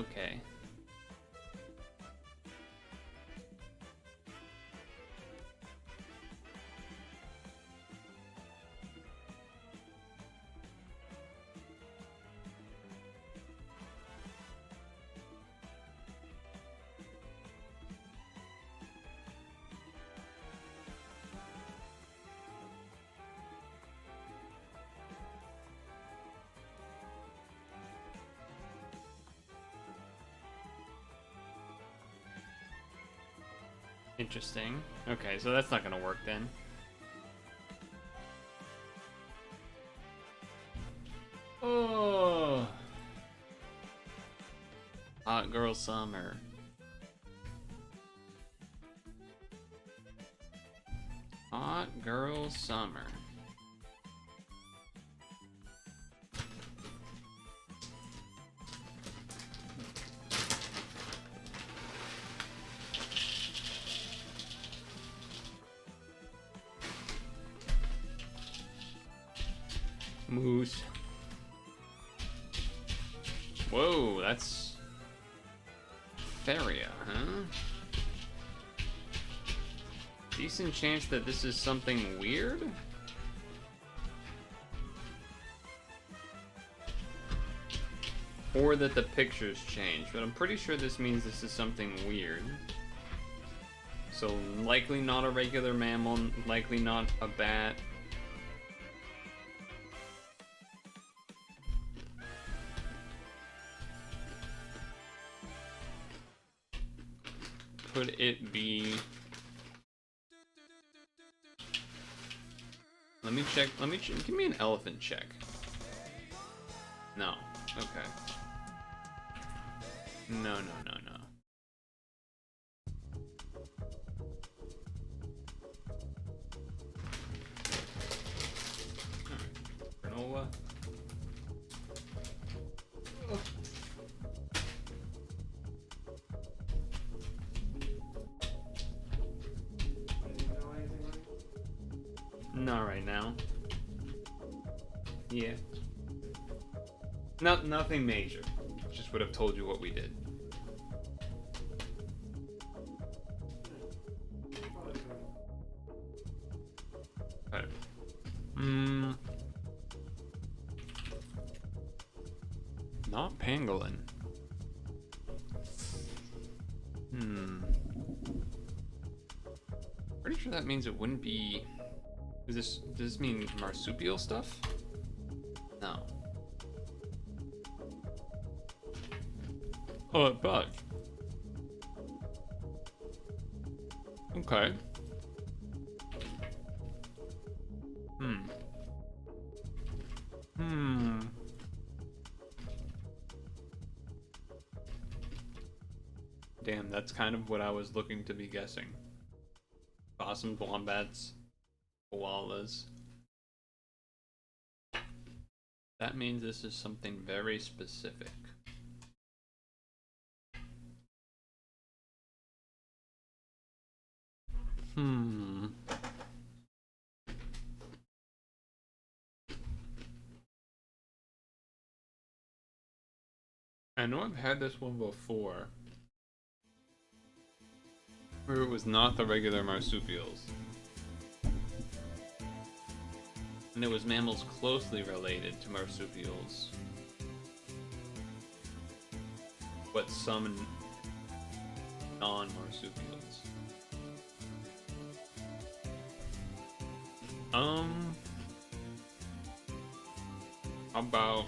Okay. Interesting. Okay, so that's not gonna work then. Oh, hot girl summer. Hot girl summer. Moose. Whoa, that's Feria, huh? Decent chance that this is something weird? Or that the pictures change, but I'm pretty sure this means this is something weird. So likely not a regular mammal, likely not a bat. Could it be... Let me check, give me an elephant check. No, okay. No. Alright, granola. Not right now. Yeah. Nothing major. Just would have told you what we did. Alright. Not pangolin. Pretty sure that means it wouldn't be... Does this mean marsupial stuff? No. Oh, a bug. Okay. Damn, that's kind of what I was looking to be guessing. Possums, wombats, koalas. That means this is something very specific. I know I've had this one before, where it was not the regular marsupials. And it was mammals closely related to marsupials. But some non-marsupials. How about...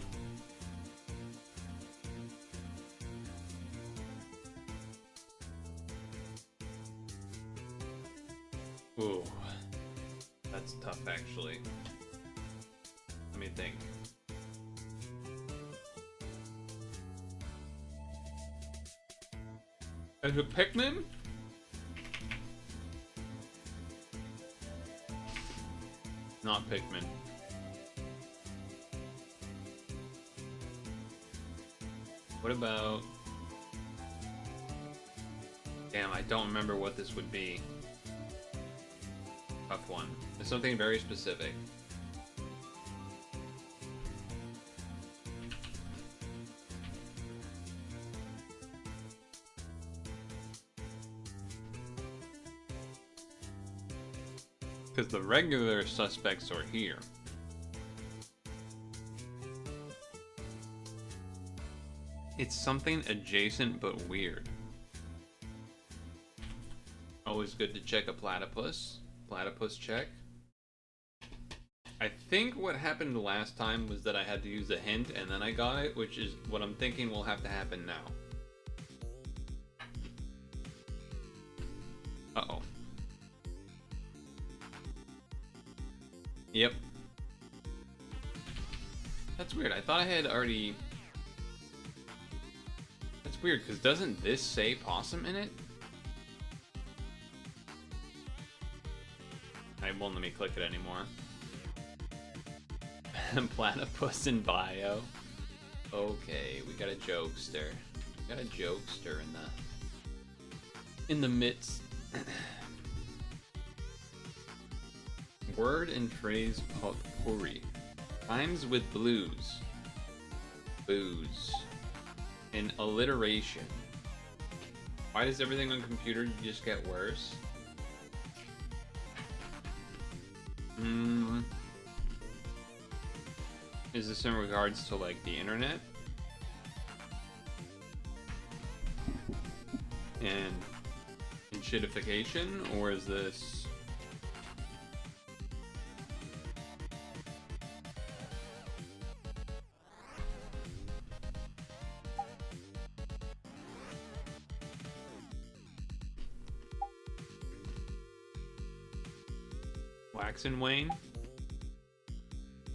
Ooh, that's tough actually. Let me think. Is it Pikmin? Not Pikmin. What about... Damn, I don't remember what this would be. Tough one. It's something very specific. The regular suspects are here. It's something adjacent but weird. Always good to check a platypus. Platypus check. I think what happened last time was that I had to use a hint and then I got it, which is what I'm thinking will have to happen now. Uh-oh. Yep. That's weird. I thought I had already... That's weird, because doesn't this say possum in it? It won't let me click it anymore. Platypus in bio. Okay, we got a jokester. We got a jokester in the midst. Word and phrase potpourri. Rhymes with blues. Booze. And alliteration. Why does everything on computer just get worse? Is this in regards to like the internet? And shitification, or is this wax and wane?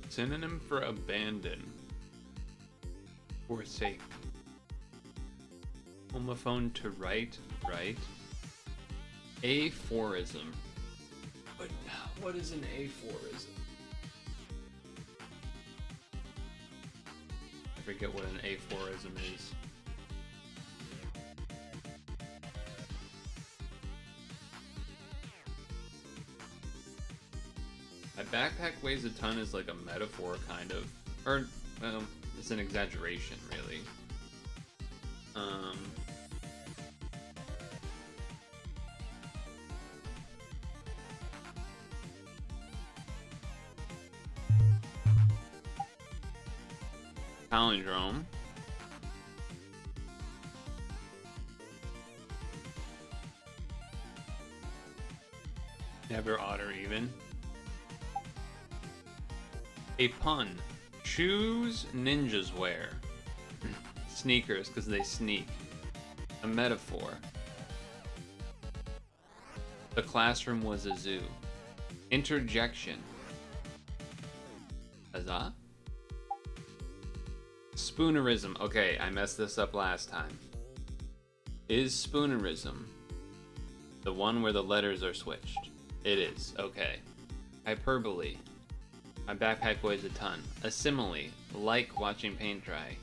Synonym for abandon. Forsake. Homophone to right. Aphorism. What is an aphorism? I forget what an aphorism is. My backpack weighs a ton is like a metaphor, kind of. Or, well, it's an exaggeration, really. Palindrome. Never odd or even. A pun. Shoes ninjas wear. Sneakers, because they sneak. A metaphor. The classroom was a zoo. Interjection. Huzzah? Spoonerism. Okay, I messed this up last time. Is spoonerism the one where the letters are switched? It is. Okay. Hyperbole. My backpack weighs a ton. A simile. Like watching paint dry.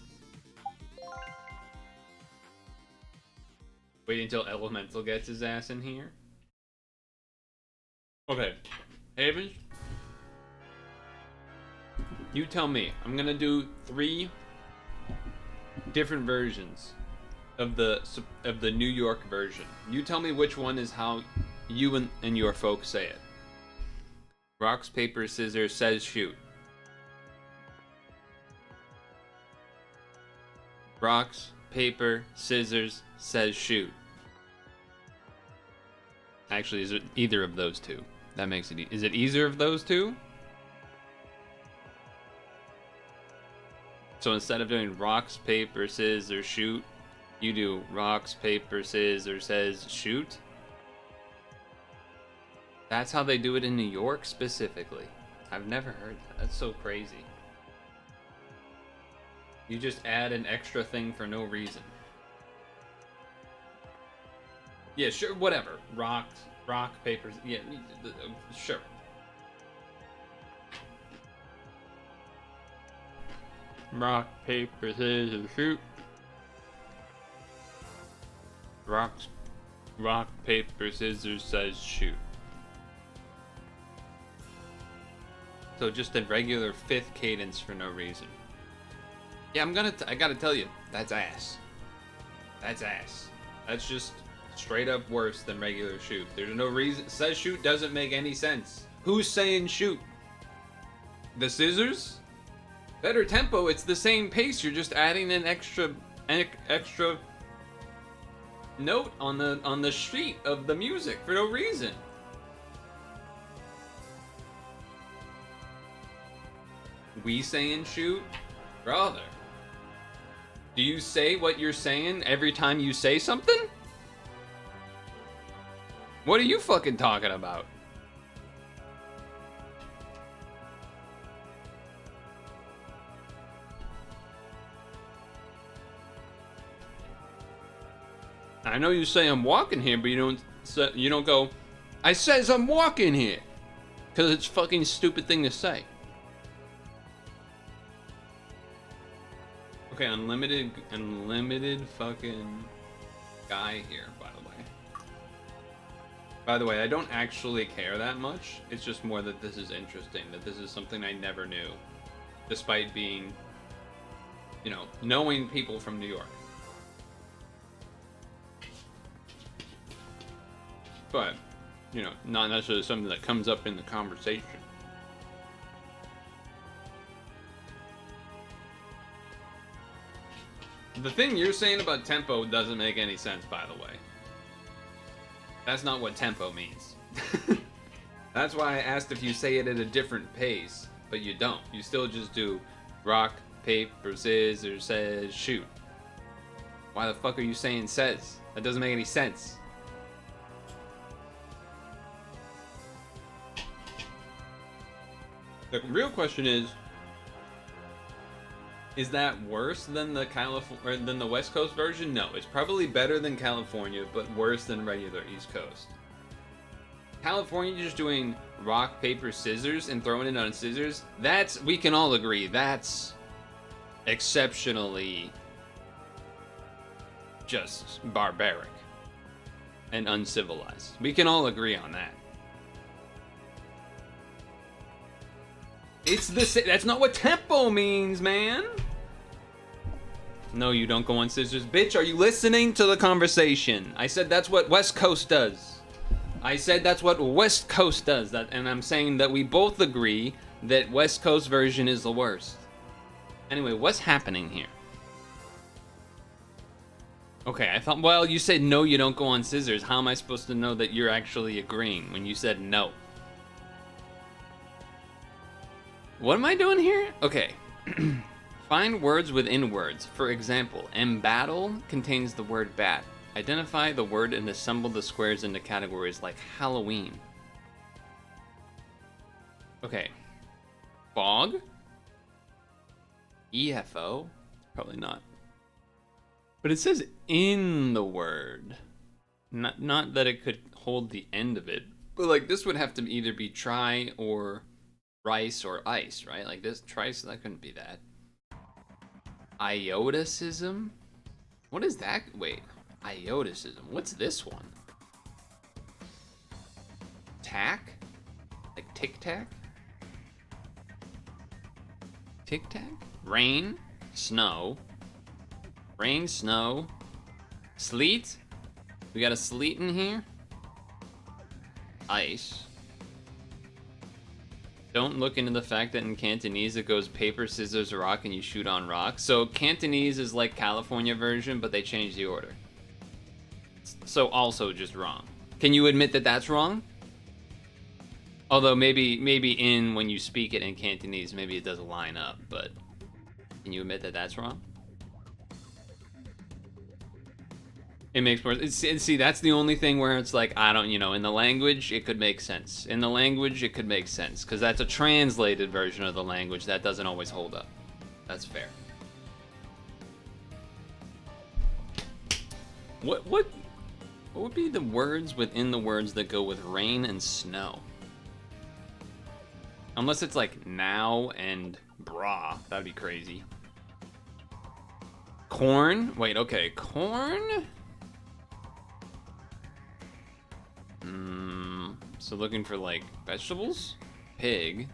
Wait until Elemental gets his ass in here. Okay. Havens, you tell me. I'm gonna do 3 different versions of the New York version. You tell me which one is how you and your folks say it. Rocks, paper, scissors, says shoot. Rocks, paper, scissors, says shoot. Actually, is it either of those two? That makes it... Is it either of those two? So instead of doing rocks, paper, scissors, shoot, you do rocks, paper, scissors, says shoot? That's how they do it in New York specifically. I've never heard that. That's so crazy. You just add an extra thing for no reason. Yeah, sure, whatever. Rock, paper, yeah, sure. Rock, paper, scissors, shoot. Rock, paper, scissors, says shoot. So just a regular 5th cadence for no reason. Yeah, I gotta tell you, that's ass. That's ass. That's just straight up worse than regular shoot. There's no reason. Says shoot doesn't make any sense. Who's saying shoot? The scissors? Better tempo, it's the same pace, you're just adding an extra note on the sheet of the music for no reason. We saying shoot? Brother. Do you say what you're saying every time you say something? What are you fucking talking about? I know you say I'm walking here, but you don't go, I says I'm walking here. Because it's a fucking stupid thing to say. Okay, unlimited fucking guy here, by the way. By the way, I don't actually care that much. It's just more that this is interesting, that this is something I never knew. Despite being, you know, knowing people from New York. But, you know, not necessarily something that comes up in the conversation. The thing you're saying about tempo doesn't make any sense, by the way. That's not what tempo means. That's why I asked if you say it at a different pace, but you don't. You still just do rock, paper, scissors, says, shoot. Why the fuck are you saying says? That doesn't make any sense. The real question is that worse than the West Coast version? No, it's probably better than California, but worse than regular East Coast. California just doing rock, paper, scissors and throwing it on scissors, we can all agree, that's exceptionally just barbaric and uncivilized. We can all agree on that. That's not what tempo means, man. No, you don't go on scissors. Bitch, are you listening to the conversation? I said that's what West Coast does. And I'm saying that we both agree that West Coast version is the worst. Anyway, what's happening here? Okay, I thought, well, you said no, you don't go on scissors. How am I supposed to know that you're actually agreeing when you said no? What am I doing here? Okay. Find words within words. For example, embattle contains the word bat. Identify the word and assemble the squares into categories like Halloween. Okay. Fog? EFO? Probably not. But it says in the word. Not that it could hold the end of it. But like this would have to either be try or rice or ice, right? Like this trice, that couldn't be that. Ioticism? What is that? Wait, ioticism. What's this one? Tack? Like tic-tac? Tic-tac? Rain? Snow? Rain, snow? Sleet? We got a sleet in here? Ice. Don't look into the fact that in Cantonese it goes paper, scissors, rock, and you shoot on rock. So Cantonese is like California version, but they changed the order. So also just wrong. Can you admit that that's wrong? Although maybe in when you speak it in Cantonese, maybe it doesn't line up, but can you admit that that's wrong? It makes more sense. See, that's the only thing where it's like, I don't, in the language, it could make sense. In the language, it could make sense. Because that's a translated version of the language that doesn't always hold up. That's fair. What would be the words within the words that go with rain and snow? Unless it's like now and brah. That'd be crazy. Corn? Wait, okay. Corn? So looking for like vegetables? Pig?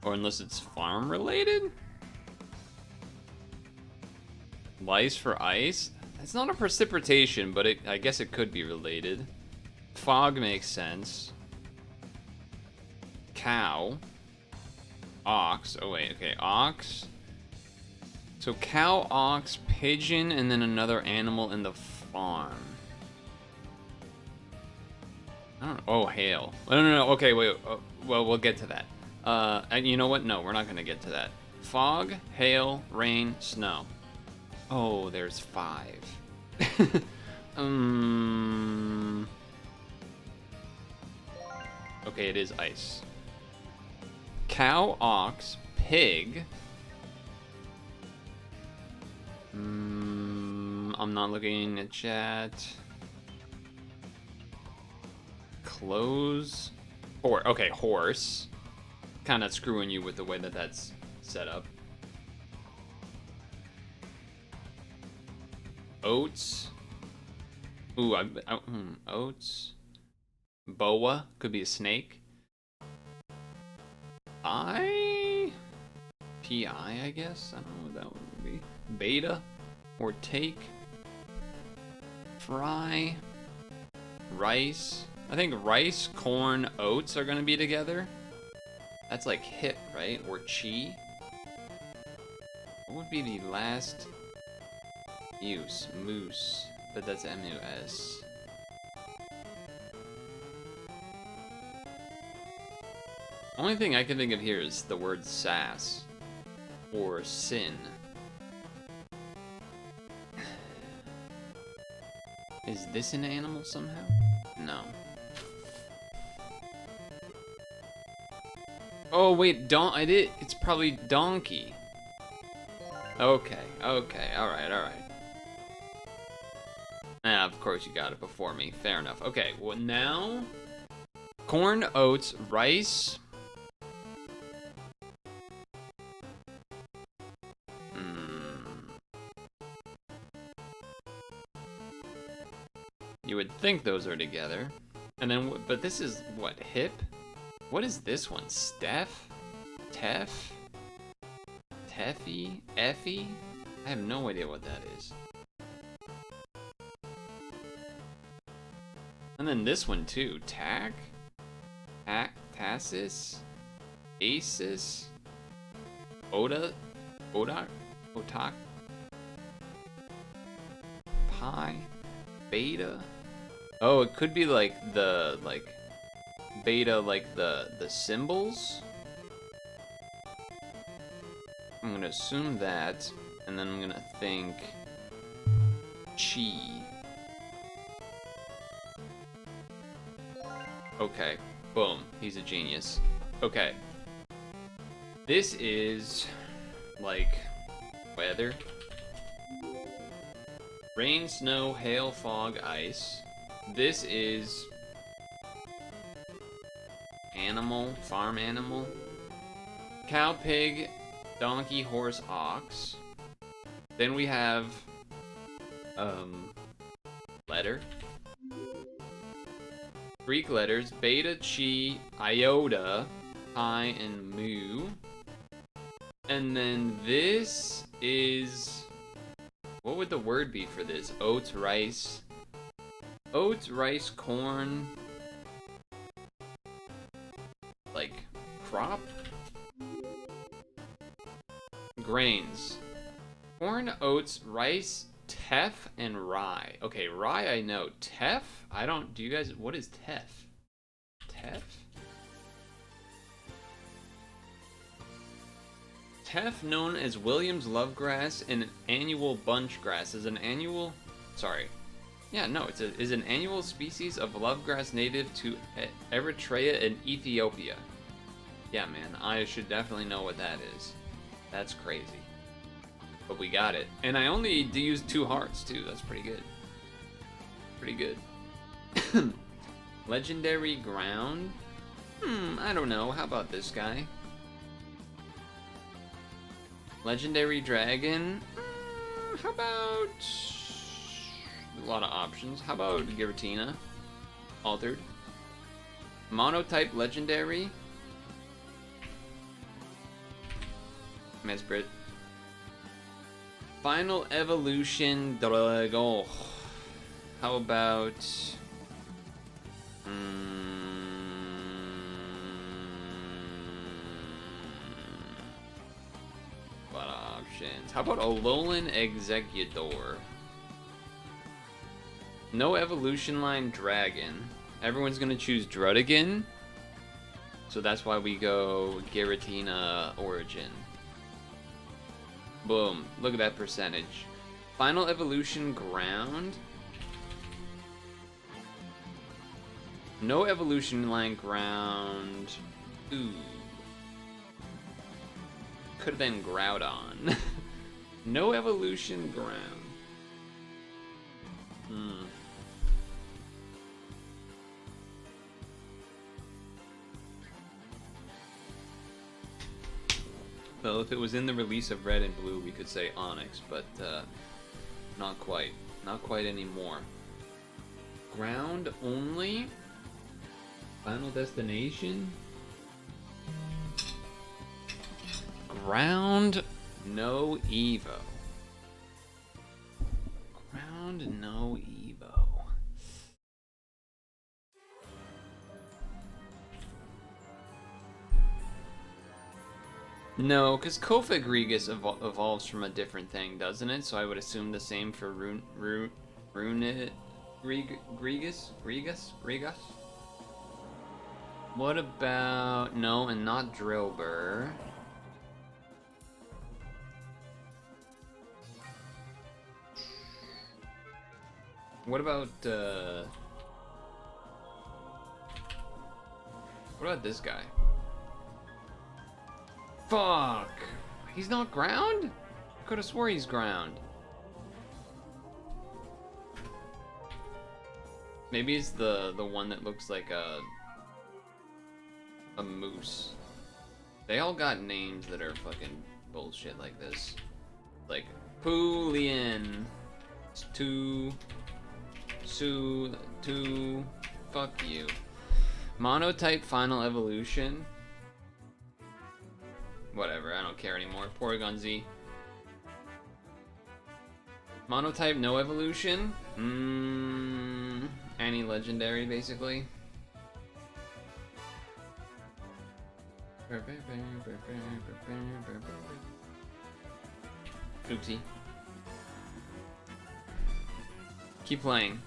Or unless it's farm related? Lice for ice? It's not a precipitation, but I guess it could be related. Fog makes sense. cow, ox. Oh wait, okay, ox. So cow, ox, pigeon, and then another animal in the farm. I don't know. Oh, hail. No. Okay, wait. Well, we'll get to that. And you know what? No, we're not gonna get to that. Fog, hail, rain, snow. Oh, there's 5. Okay, it is ice. Cow, ox, pig. I'm not looking at chat. Clothes. Okay, horse. Kind of screwing you with the way that that's set up. Oats. Ooh, oats. Boa could be a snake. PI, I guess. I don't know what that would be. Beta or take. Fry. Rice. I think rice, corn, oats are gonna be together. That's like hip, right? Or chi. What would be the last use? Moose. But that's M-U-S. Only thing I can think of here is the word sass. Or sin. Is this an animal somehow? No. Oh wait, it's probably donkey. Okay, alright. Ah, of course you got it before me. Fair enough. Okay, well now... Corn, oats, rice... You would think those are together. And then, but this is, what, hip? What is this one? Steph? Tef? Teffy? Effie? I have no idea what that is. And then this one too. Tack? Tassis? Asis? Oda? Otak? Otak? Pi? Beta? Oh, it could be like the, beta, like the symbols? I'm gonna assume that, and then I'm gonna think chi. Okay, boom, he's a genius. Okay. This is, like, weather. Rain, snow, hail, fog, ice. This is animal, farm animal. Cow, pig, donkey, horse, ox. Then we have letter. Greek letters: beta, chi, iota, pi, and mu. And then this is... What would the word be for this? Oats, rice. Oats, rice, corn. Like, crop? Grains. Corn, oats, rice, teff, and rye. Okay, rye I know. Teff? I don't... Do you guys... What is teff? Teff? Teff, known as Williams lovegrass and an annual bunch grass, is an annual... Sorry. Yeah, no, is an annual species of lovegrass native to Eritrea and Ethiopia. Yeah, man, I should definitely know what that is. That's crazy. But we got it. And I only used 2 hearts, too. That's pretty good. Pretty good. Legendary ground? I don't know. How about this guy? Legendary dragon? How about... A lot of options. How about Giratina? Altered. Monotype legendary? Mesprit. Final evolution Dragon. How about... options. How about Alolan Executor? No evolution line dragon. Everyone's gonna choose Druddigan. So that's why we go Giratina Origin. Boom. Look at that percentage. Final evolution ground. No evolution line ground. Ooh. Could have been Groudon. No evolution ground. Well, if it was in the release of Red and Blue, we could say Onyx, but not quite. Not quite anymore. Ground only? Final destination? Ground, no Evo. Ground, no Evo. No, because Kofagrigus evolves from a different thing, doesn't it? So I would assume the same for Grigus? What about... No, and not Drillbur. What about this guy? Fuck! He's not ground? I could have swore he's ground. Maybe it's the one that looks like a moose. They all got names that are fucking bullshit like this. Like Poolian. Fuck you. Monotype final evolution. Whatever, I don't care anymore. Porygon Z. Monotype, no evolution? Any legendary, basically. Oopsie. Keep playing.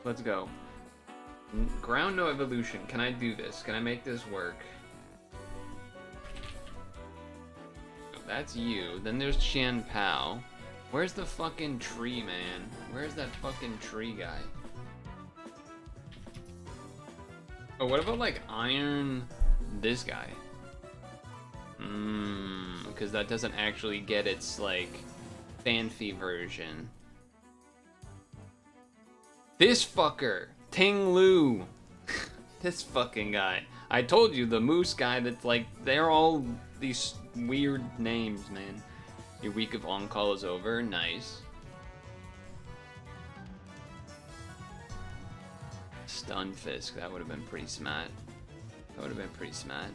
Let's go. Ground, no evolution. Can I do this? Can I make this work? That's you. Then there's Qian Pao. Where's the fucking tree, man? Where's that fucking tree guy? Oh, what about like Iron this guy? Because that doesn't actually get its like Fanfi version. This fucker! Ting Lu! This fucking guy. I told you, the moose guy that's like, they're all these weird names, man. Your week of on-call is over. Nice. Stunfisk. That would have been pretty smart. That would have been pretty smart.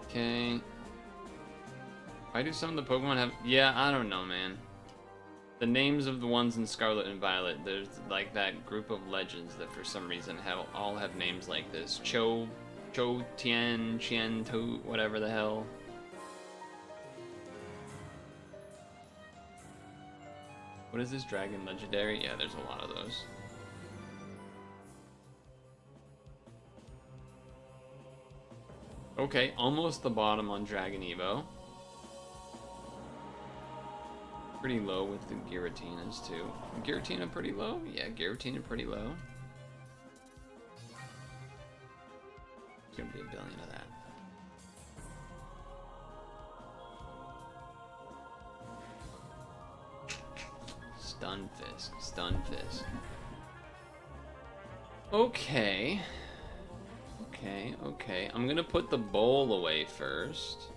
Okay. Why do some of the Pokemon have... Yeah, I don't know, man. The names of the ones in Scarlet and Violet, there's like that group of legends that for some reason all have names like this. Cho Tian, Qian Tu, whatever the hell. What is this dragon legendary? Yeah, there's a lot of those. Okay, almost the bottom on Dragon Evo. Pretty low with the Giratinas too. Giratina pretty low? Yeah, Giratina pretty low. There's gonna be a billion of that. Stunfisk. Okay. Okay. I'm gonna put the bowl away first.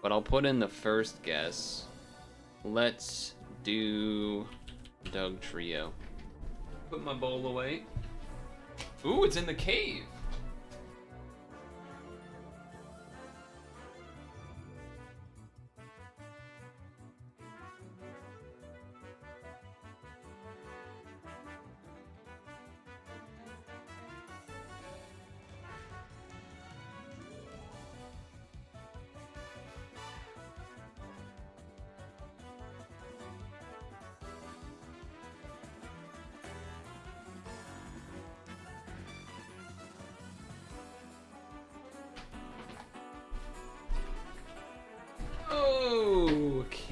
But I'll put in the first guess. Let's do Doug Trio. Put my bowl away. Ooh, it's in the cave.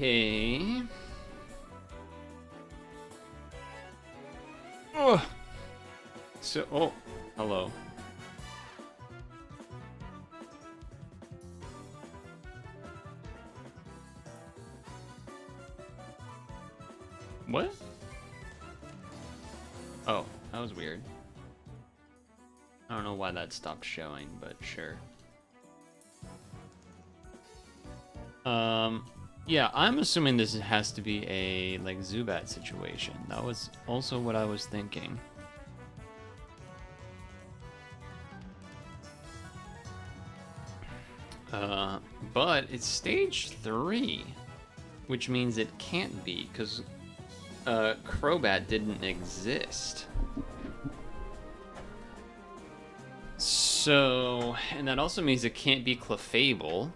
Okay. Oh. So, oh, hello. What? Oh, that was weird. I don't know why that stopped showing, but sure. Yeah, I'm assuming this has to be a, like, Zubat situation. That was also what I was thinking. But it's stage 3, which means it can't be, because Crobat didn't exist. So, and that also means it can't be Clefable.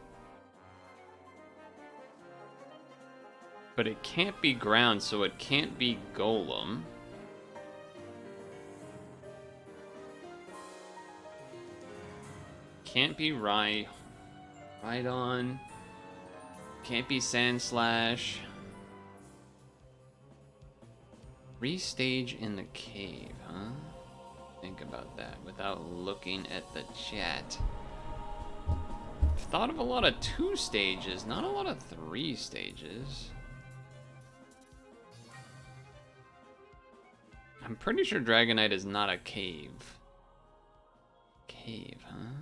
But it can't be ground, so it can't be Golem. Can't be Rhydon. Can't be Sandslash. Restage in the cave, huh? Think about that without looking at the chat. I've thought of a lot of 2 stages, not a lot of 3 stages. I'm pretty sure Dragonite is not a cave. Cave, huh?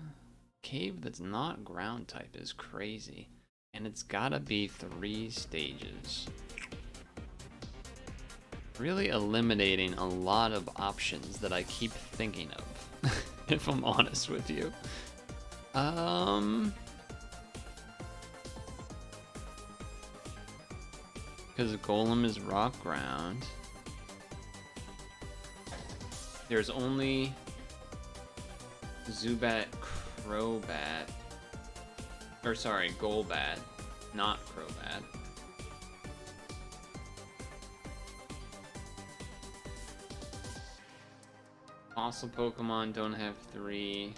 Cave that's not ground type is crazy. And it's gotta be 3 stages. Really eliminating a lot of options that I keep thinking of, if I'm honest with you. Because Golem is rock ground. There's only Zubat, Crobat, or sorry, Golbat, not Crobat. Fossil Pokemon don't have 3.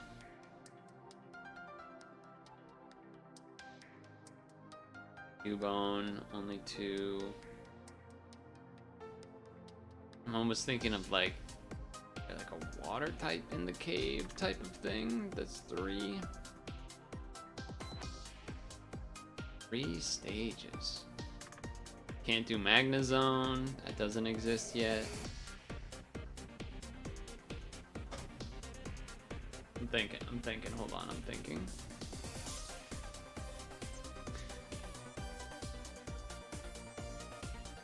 Cubone, only 2. I'm almost thinking of like a water type in the cave type of thing. That's 3. 3 stages. Can't do Magnezone. That doesn't exist yet. I'm thinking, hold on, I'm thinking.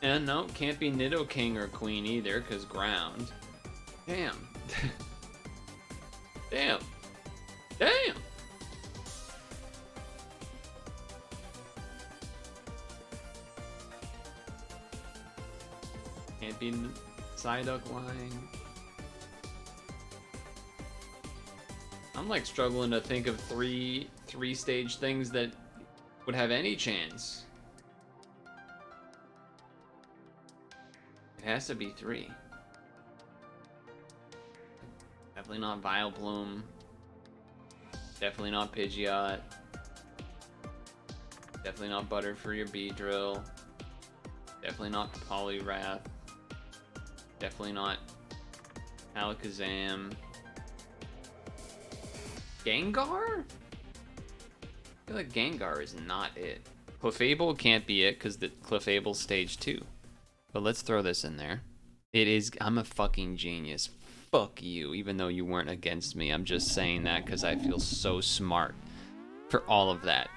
And no, can't be Nidoking or Queen either, because ground. Damn. Damn. Damn! Can't be Psyduck line. I'm like struggling to think of three stage things that would have any chance. It has to be 3. Definitely not Vileplume. Definitely not Pidgeot. Definitely not Butterfree or Beedrill. Definitely not Poliwrath. Definitely not Alakazam. Gengar? I feel like Gengar is not it. Clefable can't be it because the Clefable's stage 2. But let's throw this in there. It is. I'm a fucking genius. Fuck you, even though you weren't against me. I'm just saying that because I feel so smart for all of that.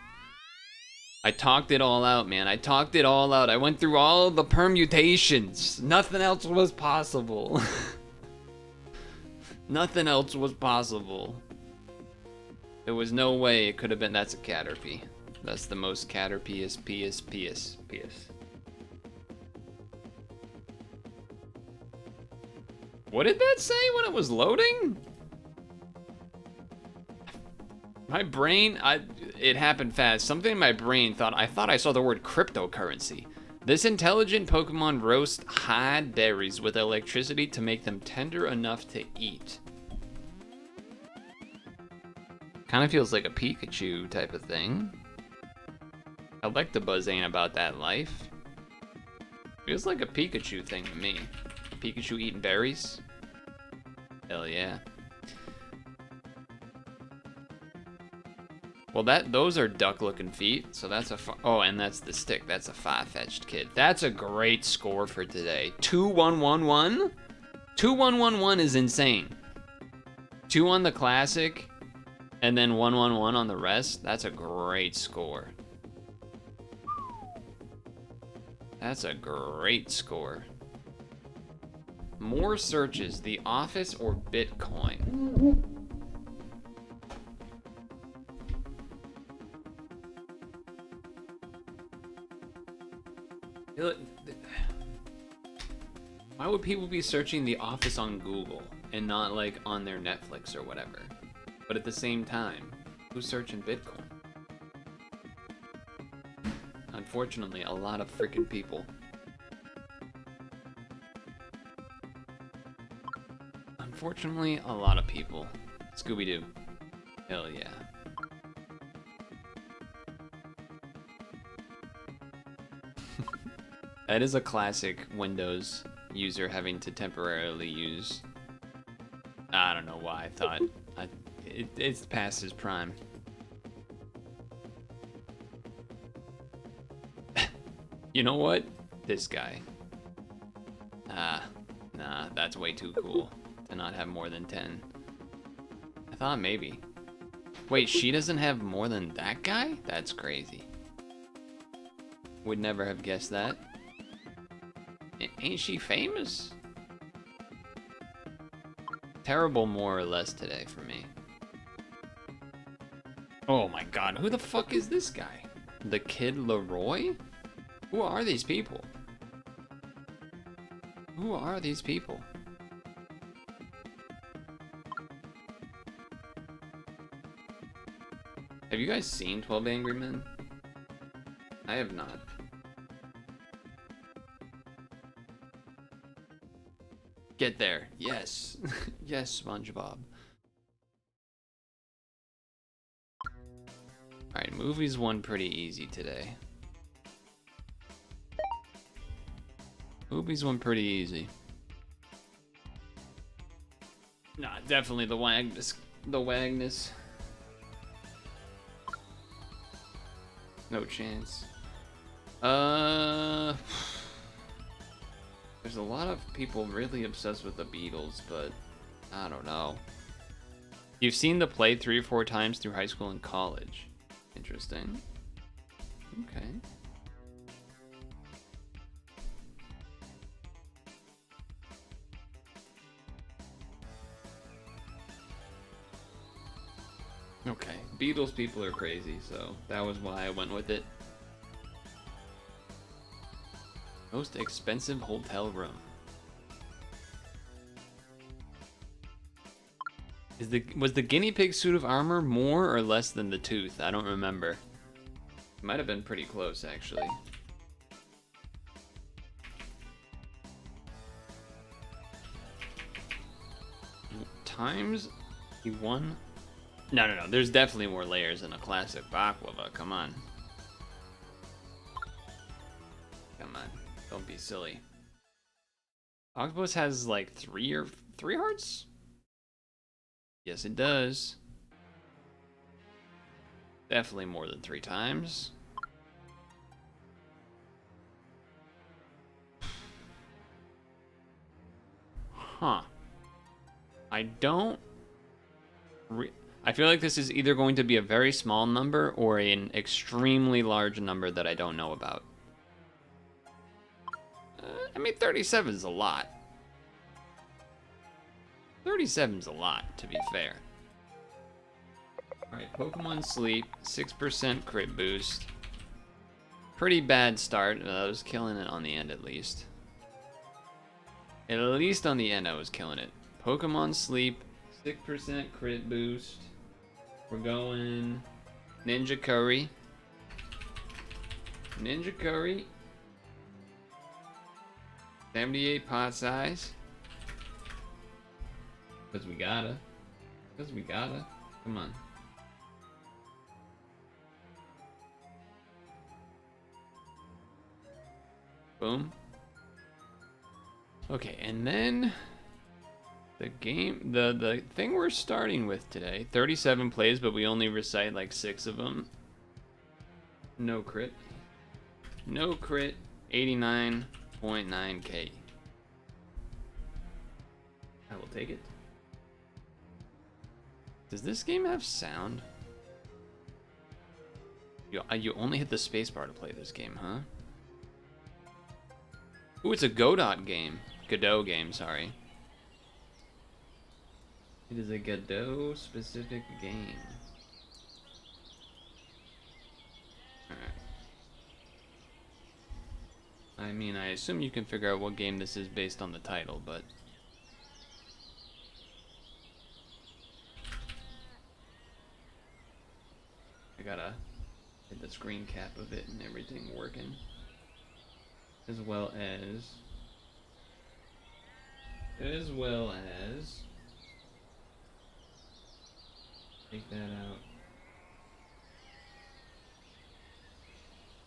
I talked it all out, man. I talked it all out. I went through all the permutations. Nothing else was possible. Nothing else was possible. There was no way it could have been. That's a Caterpie. That's the most Caterpie-est. What did that say when it was loading? My brain, it happened fast. Something in my brain I thought I saw the word cryptocurrency. This intelligent Pokemon roasts hard berries with electricity to make them tender enough to eat. Kind of feels like a Pikachu type of thing. Electabuzz ain't about that life. Feels like a Pikachu thing to me. Pikachu eating berries? Hell yeah. Well, those are duck-looking feet, so that's a oh, and that's the stick. That's a far-fetched kid. That's a great score for today. 2-1-1-1? 2-1-1-1 is insane. 2 on the classic, and then 1-1-1 on the rest. That's a great score. That's a great score. More searches, The Office or Bitcoin? Why would people be searching The Office on Google and not like on their Netflix or whatever? But at the same time, who's searching Bitcoin? Unfortunately, a lot of freaking people. Unfortunately, a lot of people. Scooby-Doo. Hell yeah. That is a classic Windows user having to temporarily use. I don't know why I thought it's past his prime. You know what? This guy. Nah, that's way too cool to not have more than 10. I thought maybe. Wait, she doesn't have more than that guy? That's crazy. Would never have guessed that. Ain't she famous? Terrible more or less today for me. Oh my god, who the fuck is this guy? The Kid Leroy? Who are these people? Who are these people? Have you guys seen 12 Angry Men? I have not. Get there. Yes. Yes, SpongeBob. Alright, movies won pretty easy today. Movies won pretty easy. Nah, definitely the Wagnus. The Wagnus. No chance. There's a lot of people really obsessed with the Beatles, but I don't know. You've seen the play 3 or 4 times through high school and college. Interesting. Okay. Okay, Beatles people are crazy, so that was why I went with it. Most expensive hotel room. Was the guinea pig suit of armor more or less than the tooth? I don't remember. It might have been pretty close, actually. Times he won. No. There's definitely more layers than a classic baklava. Come on. Come on. Don't be silly. Octopus has like three hearts? Yes, it does. Definitely more than 3 times. Huh. I feel like this is either going to be a very small number or an extremely large number that I don't know about. I mean, 37 is a lot. 37 is a lot, to be fair. Alright, Pokemon Sleep, 6% crit boost. Pretty bad start. I was killing it on the end, at least. At least on the end, I was killing it. Pokemon Sleep, 6% crit boost. We're going Ninja Curry. Ninja Curry. 78 pot size. Because we gotta. Come on. Boom. Okay, and then the game, the thing we're starting with today, 37 plays, but we only recite like 6 of them. No crit. No crit, 89.9k. I will take it. Does this game have sound? You only hit the spacebar to play this game, huh? Ooh, it's a Godot game. Godot game, sorry. It is a Godot specific game. Alright. I mean, I assume you can figure out what game this is based on the title, but... I gotta get the screen cap of it and everything working. As well as... Take that out.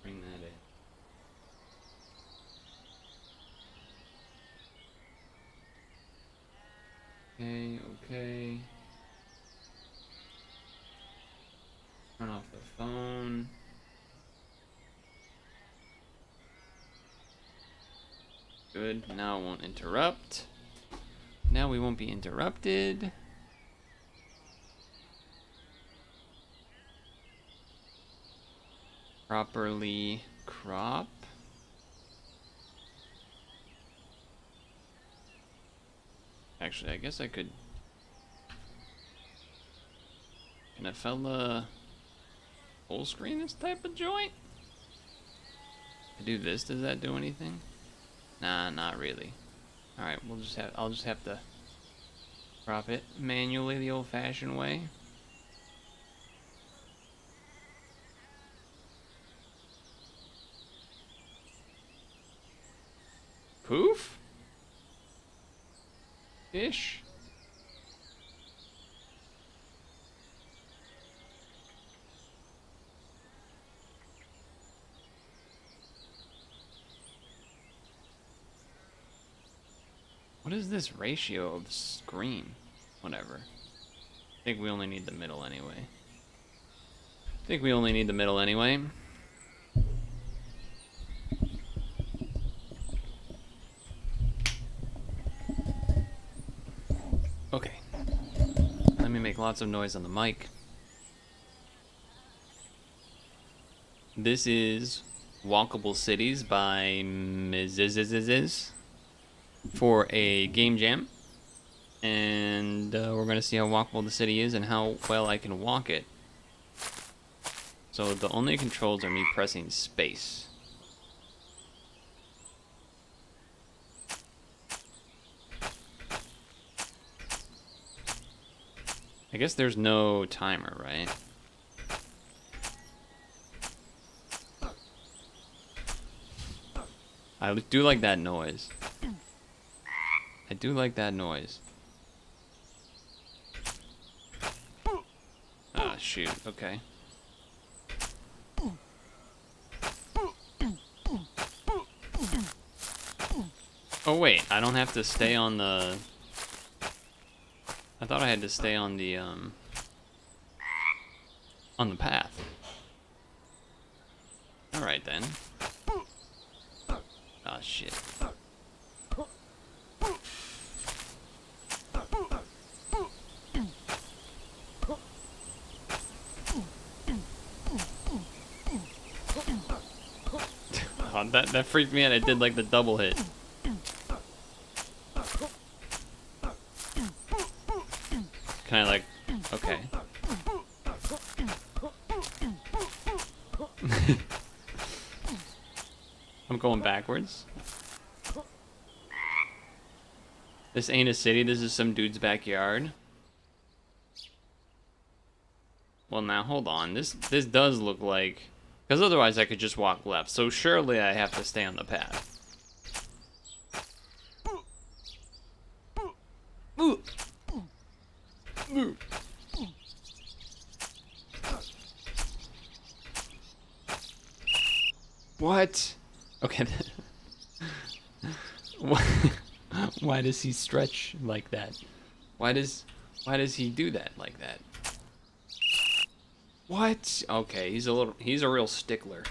Bring that in. Okay. Turn off the phone. Good. Now it won't interrupt. Now we won't be interrupted. Properly crop. Actually, I guess I could. Can a fella full screen this type of joint? I do this, does that do anything? Nah, not really. Alright, I'll just have to crop it manually the old-fashioned way. Poof? Ish. What is this ratio of screen? Whatever. I think we only need the middle anyway. Okay. Let me make lots of noise on the mic. This is Walkable Cities by Mizizizizz for a game jam. And we're going to see how walkable the city is and how well I can walk it. So the only controls are me pressing space. I guess there's no timer, right? I do like that noise. I do like that noise. Ah, shoot. Okay. Oh, wait. I don't have to stay on the... I thought I had to stay on the path. Alright, then. Ah, shit. Oh, that freaked me out. It did like the double hit. Can I like... Okay. I'm going backwards. This ain't a city, this is some dude's backyard. Well, now hold on. This does look like... Because otherwise I could just walk left. So surely I have to stay on the path. What? Okay. Why does he stretch like that? Why does he do that like that? What? Okay, he's a real stickler.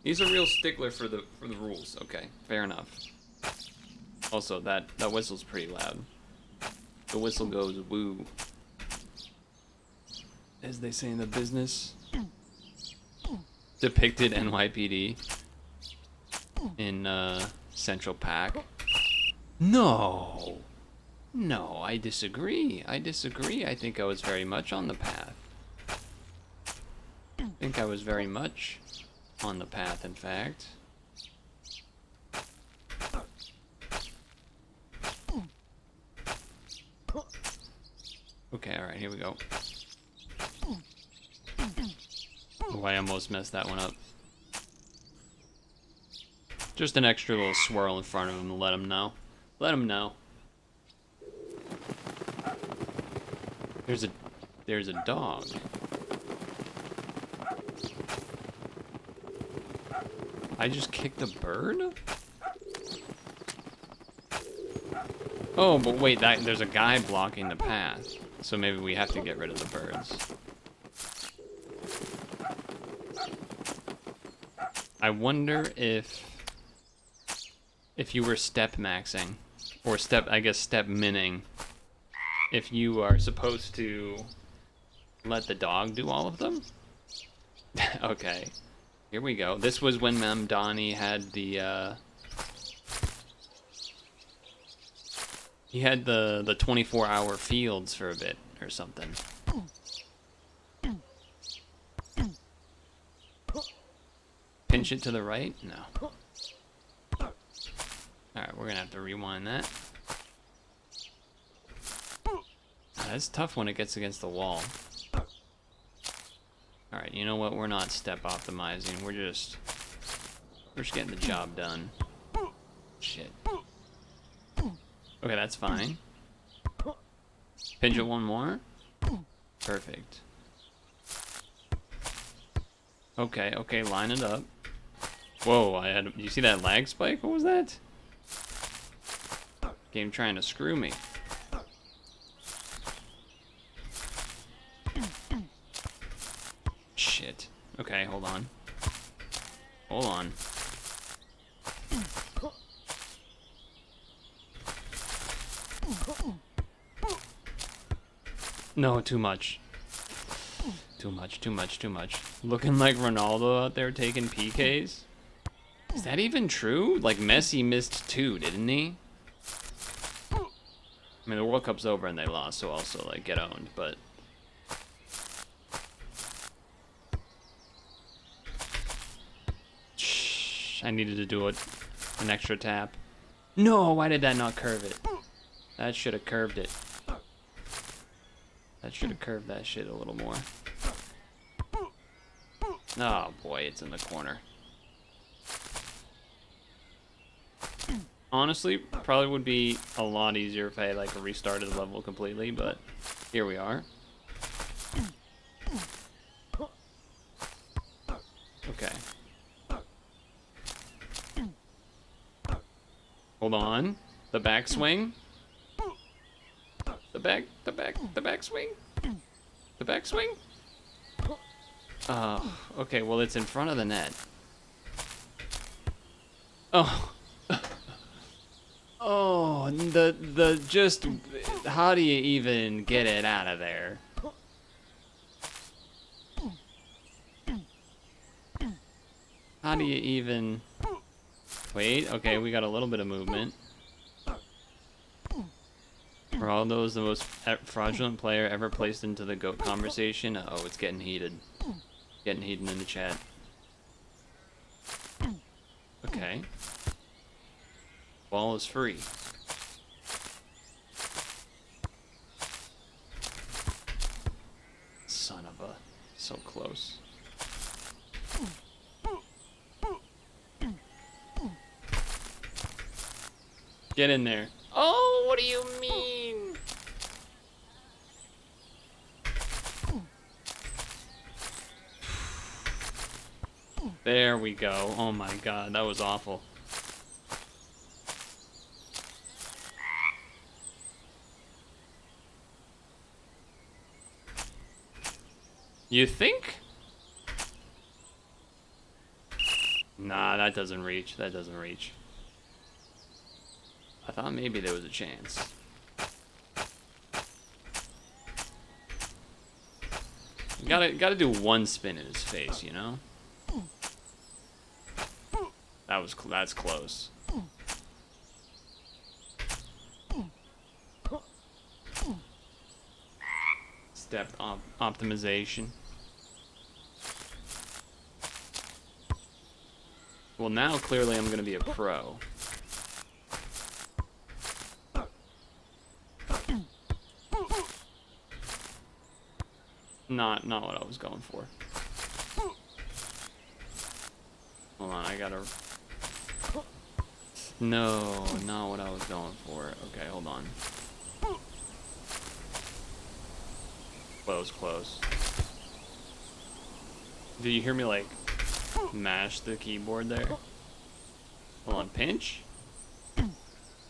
He's a real stickler for the rules. Okay, fair enough. Also, that whistle's pretty loud. The whistle goes woo, as they say in the business. Depicted NYPD in Central Pack. No, I disagree. I think I was very much on the path. In fact. Okay, alright, here we go. Oh, I almost messed that one up. Just an extra little swirl in front of him to let him know. There's a dog. I just kicked a bird? Oh, but wait, there's a guy blocking the path. So maybe we have to get rid of the birds. I wonder if you were step maxing, or step minning, if you are supposed to let the dog do all of them? Okay, here we go. This was when Mem Donnie had the 24-hour fields for a bit or something. Pinch it to the right? No. Alright, we're gonna have to rewind that. That's tough when it gets against the wall. Alright, you know what? We're not step optimizing. We're just getting the job done. Shit. Okay, that's fine. Pinch it one more. Perfect. Okay, line it up. Whoa, you see that lag spike? What was that? Game trying to screw me. Shit. Okay, hold on. No, too much. Too much. Looking like Ronaldo out there taking PKs? Is that even true? Like, Messi missed 2, didn't he? I mean, the World Cup's over and they lost, so also, like, get owned, but... Shh, I needed to do an extra tap. No, why did that not curve it? That should have curved it. That should have curved that shit a little more. Oh boy, it's in the corner. Honestly, probably would be a lot easier if I had like restarted the level completely, but here we are. Okay. Hold on. The backswing. The backswing. The backswing. Oh, okay, well it's in front of the net. Oh. Oh, just, how do you even get it out of there? How do you even, wait, okay, we got a little bit of movement. Ronaldo's the most fraudulent player ever placed into the GOAT conversation. Uh-oh, it's getting heated. Getting heated in the chat. Okay. Ball is free. Son of a... So close. Get in there. Oh, what do you mean? There we go. Oh my god, that was awful. You think? Nah, that doesn't reach. That doesn't reach. I thought maybe there was a chance. Gotta do one spin in his face, you know? That's close. Step optimization. Well, now clearly I'm gonna be a pro. Not what I was going for. Hold on, I gotta... No, not what I was going for. Okay, hold on. Close. Do you hear me, like, mash the keyboard there? Hold on, pinch?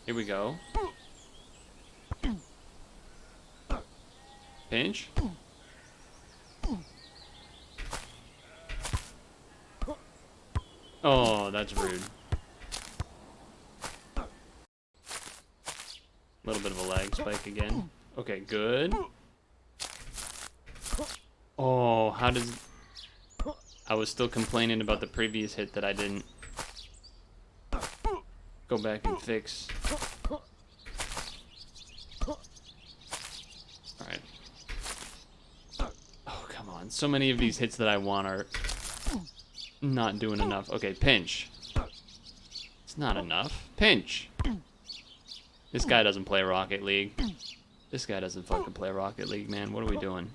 Here we go. Pinch? Oh, that's rude. A little bit of a lag spike again. Okay, good. Oh, how does... I was still complaining about the previous hit that I didn't go back and fix. Alright. Oh, come on. So many of these hits that I want are not doing enough. Okay, pinch. It's not enough. Pinch. This guy doesn't play Rocket League. This guy doesn't fucking play Rocket League, man. What are we doing?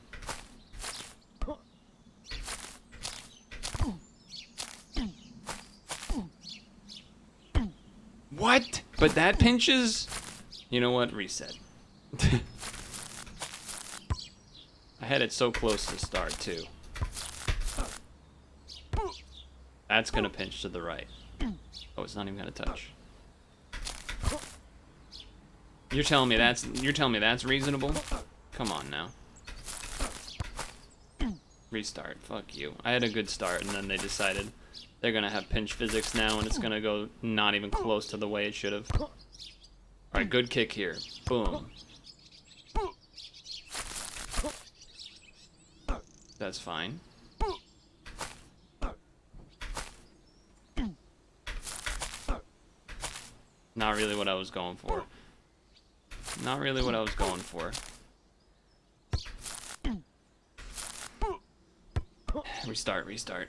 What? But that pinches? You know what? Reset. I had it so close to start, too. That's gonna pinch to the right. Oh, it's not even gonna touch. You're telling me that's reasonable? Come on now. Restart. Fuck you. I had a good start, and then they decided they're gonna have pinch physics now, and it's gonna go not even close to the way it should have. Alright, good kick here. Boom. That's fine. Not really what I was going for. Not really what I was going for. Restart.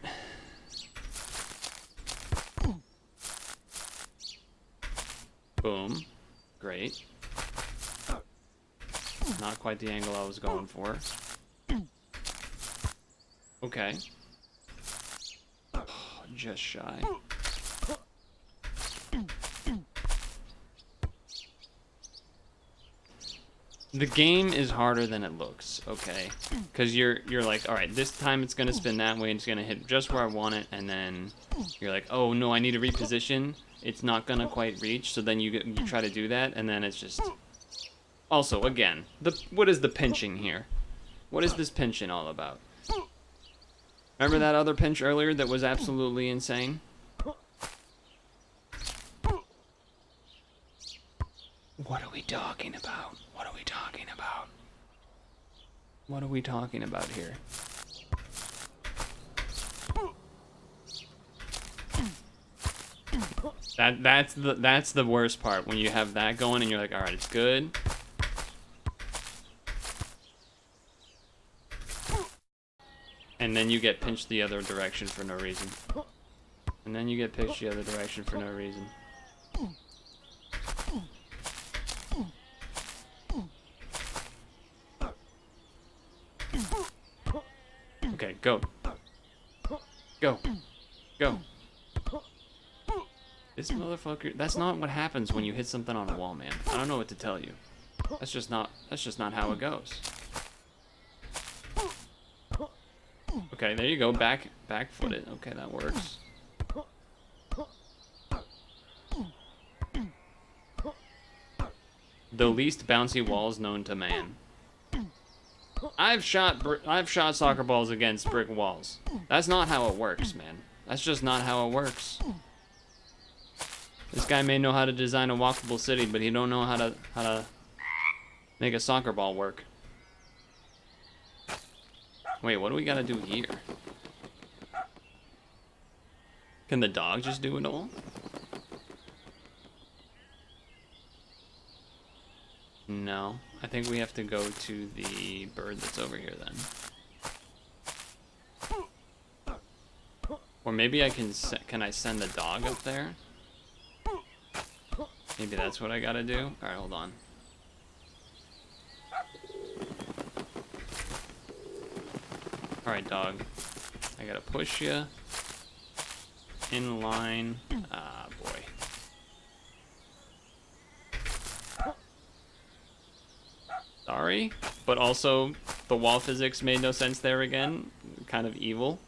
Boom. Great. Not quite the angle I was going for. Okay. Oh, just shy. The game is harder than it looks, okay? Because you're like, all right, this time it's gonna spin that way and it's gonna hit just where I want it, and then you're like, oh no, I need to reposition. It's not gonna quite reach, so then you try to do that, and then it's just. Also, again, what is the pinching here? What is this pinching all about? Remember that other pinch earlier that was absolutely insane? What are we talking about? What are we talking about? What are we talking about here? That's the worst part, when you have that going and you're like, all right, it's good. And then you get pinched the other direction for no reason. And then you get pinched the other direction for no reason. Okay, go. Go. Go. This motherfucker, that's not what happens when you hit something on a wall, man. I don't know what to tell you. That's just not how it goes. Okay, there you go. Back foot it. Okay, that works. The least bouncy walls known to man. I've shot soccer balls against brick walls. That's not how it works, man. That's just not how it works. This guy may know how to design a walkable city, but he don't know how to make a soccer ball work. Wait, what do we gotta do here? Can the dog just do it all? No, I think we have to go to the bird that's over here then. Or maybe I can I send the dog up there? Maybe that's what I gotta do? Alright, hold on. Alright, dog. I gotta push you. In line. Ah, boy. Sorry, but also the wall physics made no sense there again. Kind of evil.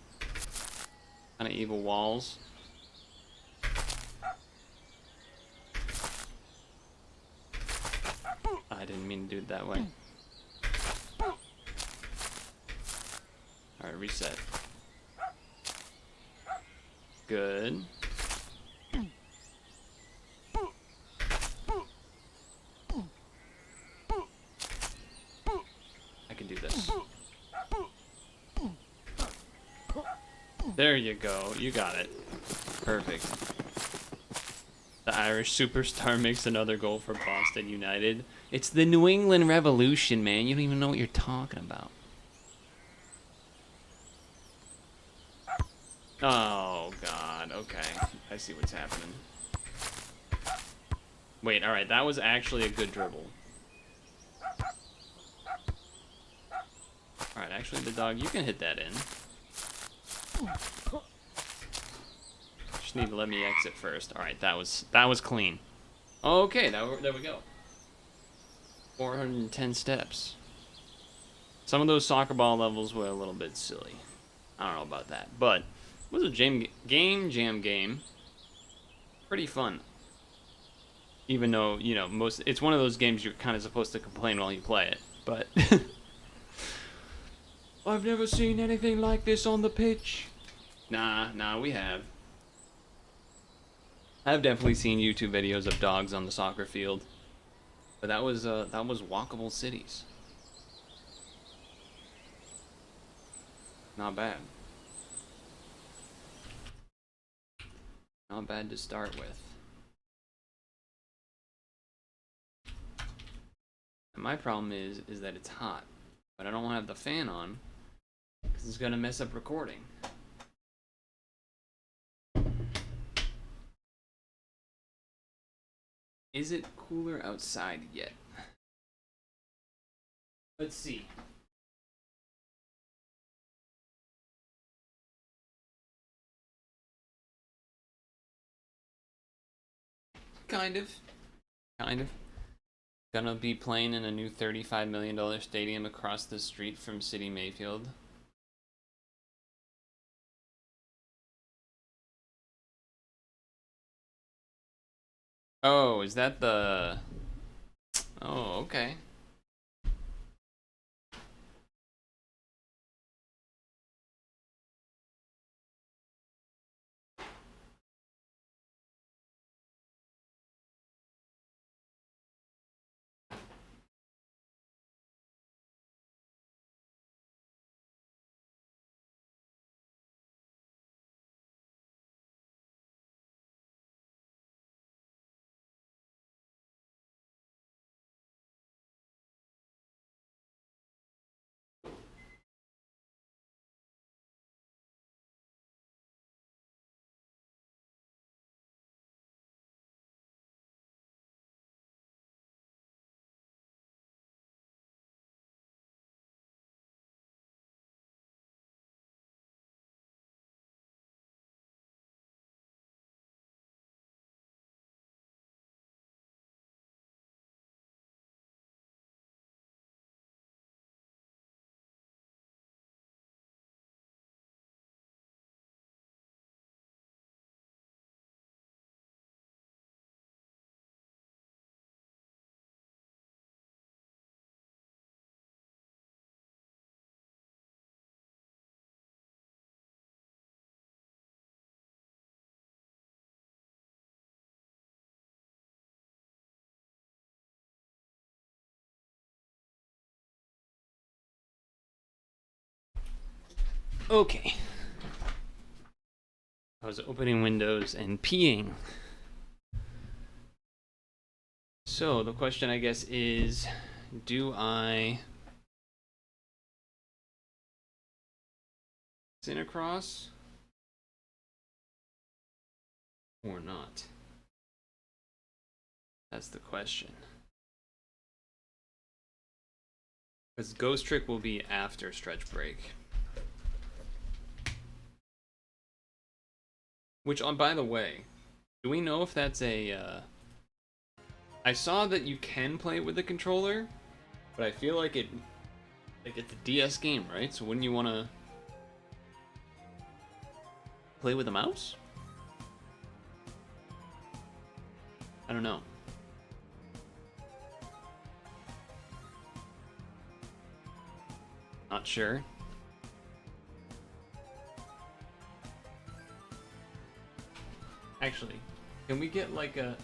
Kind of evil walls. I didn't mean to do it that way. Alright, reset. Good. I can do this. There you go. You got it. Perfect. The Irish superstar makes another goal for Boston United. It's the New England Revolution, man. You don't even know what you're talking about. Oh, God. Okay. I see what's happening. Wait, alright. That was actually a good dribble. Alright, actually, the dog, you can hit that in. Just need to let me exit first. Alright, that was clean. Okay, there we go. 410 steps. Some of those soccer ball levels were a little bit silly. I don't know about that, but it was a jam game. Pretty fun. Even though, you know, it's one of those games you're kind of supposed to complain while you play it, but I've never seen anything like this on the pitch. Nah, we have. I've definitely seen YouTube videos of dogs on the soccer field. But that was Walkable Cities. Not bad. Not bad to start with. And my problem is that it's hot. But I don't want to have the fan on because it's gonna mess up recording. Is it cooler outside yet? Let's see. Kind of. Gonna be playing in a new $35 million stadium across the street from City Mayfield. Oh, is that the... Oh, okay. Okay. I was opening windows and peeing. So the question, I guess, is, do I CiniCross or not? That's the question. Because Ghost Trick will be after Stretch Break. Which, by the way, do we know if that's a, I saw that you can play it with the controller, but I feel like it's a DS game, right? So wouldn't you want to play with a mouse? I don't know. Not sure. Actually, can we get like a...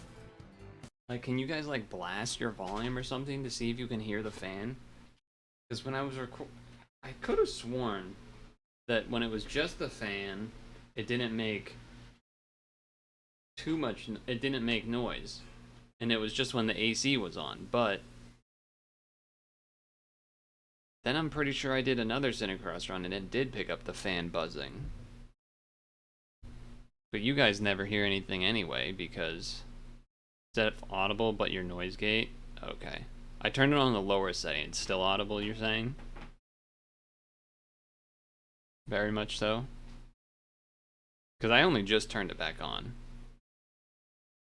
Like, can you guys like blast your volume or something to see if you can hear the fan? Because when I was I could have sworn that when it was just the fan, it didn't make too much, it didn't make noise. And it was just when the AC was on, but then I'm pretty sure I did another CiniCross run and it did pick up the fan buzzing. But you guys never hear anything anyway, because... Is that audible but your noise gate? Okay. I turned it on the lower setting. It's still audible, you're saying? Very much so? Because I only just turned it back on.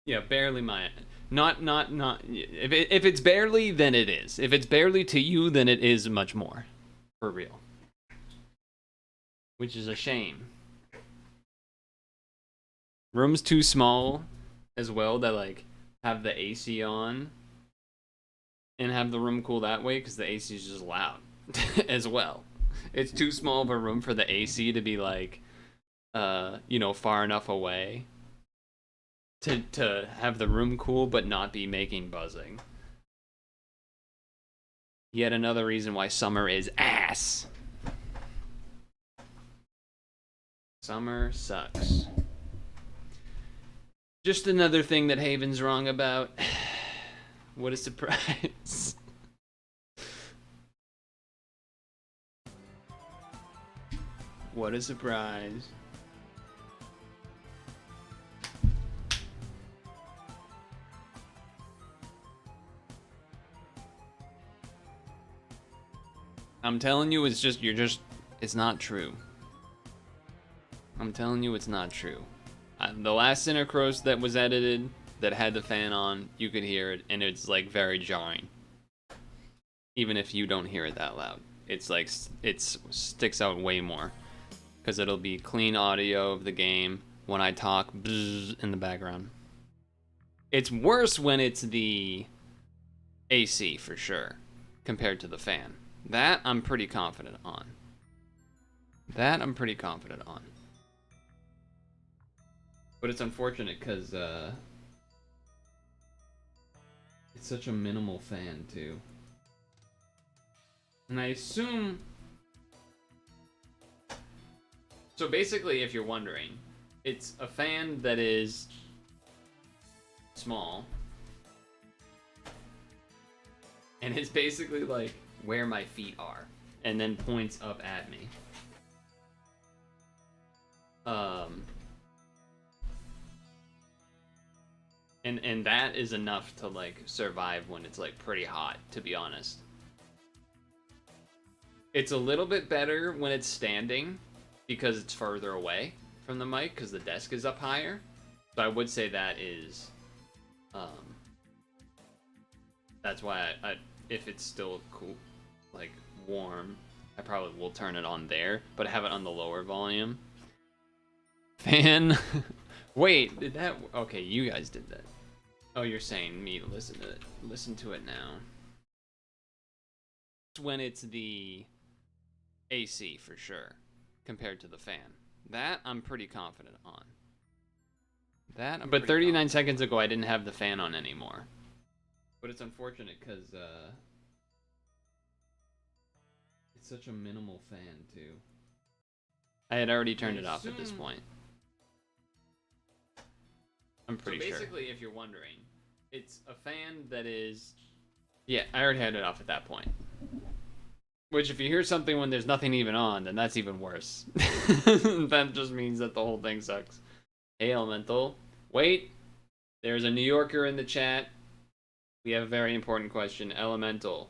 Yeah, barely my... Not... If it's barely, then it is. If it's barely to you, then it is much more. For real. Which is a shame. Room's too small as well that, like, have the AC on and have the room cool that way, because the AC is just loud as well. It's too small of a room for the AC to be like, you know, far enough away to have the room cool but not be making buzzing. Yet another reason why summer is ass. Summer sucks. Just another thing that Haven's wrong about. What a surprise. What a surprise. I'm telling you, it's not true. I'm telling you, it's not true. The last CiniCross that was edited that had the fan on, you could hear it, and it's like very jarring. Even if you don't hear it that loud, it's like it sticks out way more because it'll be clean audio of the game when I talk bzzz in the background. It's worse when it's the AC for sure compared to the fan. That I'm pretty confident on. But it's unfortunate because it's such a minimal fan too. And I assume... So basically, if you're wondering, it's a fan that is small. And it's basically like where my feet are. And then points up at me. And that is enough to like survive when it's like pretty hot, to be honest. It's a little bit better when it's standing because it's further away from the mic because the desk is up higher. So I would say that is that's why I if it's still cool, like warm, I probably will turn it on there, but I have it on the lower volume. Fan. Wait, did that... Okay, you guys did that. Oh, you're saying me to listen to it. Listen to it now. When it's the AC for sure, compared to the fan. That I'm pretty confident on. But 39 seconds ago, I didn't have the fan on anymore. But it's unfortunate because it's such a minimal fan too. I had already turned it off at this point. I'm pretty sure. Basically, if you're wondering, it's a fan that is... Yeah, I already had it off at that point. Which, if you hear something when there's nothing even on, then that's even worse. That just means that the whole thing sucks. Hey, Elemental. Wait! There's a New Yorker in the chat. We have a very important question. Elemental.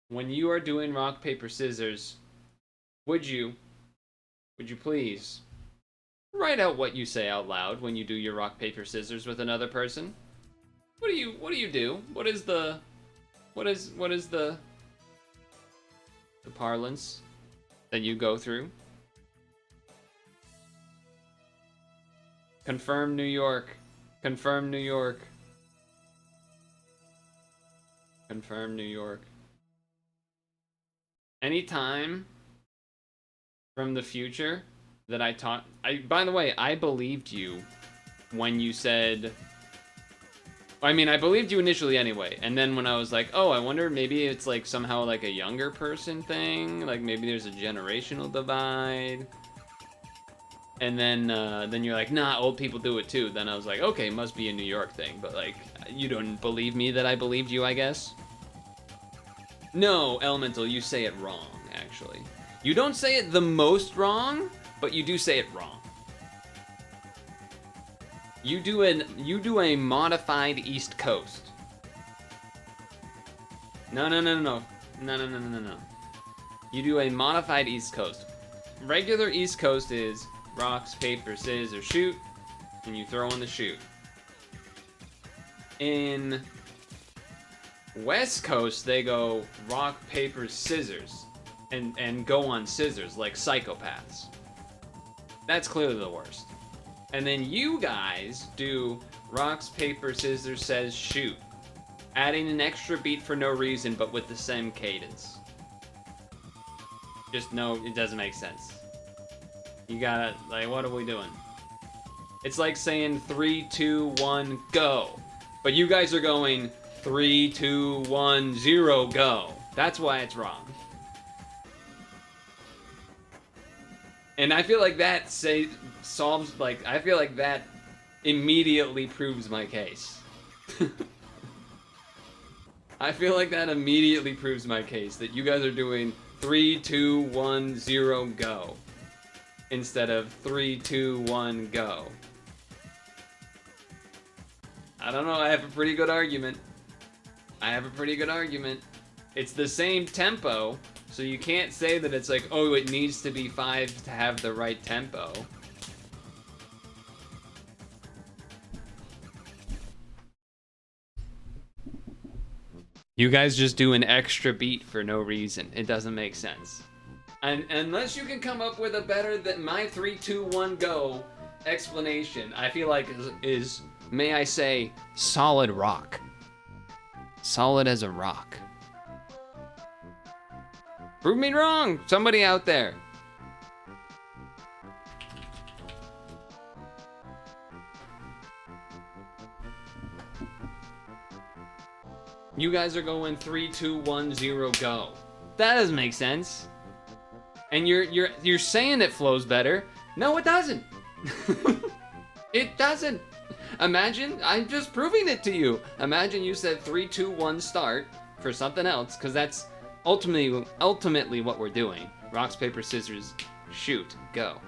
When you are doing rock, paper, scissors, would you please write out what you say out loud when you do your rock, paper, scissors with another person? What do you do? What is the parlance that you go through? Confirm New York. Confirm New York. Confirm New York. Anytime from the future that by the way, I believed you when you said, I mean, I believed you initially anyway, and then when I was like, oh, I wonder maybe it's like somehow like a younger person thing, like maybe there's a generational divide, and then you're like, nah, old people do it too. Then I was like, okay, must be a New York thing, but like, you don't believe me that I believed you, I guess? No, Elemental, you say it wrong, actually. You don't say it the most wrong, but you do say it wrong. You do a modified East Coast. No. You do a modified East Coast. Regular East Coast is rocks, paper, scissors, shoot, and you throw in the shoot. In West Coast, they go rock, paper, scissors, and go on scissors like psychopaths. That's clearly the worst. And then you guys do rocks, paper, scissors, says shoot, adding an extra beat for no reason, but with the same cadence. Just no, it doesn't make sense. You gotta, like, what are we doing? It's like saying 3, 2, 1, go. But you guys are going 3, 2, 1, 0, go. That's why it's wrong. And I feel like that solves, like, I feel like that immediately proves my case. I feel like that immediately proves my case, that you guys are doing 3, 2, 1, 0, go. Instead of 3, 2, 1, go. I don't know, I have a pretty good argument. It's the same tempo, so you can't say that it's like, oh, it needs to be 5 to have the right tempo. You guys just do an extra beat for no reason. It doesn't make sense. And unless you can come up with a better than my 3, 2, 1, go explanation, I feel like is may I say, solid rock. Solid as a rock. Prove me wrong, somebody out there. You guys are going 3, 2, 1, 0, go. That doesn't make sense. And you're saying it flows better. No, it doesn't. It doesn't. Imagine, I'm just proving it to you. Imagine you said 3, 2, 1, start for something else, because that's ultimately what we're doing. Rocks, paper, scissors, shoot, go.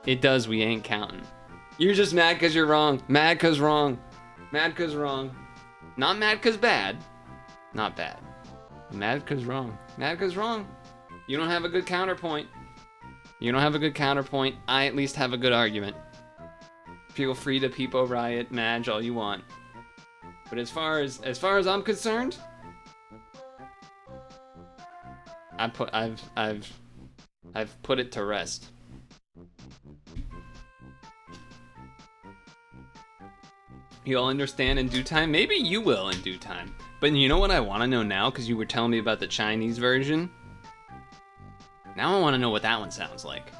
It does, we ain't counting. You're just mad because you're wrong. Mad because wrong. Mad because wrong. Not mad because bad. Not bad. Mad because wrong. Mad because wrong. You don't have a good counterpoint. You don't have a good counterpoint. I at least have a good argument. Feel free to peepo riot, Madge all you want. But as far as I'm concerned, I've put it to rest. You'll understand in due time. Maybe you will in due time. But you know what I want to know now? Because you were telling me about the Chinese version. Now I want to know what that one sounds like.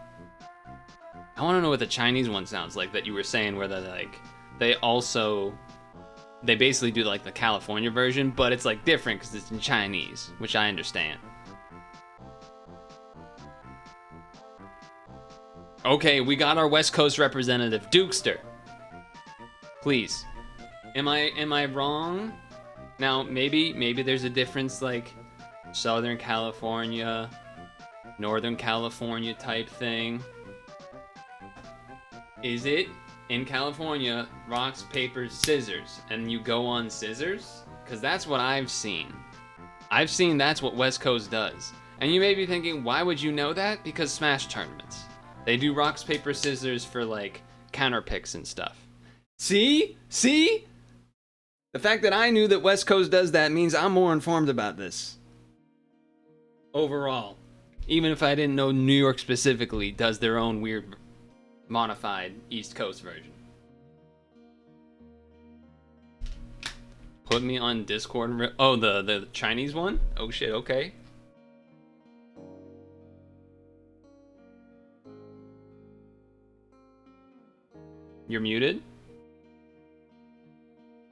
I want to know what the Chinese one sounds like that you were saying, where they also they basically do like the California version, but it's like different because it's in Chinese, which I understand. Okay, we got our West Coast representative, Dukester. Please. Am I wrong? Now, maybe there's a difference, like Southern California, Northern California type thing. Is it in California rocks, paper, scissors, and you go on scissors? Because that's what I've seen. I've seen that's what West Coast does. And you may be thinking, why would you know that? Because Smash tournaments. They do rocks, paper, scissors for like counter picks and stuff. See? See? The fact that I knew that West Coast does that means I'm more informed about this. Overall. Even if I didn't know New York specifically does their own weird modified East Coast version. Put me on Discord. Oh, the Chinese one? Oh shit, okay. You're muted?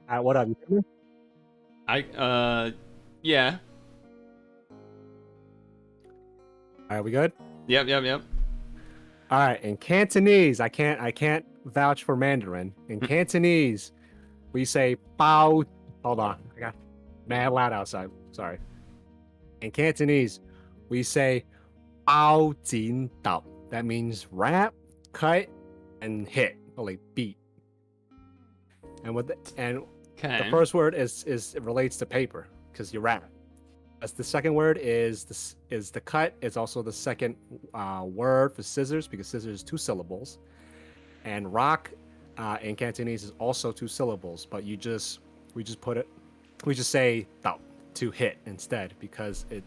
What up? You yeah. Are we good? Yep. All right. In Cantonese, I can't vouch for Mandarin. In Cantonese, we say bao. Hold on, I got mad loud outside. Sorry. In Cantonese, we say bao jin dao. That means rap, cut, and hit, or like beat. And the first word is it relates to paper because you rap. As the second word is the cut. It's also the second word for scissors because scissors is 2 syllables, and rock in Cantonese is also 2 syllables. But we just say dao to hit instead because it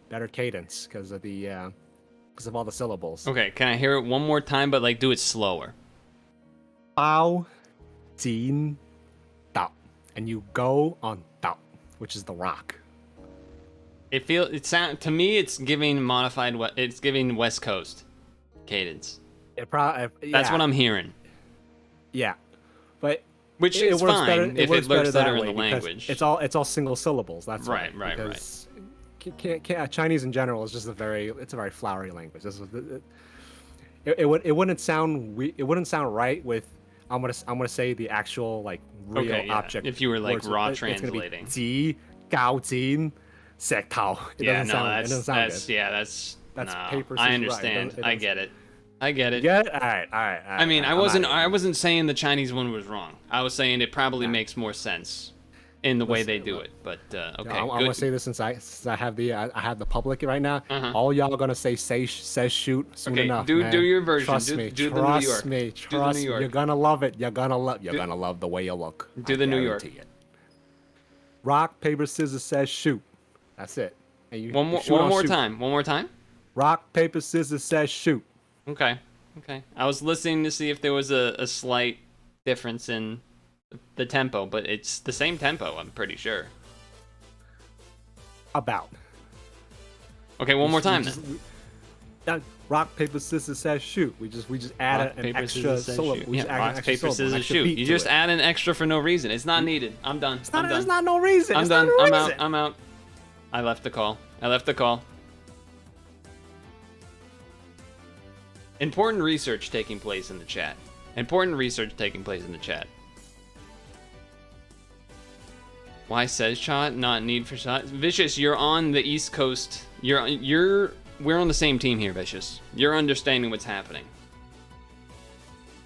better cadence because of all the syllables. Okay, can I hear it one more time, but like do it slower? Bao jin dao, and you go on dao, which is the rock. To me it's giving modified. It's giving West Coast cadence. That's what I'm hearing. Yeah, but which it is works fine better, if it looks better in the language. It's all single syllables. That's right. Chinese in general is just a very flowery language. It wouldn't sound right with I'm gonna say the actual like real object. If you were like words, raw it's translating. Ji gao jin sek tao. It doesn't sound good. That's paper. I understand. I get it. You get it? All right. I mean, I wasn't saying the Chinese one was wrong. I was saying it probably makes more sense in the way they do it. But okay, I want to say this since I have the public right now. All y'all are gonna says shoot soon enough. Do your version. Trust me. Trust me. You're gonna love it. You're gonna love the way you look. Do the New York. It. Rock, paper, scissors says shoot. That's it. One more time. Rock, paper, scissors says shoot. Okay. I was listening to see if there was a slight difference in the tempo, but it's the same tempo, I'm pretty sure. About. Okay, one more time then. Rock, paper, scissors says shoot. We just add an extra syllable. Rock, paper, scissors, shoot. You just add an extra for no reason. It's not needed. I'm done. It's not no reason. I'm done. I'm out. I left the call. Important research taking place in the chat. Why says shot? Not need for shot. Vicious, you're on the East Coast. We're on the same team here, Vicious. You're understanding what's happening.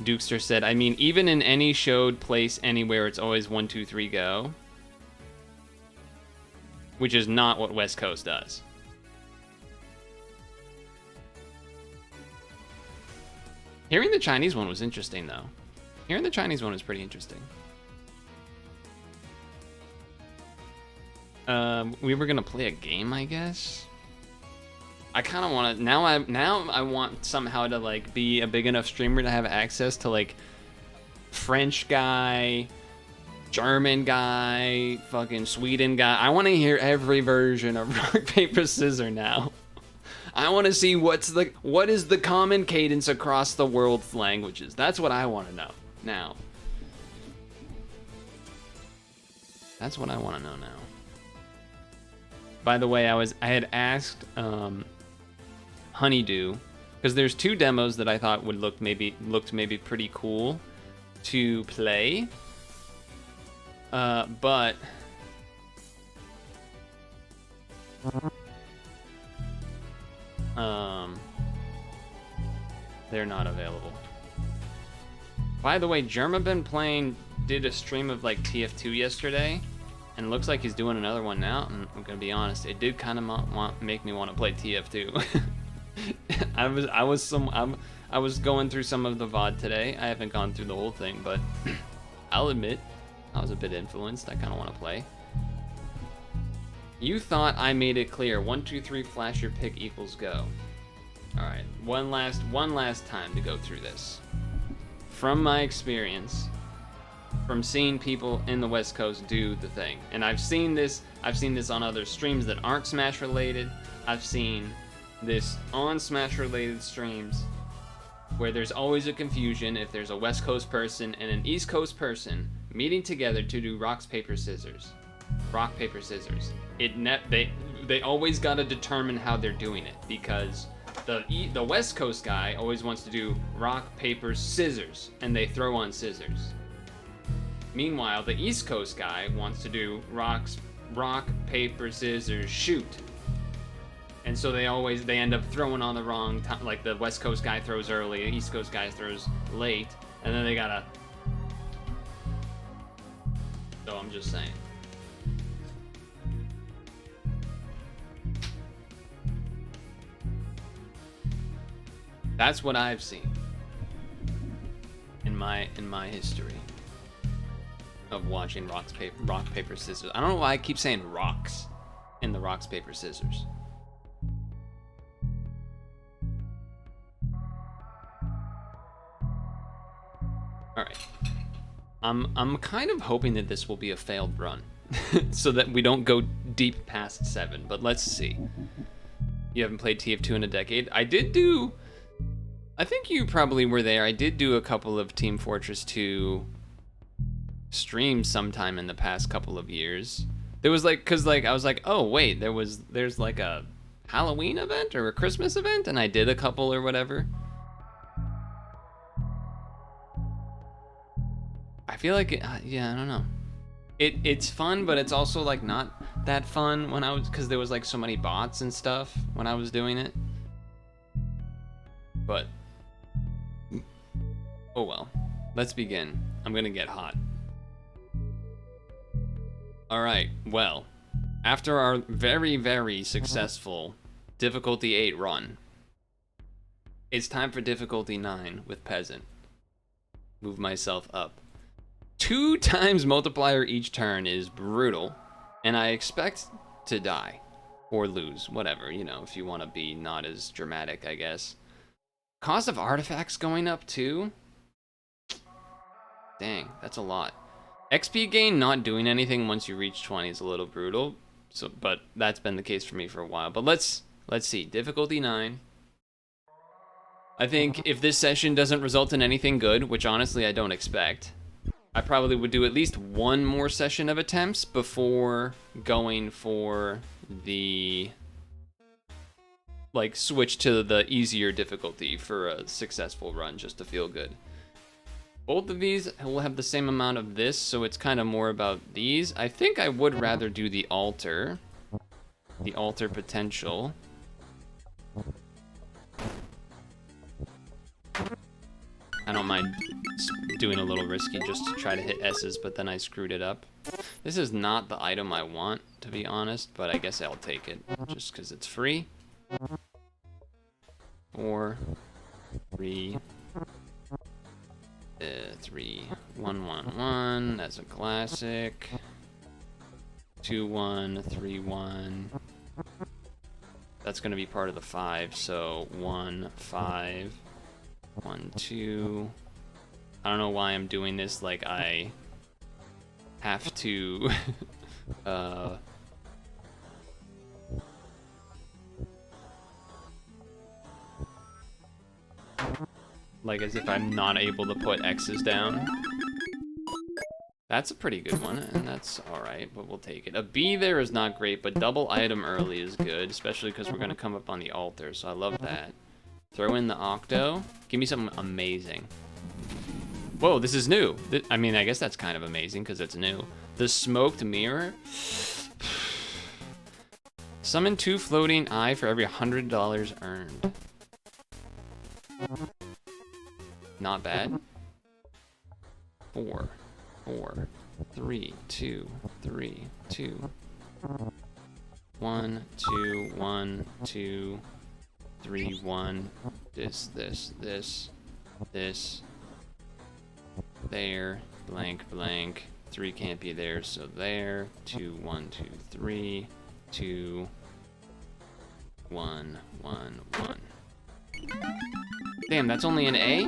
Dukester said, I mean, even in any showed place anywhere, it's always 1, 2, 3, go. Which is not what West Coast does. Hearing the Chinese one was interesting, though. Hearing the Chinese one was pretty interesting. We were gonna play a game, I guess. I kind of want to now. I want somehow to like be a big enough streamer to have access to like French guy, German guy, fucking Sweden guy. I want to hear every version of rock paper scissors now. I want to see what is the common cadence across the world's languages. That's what I want to know now. That's what I want to know now. By the way, I had asked Honeydew, because there's 2 demos that I thought would looked maybe pretty cool to play. But they're not available. By the way, Germa did a stream of like TF2 yesterday, and it looks like he's doing another one now. And I'm gonna be honest, it did kind of make me want to play TF2. I was going through some of the VOD today. I haven't gone through the whole thing, but I'll admit I was a bit influenced. I kind of want to play. You thought I made it clear. 1, 2, 3, flash your pick equals go. All right, one last time to go through this. From my experience, from seeing people in the West Coast do the thing, and I've seen this on other streams that aren't Smash related. I've seen this on Smash related streams where there's always a confusion if there's a West Coast person and an East Coast person meeting together to do rock, paper, scissors. They always gotta determine how they're doing it, because the West Coast guy always wants to do rock, paper, scissors, and they throw on scissors. Meanwhile, the East Coast guy wants to do rock, paper, scissors, shoot. And so they end up throwing on the wrong time. Like the West Coast guy throws early, the East Coast guy throws late, and then they gotta. So I'm just saying. That's what I've seen in my history of watching rock, paper, scissors. I don't know why I keep saying rocks in the rock, paper, scissors. All right. I'm kind of hoping that this will be a failed run so that we don't go deep past 7, but let's see. You haven't played TF2 in a decade. I think you probably were there. I did do a couple of Team Fortress 2 streams sometime in the past couple of years. There was like, cause like I was like, oh wait, there's like a Halloween event or a Christmas event, and I did a couple or whatever. I feel like yeah, I don't know. It's fun, but it's also like not that fun because there was like so many bots and stuff when I was doing it. But oh well, let's begin. I'm gonna get hot. All right, well, after our very, very successful difficulty 8 run, it's time for difficulty 9 with Peasant. Move myself up. 2 times multiplier each turn is brutal, and I expect to die or lose, whatever, you know, if you want to be not as dramatic, I guess. Cost of artifacts going up too? Dang, that's a lot. XP gain not doing anything once you reach 20 is a little brutal, so but that's been the case for me for a while. But let's see, difficulty 9. I think if this session doesn't result in anything good, which honestly I don't expect, I probably would do at least 1 more session of attempts before going for the like switch to the easier difficulty for a successful run just to feel good. Both of these will have the same amount of this, so it's kind of more about these. I think I would rather do the altar potential. I don't mind doing a little risky just to try to hit S's, but then I screwed it up. This is not the item I want, to be honest, but I guess I'll take it just because it's free. 4, 3, 3, 1, 1, 1. That's a classic. 2, 1, 3, 1. That's going to be part of the 5, so 1, 5, 1, 2. I don't know why I'm doing this, like I have to like as if I'm not able to put X's down. That's a pretty good one, and that's alright, but we'll take it. A B there is not great, but double item early is good, especially because we're going to come up on the altar, so I love that. Throw in the octo. Give me something amazing. Whoa, this is new. I mean, I guess that's kind of amazing because it's new. The smoked mirror. Summon 2 floating eye for every $100 earned. Not bad. 4, 4, 3, 2, 3, 2. 1, 2, 1, 2, 3, 1. This. There. Blank, blank. 3 can't be there, so there. 2, 1, 2, 3. 2, 1, 1, 1. Damn, that's only an A?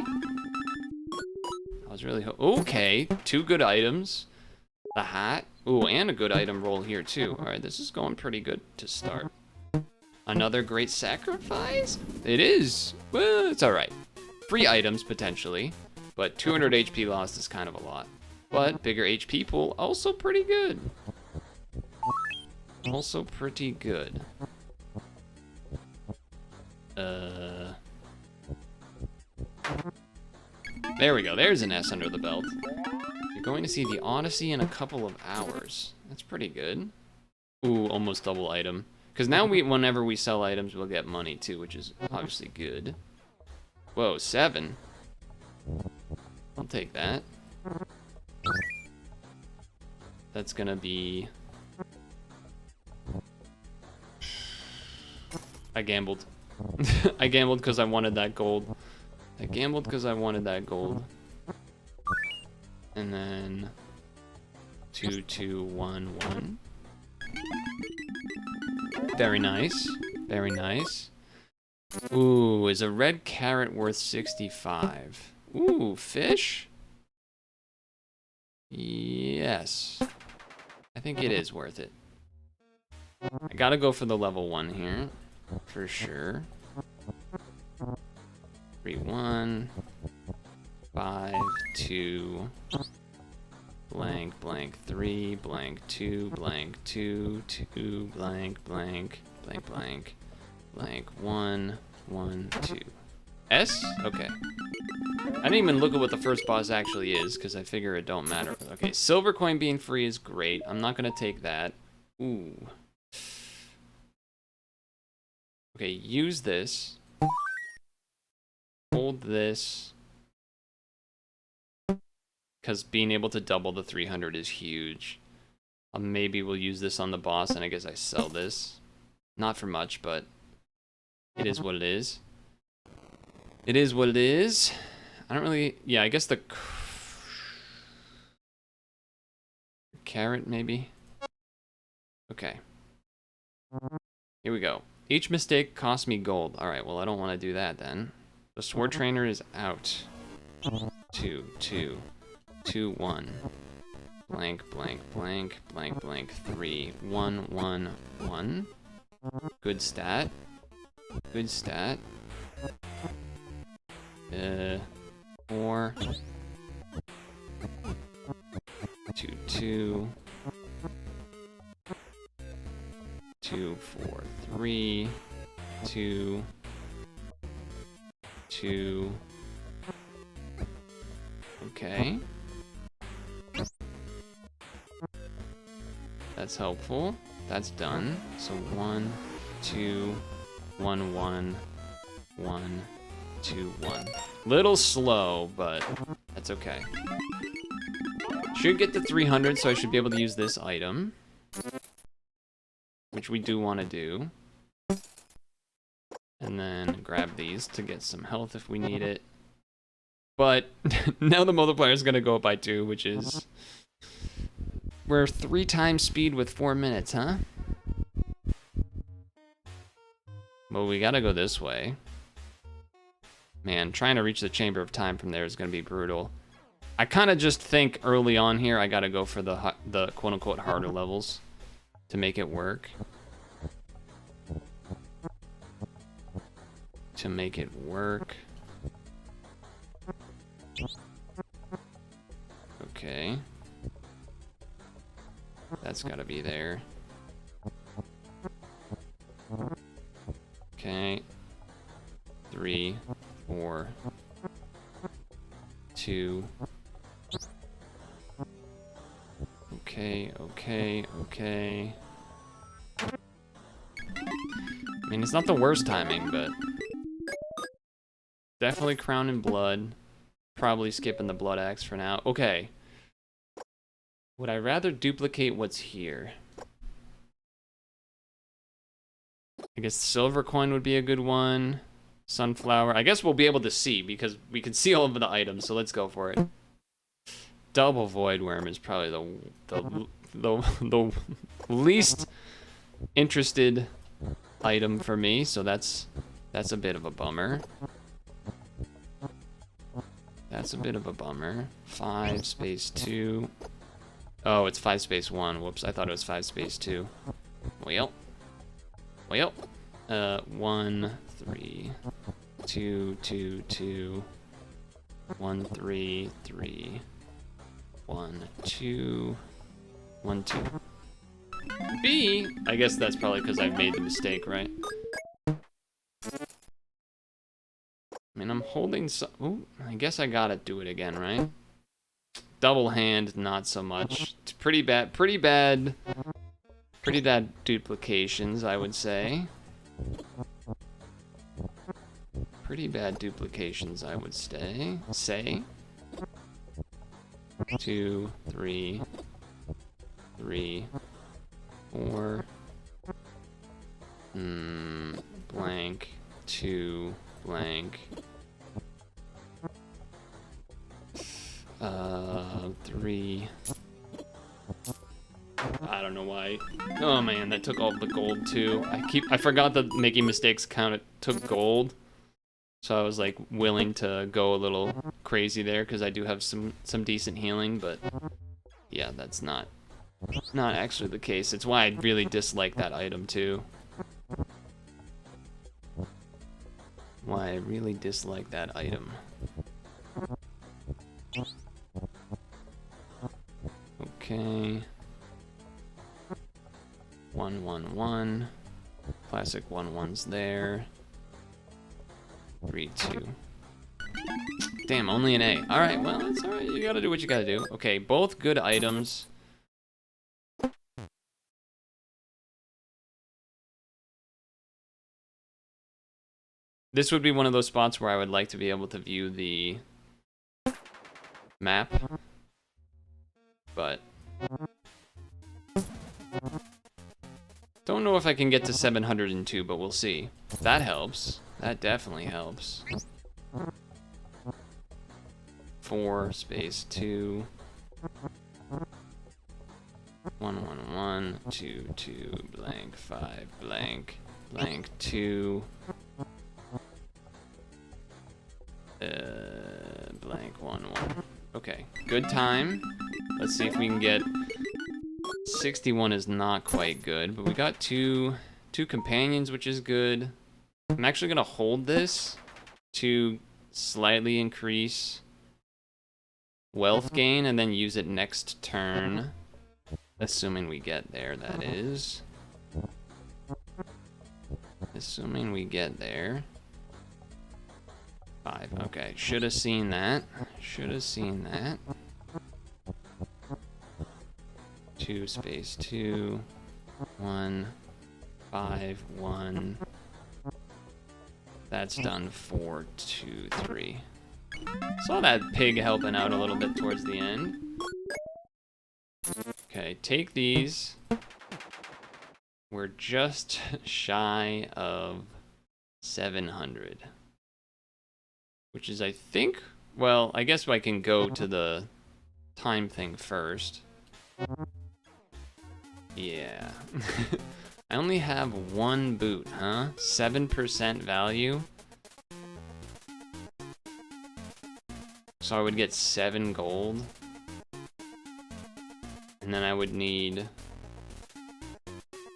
I was really okay. 2 good items. The hat. Ooh, and a good item roll here too. Alright, this is going pretty good to start. Another great sacrifice? It is. Well, it's alright. Free items, potentially. But 200 HP lost is kind of a lot. But bigger HP pool, also pretty good. Also pretty good. There we go. There's an S under the belt. You're going to see the Odyssey in a couple of hours. That's pretty good. Ooh, almost double item. Because now whenever we sell items, we'll get money too, which is obviously good. Whoa, 7. I'll take that. That's gonna be... I gambled. I gambled because I wanted that gold. I gambled because I wanted that gold. And then 2, 2, 1, 1. Very nice. Very nice. Ooh, is a red carrot worth 65? Ooh, fish? Yes. I think it is worth it. I gotta go for the level 1 here. For sure. 3, 1. 5, 2. Blank, blank, 3, blank, 2, blank, 2, 2, blank, blank, blank, blank, blank, 1, 1, 2. S? Okay. I didn't even look at what the first boss actually is, because I figure it don't matter. Okay, silver coin being free is great. I'm not going to take that. Ooh. Okay, use this. Hold this. Because being able to double the 300 is huge. Maybe we'll use this on the boss, and I guess I sell this. Not for much, but it is what it is. It is what it is. I don't really... Yeah, I guess the... Carrot, maybe? Okay. Here we go. Each mistake costs me gold. Alright, well, I don't want to do that, then. The sword trainer is out. 2, 2. 2, 1. Blank, blank, blank, blank, blank, 3. 1, 1, 1. Good stat. Good stat. 4. 2, 2. 2, 4, 3. 2. 2. Okay. That's helpful. That's done. So 1, 2, 1, 1, 1, 2, 1. Little slow, but that's okay. Should get to 300, so I should be able to use this item. Which we do want to do. And then grab these to get some health if we need it. But now the multiplier is going to go up by 2, which is... We're 3 times speed with 4 minutes, huh? Well, we gotta go this way. Man, trying to reach the Chamber of Time from there is gonna be brutal. I kind of just think early on here I gotta go for the quote-unquote harder levels to make it work. To make it work. Okay. That's gotta be there. Okay. 3, 4, 2. Okay, okay, okay. I mean, it's not the worst timing, but definitely Crown and Blood. Probably skipping the Blood Axe for now. Okay. Would I rather duplicate what's here? I guess Silver Coin would be a good one. Sunflower. I guess we'll be able to see because we can see all of the items, so let's go for it. Double Void Worm is probably the least interested item for me, so that's a bit of a bummer. That's a bit of a bummer. 5 space 2. Oh, it's 5 space 1. Whoops, I thought it was 5 space 2. Well. 1, 3, 2, 2, 2. 1, 3, 3. 1, 2. 1, 2. B? I guess that's probably because I made the mistake, right? I mean, I'm holding some... Ooh, I guess I gotta do it again, right? Double hand, not so much. It's pretty bad duplications, I would say. Pretty bad duplications, I would say. 2, 3, 3, 4. Blank, 2, blank. 3. I don't know why. Oh man, that took all the gold too. I forgot that making mistakes took gold. So I was like willing to go a little crazy there because I do have some decent healing, but yeah, that's not actually the case. It's why I really dislike that item too. Why I really dislike that item. Okay. 1, 1, 1. Classic 1-1's there. 3, 2. Damn, only an A. Alright, well, it's alright. You gotta do what you gotta do. Okay, both good items. This would be one of those spots where I would like to be able to view the map. But don't know if I can get to 702, but we'll see. That helps. That definitely helps. 4 space 2. 1, 1, 1. 2, 2. Blank 5. Blank. Blank 2. Blank 1, 1. Okay, good time. Let's see if we can get 61 is not quite good, but we got two companions, which is good. I'm actually gonna hold this to slightly increase wealth gain and then use it next turn, assuming we get there, that is. Assuming we get there. 5, okay, should have seen that. Should have seen that. 2 space 2. 1. 5, 1. That's done 4, 2, 3. Saw that pig helping out a little bit towards the end. Okay, take these. We're just shy of 700. Which is, I think, well, I guess I can go to the time thing first. Yeah. I only have 1 boot, huh? 7% value. So I would get 7 gold. And then I would need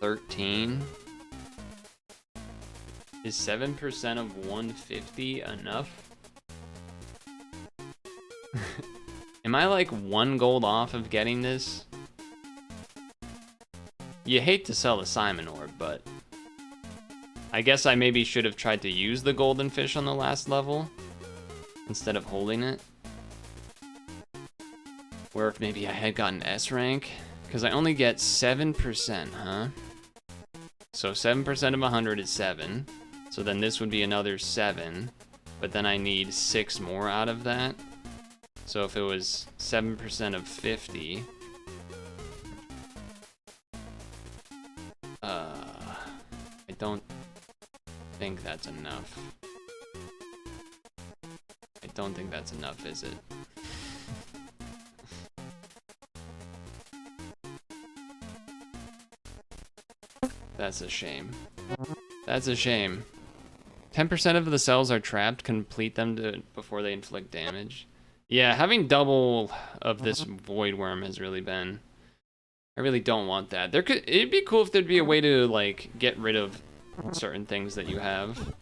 13. Is 7% of 150 enough? Am I like 1 gold off of getting this? You hate to sell the Simon Orb, but I guess I maybe should have tried to use the golden fish on the last level instead of holding it. Or if maybe I had gotten S rank, because I only get 7%, huh? So 7% of 100 is 7. So then this would be another 7, but then I need 6 more out of that. So if it was 7% of 50, I don't think that's enough. I don't think that's enough, is it? That's a shame. That's a shame. 10% of the cells are trapped. Complete them before they inflict damage. Yeah, having double of this void worm has really been... I really don't want that. It'd be cool if there'd be a way to like get rid of certain things that you have.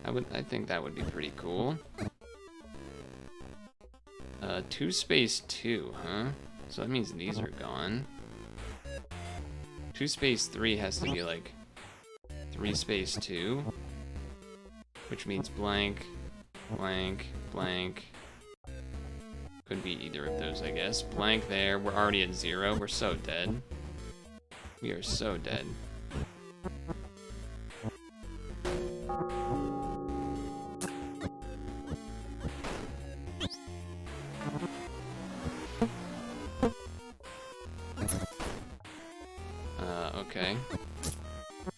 I think that would be pretty cool. 2 space 2, huh? So that means these are gone. 2 space 3 has to be like 3 space 2, which means blank, blank, blank. Could be either of those, I guess. Blank there. We're already at 0. We're so dead. We are so dead. Okay.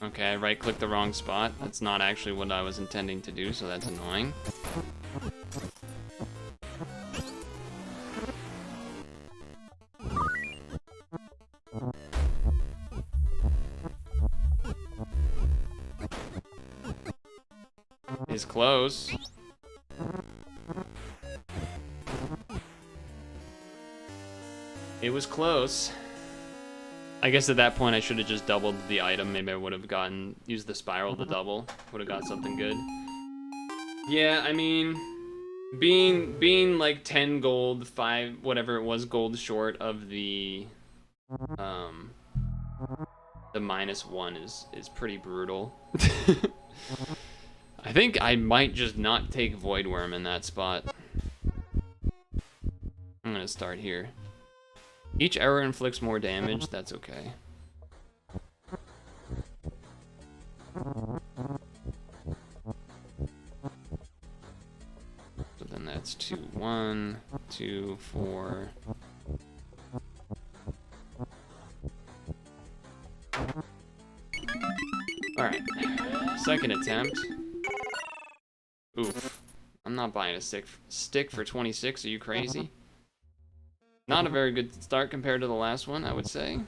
Okay, I right-clicked the wrong spot. That's not actually what I was intending to do, so that's annoying. Is close. It was close. I guess at that point I should have just doubled the item. Maybe I would have used the spiral to double. Would have got something good. Yeah, I mean, being like 10 gold, 5, whatever it was, gold short of the -1 is pretty brutal. I think I might just not take Void Worm in that spot. I'm gonna start here. Each error inflicts more damage, that's okay. So then that's 2, 1, 2, 4. Alright, second attempt. Oof. I'm not buying a stick for 26, are you crazy? Not a very good start compared to the last one, I would say.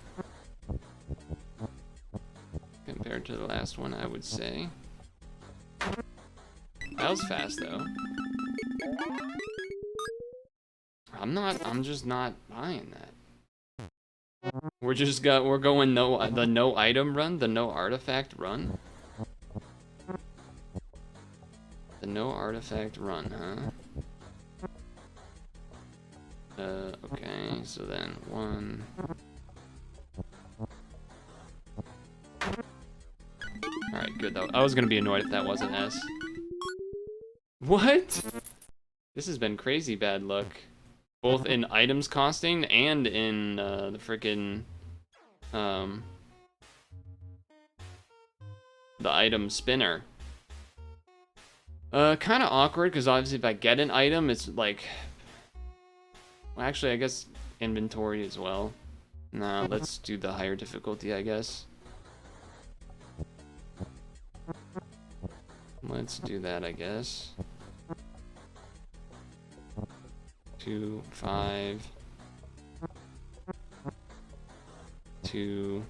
Compared to the last one, I would say. That was fast, though. I'm just not buying that. We're going the no item run, the no artifact run. The no artifact run, huh? Okay, so then 1. Alright, good though. I was gonna be annoyed if that wasn't S. What? This has been crazy bad luck. Both in items costing and in the frickin' the item spinner. Kind of awkward because obviously if I get an item, it's like, well, actually I guess inventory as well. Nah, let's do the higher difficulty, I guess. Let's do that, I guess. 2, 5, 2.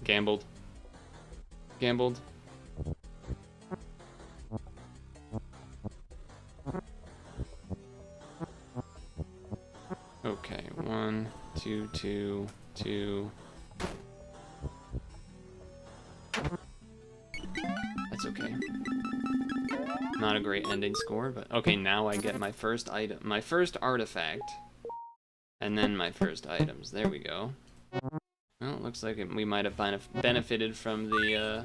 Gambled. Gambled. Okay, 1, 2, 2, 2. That's okay. Not a great ending score, but okay, now I get my first item, my first artifact. And then my first items. There we go. Well, it looks like we might have benefited from the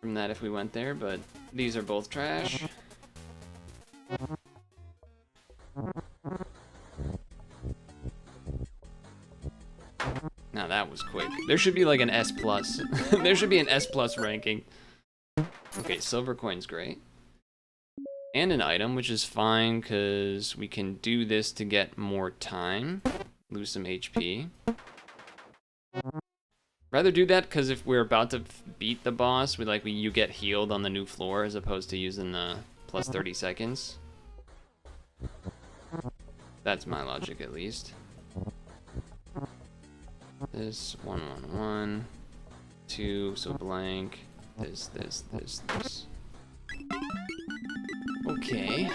from that if we went there, but these are both trash. Now that was quick. There should be like an S+. There should be an S+ ranking. Okay, silver coin's great. And an item, which is fine because we can do this to get more time. Lose some HP. Rather do that because if we're about to beat the boss, you get healed on the new floor as opposed to using the plus 30 seconds. That's my logic at least. This 1 1 1 2, so blank. This. Okay.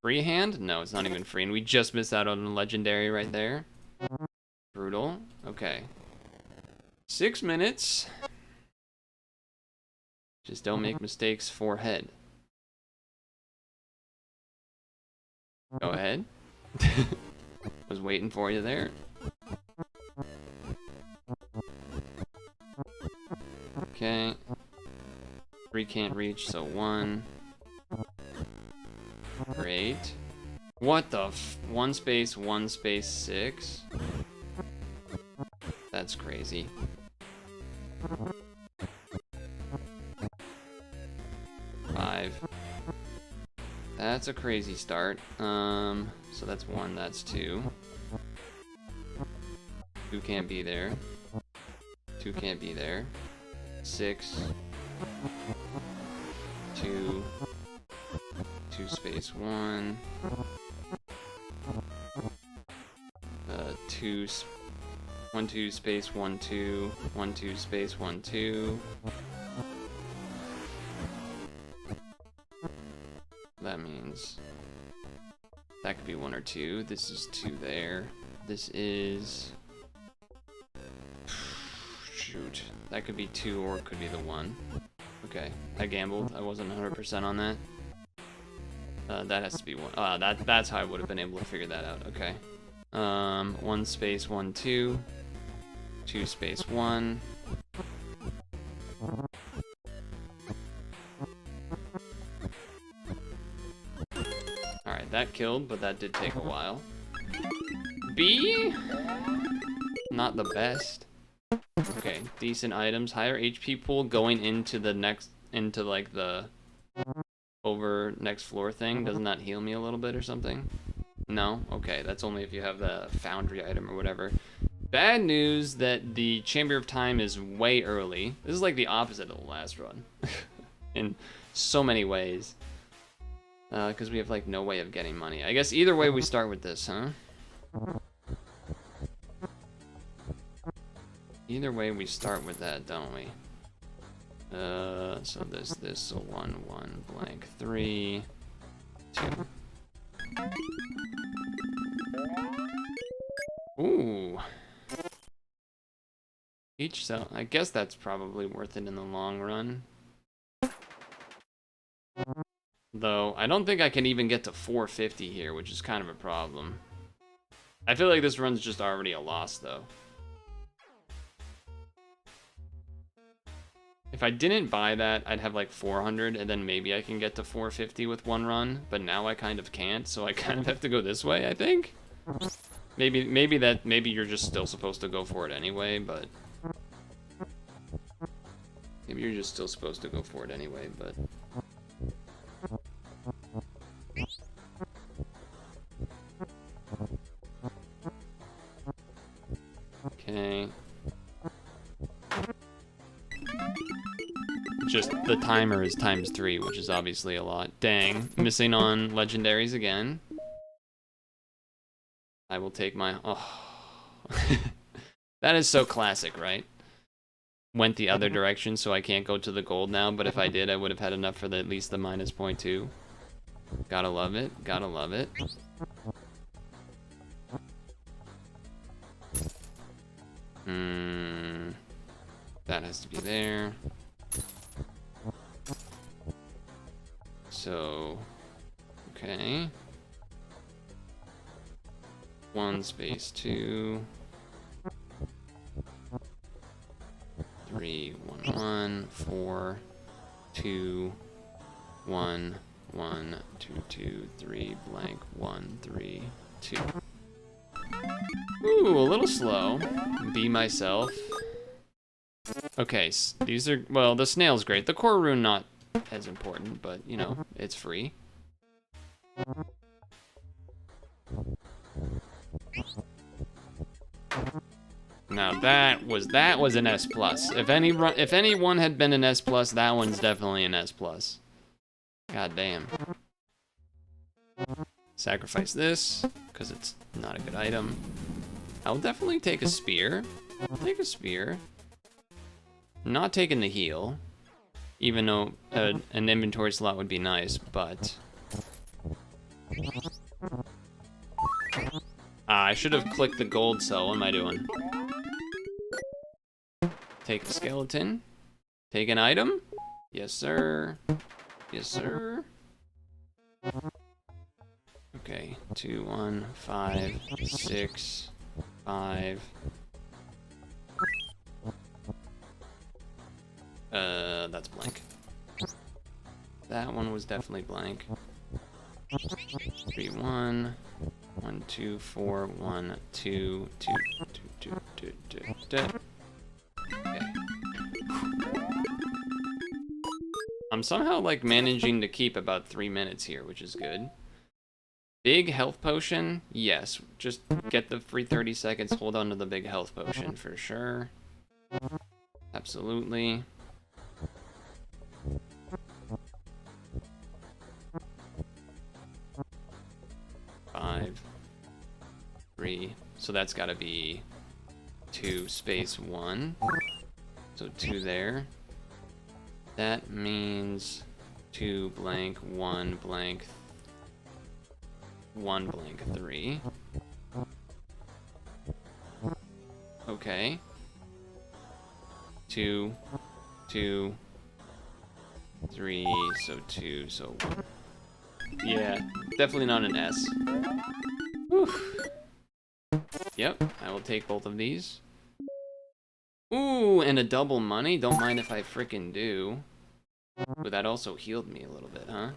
Free hand? No, it's not even free, and we just missed out on a legendary right there. Brutal. Okay. 6 minutes. Just don't make mistakes. Forehead. Go ahead. Was waiting for you there. Okay. 3 can't reach, so 1. Great. What the 1 space, 1 space, 6? That's crazy. Five. That's a crazy start. So that's 1, that's 2. 2 can't be there. 2 can't be there. 6. 2. 2 space 1. 2 1 2 space 1 2. 1 2 space 1 2. That means that could be 1 or 2. This is 2 there. This is, shoot, that could be 2 or it could be the 1. Okay, I gambled. I wasn't 100% on that. That has to be 1. That's how I would have been able to figure that out. Okay. 1 space 1 2. 2 space 1. Alright, that killed, but that did take a while. B? Not the best. Okay, decent items. Higher HP pool going into the next, into like the over next floor thing. Doesn't that heal me a little bit or something? No? Okay, that's only if you have the foundry item or whatever. Bad news that the Chamber of Time is way early. This is like the opposite of the last run. In so many ways. Because we have like no way of getting money. I guess either way we start with this, huh? Either way we start with that, don't we? So this, so 1 1 blank 3 2. Ooh. Each cell. I guess that's probably worth it in the long run. Though, I don't think I can even get to 450 here, which is kind of a problem. I feel like this run's just already a loss, though. If I didn't buy that, I'd have like 400, and then maybe I can get to 450 with 1 run, but now I kind of can't, so I kind of have to go this way, I think? Maybe you're just still supposed to go for it anyway, but... Maybe you're just still supposed to go for it anyway, but... Okay. Just the timer is ×3, which is obviously a lot. Dang, missing on legendaries again. I will take my... Oh. That is so classic, right? Went the other direction, so I can't go to the gold now, but if I did, I would have had enough for at least the -0.2. Gotta love it, gotta love it. That has to be there. So, okay. 1 space 2. 3 1 1 4 2 1 1 2 2 3 blank 1 3 2. Ooh, a little slow. Be myself. Okay, these are, well, the snail's great. The core rune not as important, but you know, it's free. Now that was an S plus. If anyone had been an S plus, that one's definitely an S plus. God damn. Sacrifice this because it's not a good item. I'll definitely take a spear. I'll take a spear. Not taking the heal, even though an inventory slot would be nice, but I should have clicked the gold cell. What am I doing? Take a skeleton. Take an item. Yes, sir. Yes, sir. Okay, 2 1 5 6 5. That's blank. That one was definitely blank. 3 1 1 2 4 1 2 2 2 2 2 2. Okay. I'm somehow like managing to keep about 3 minutes here, which is good. Big health potion, yes. Just get the free 30 seconds. Hold on to the big health potion for sure. Absolutely. Five, 3. So that's got to be 2 space 1. So 2 there. That means 2 blank 1 blank 1 blank 3. Okay. 2 2 3, so 2, so 1. Yeah, definitely not an S. Whew. Yep, I will take both of these. Ooh, and a double money? Don't mind if I frickin' do. But that also healed me a little bit, huh?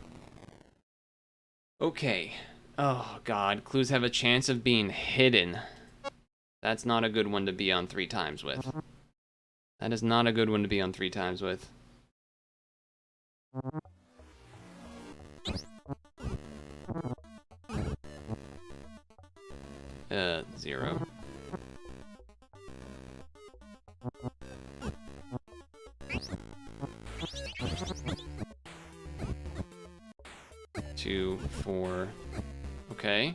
Okay. Oh, God. Clues have a chance of being hidden. That's not a good one to be on 3 times with. That is not a good one to be on 3 times with. 0. Two, 4. Okay.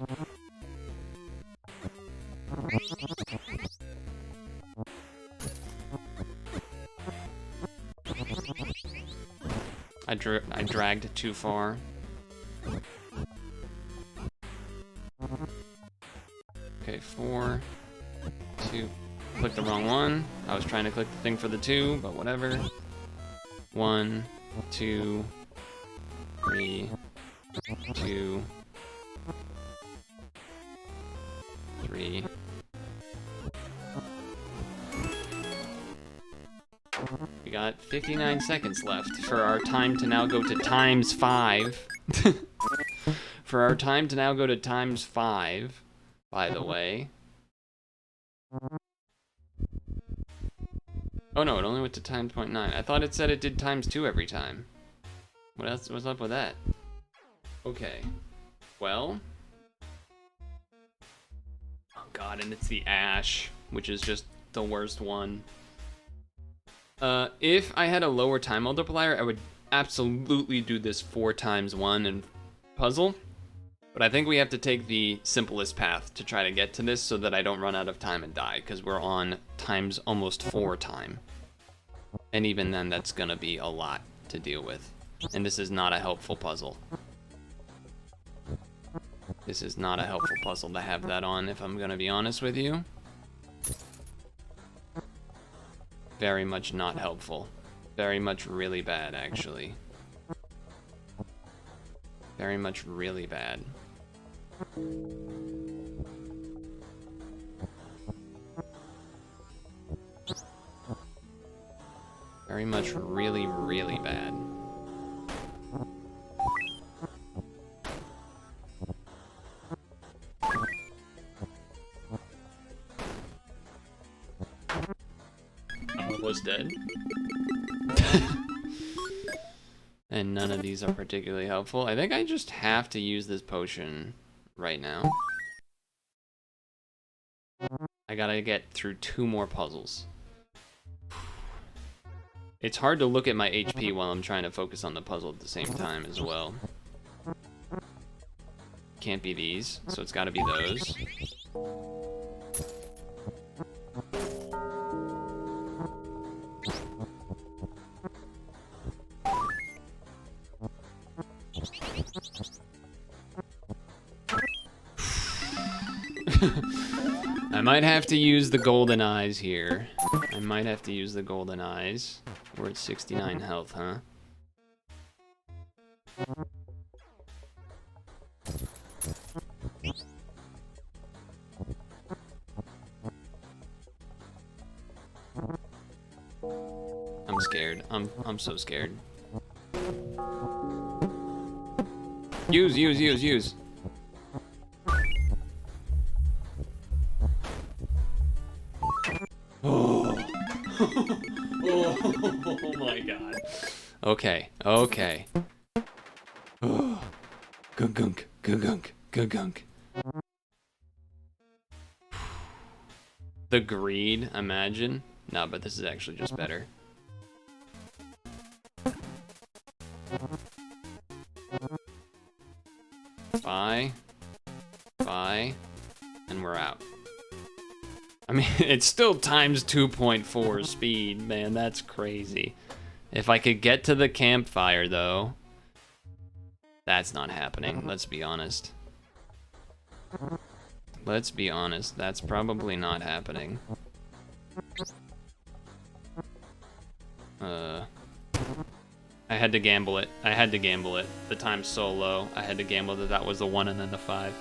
I dragged too far. Okay, 4, 2. Click the wrong one. I was trying to click the thing for the 2, but whatever. 1, 2, 3, 2, 3. We got 59 seconds left for our time to now go to times 5. For our time to now go to times 5, by the way. Oh no, it only went to times 0.9. I thought it said it did times 2 every time. What else? What's up with that? Okay. Well. Oh god, and it's the Ash, which is just the worst one. If I had a lower time multiplier, I would absolutely do this 4 times 1 and puzzle. But I think we have to take the simplest path to try to get to this so that I don't run out of time and die, because we're on times almost 4 time. And even then, that's gonna be a lot to deal with. And this is not a helpful puzzle. This is not a helpful puzzle to have that on, if I'm gonna be honest with you. Very much not helpful. Very much really bad, actually. Very much really bad. Very much really, really bad. Was dead. And none of these are particularly helpful. I think I just have to use this potion right now. I gotta get through 2 more puzzles. It's hard to look at my HP while I'm trying to focus on the puzzle at the same time as well. Can't be these, so it's gotta be those. I might have to use the golden eyes here. I might have to use the golden eyes. We're at 69 health, huh? I'm scared. I'm so scared. Use. Oh. Oh my god. Okay. Oh. Gunk. The greed, imagine. No, but this is actually just better. Bye. And we're out. I mean, it's still times 2.4 speed, man, that's crazy. If I could get to the campfire, though, that's not happening, let's be honest. That's probably not happening. I had to gamble it. The time's so low. I had to gamble that was the 1 and then the 5.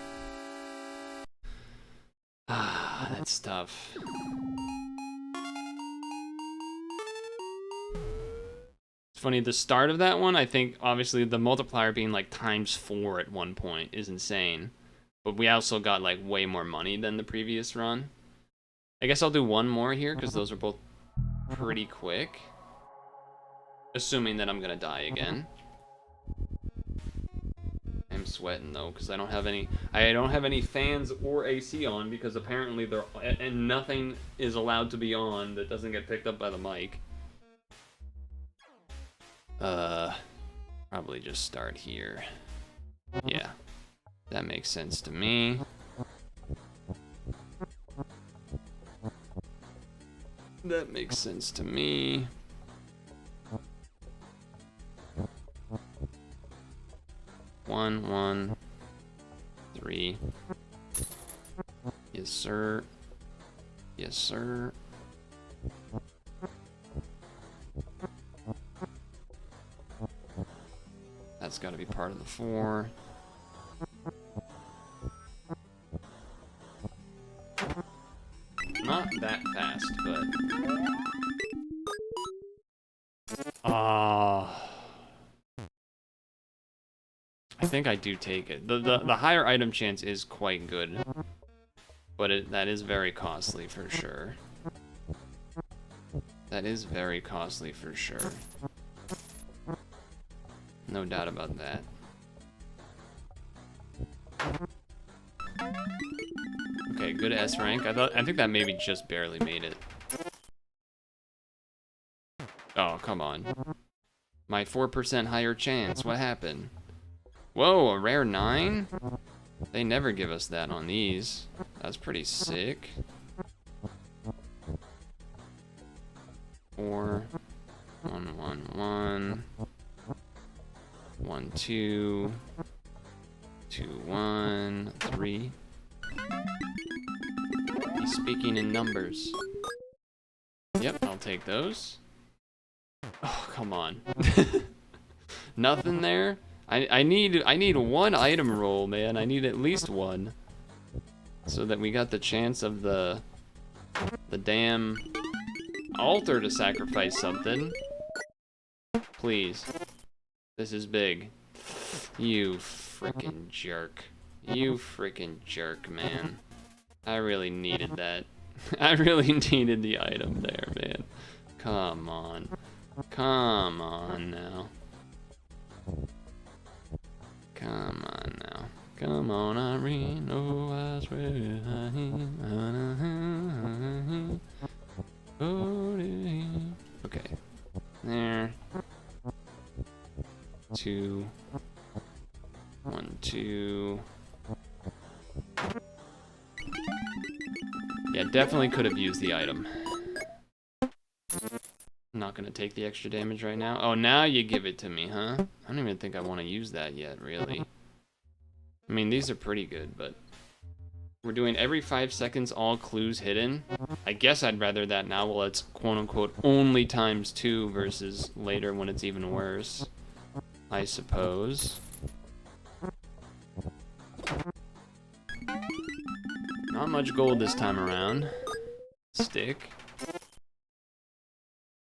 Ah, that's tough. It's funny, the start of that one, I think, obviously, the multiplier being, like, ×4 at one point is insane. But we also got, like, way more money than the previous run. I guess I'll do one more here, because those are both pretty quick. Assuming that I'm gonna die again. I'm sweating though, because I don't have any fans or AC on, because apparently and nothing is allowed to be on that doesn't get picked up by the mic. Probably just start here. Yeah, that makes sense to me. That makes sense to me. One, 3. Yes, sir. Yes, sir. That's got to be part of the 4. Not that fast, but... I think I do take it. The higher item chance is quite good, but that is very costly for sure. That is very costly for sure. No doubt about that. Okay, good S rank. I think that maybe just barely made it. Oh, come on. My 4% higher chance. What happened? Whoa, a rare 9? They never give us that on these. That's pretty sick. 4, 1, 1, 1, 1, 2, 2, 1, 3. He's speaking in numbers. Yep, I'll take those. Oh, come on. Nothing there? I need one item roll, man. I need at least one. So that we got the chance of the damn altar to sacrifice something. Please. This is big. You frickin' jerk. You frickin' jerk, man. I really needed that. I really needed the item there, man. Come on. Come on now. Come on now. Come on, Irene. Oh, I swear okay. There. 2. 1, 2. Yeah, definitely could have used the item. I'm not gonna take the extra damage right now. Oh, now you give it to me, huh? I don't even think I want to use that yet, really. I mean, these are pretty good, but we're doing every 5 seconds, all clues hidden. I guess I'd rather that now while it's quote-unquote only ×2 versus later when it's even worse. I suppose. Not much gold this time around. Stick.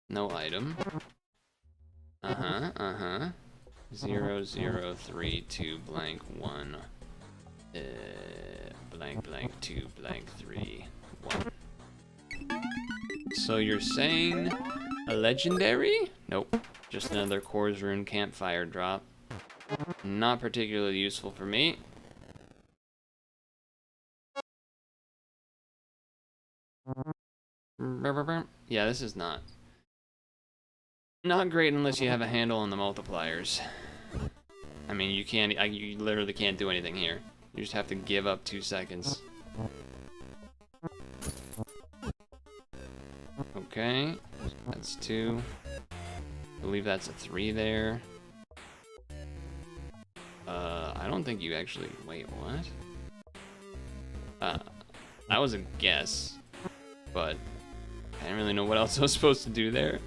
No item. 0, 0, 3, 2, blank, 1. Blank, blank, 2, blank, 3, 1. So you're saying a legendary? Nope. Just another Core's Rune campfire drop. Not particularly useful for me. Yeah, this is not great unless you have a handle on the multipliers. I mean, you can't. You literally can't do anything here. You just have to give up 2 seconds. Okay, that's 2. I believe that's a 3 there. I don't think you actually. Wait, what? That was a guess, but I didn't really know what else I was supposed to do there.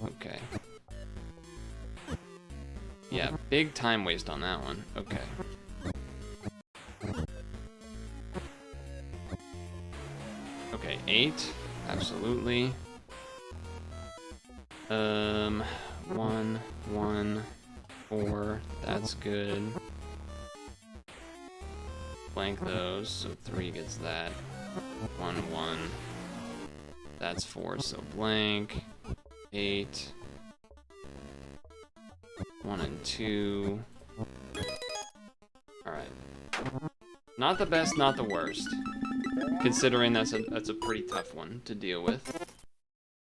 Okay. Yeah, big time waste on that one. Okay. Okay, 8. Absolutely. 1, 1, 4. That's good. Blank those, so 3 gets that. 1, 1. That's 4, so blank. 8. 1 and 2. Alright. Not the best, not the worst. Considering that's a pretty tough one to deal with.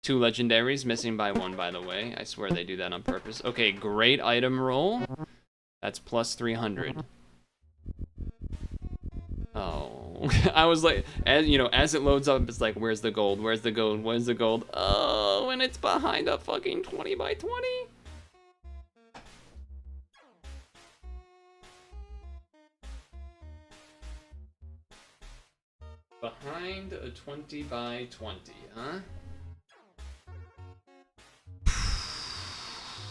2 legendaries, missing by 1, by the way. I swear they do that on purpose. Okay, great item roll. That's plus 300. Oh, I was like, as you know, as it loads up, it's like, where's the gold? Where's the gold? Where's the gold? Oh, and it's behind a fucking 20 by 20. Behind a 20 by 20, huh?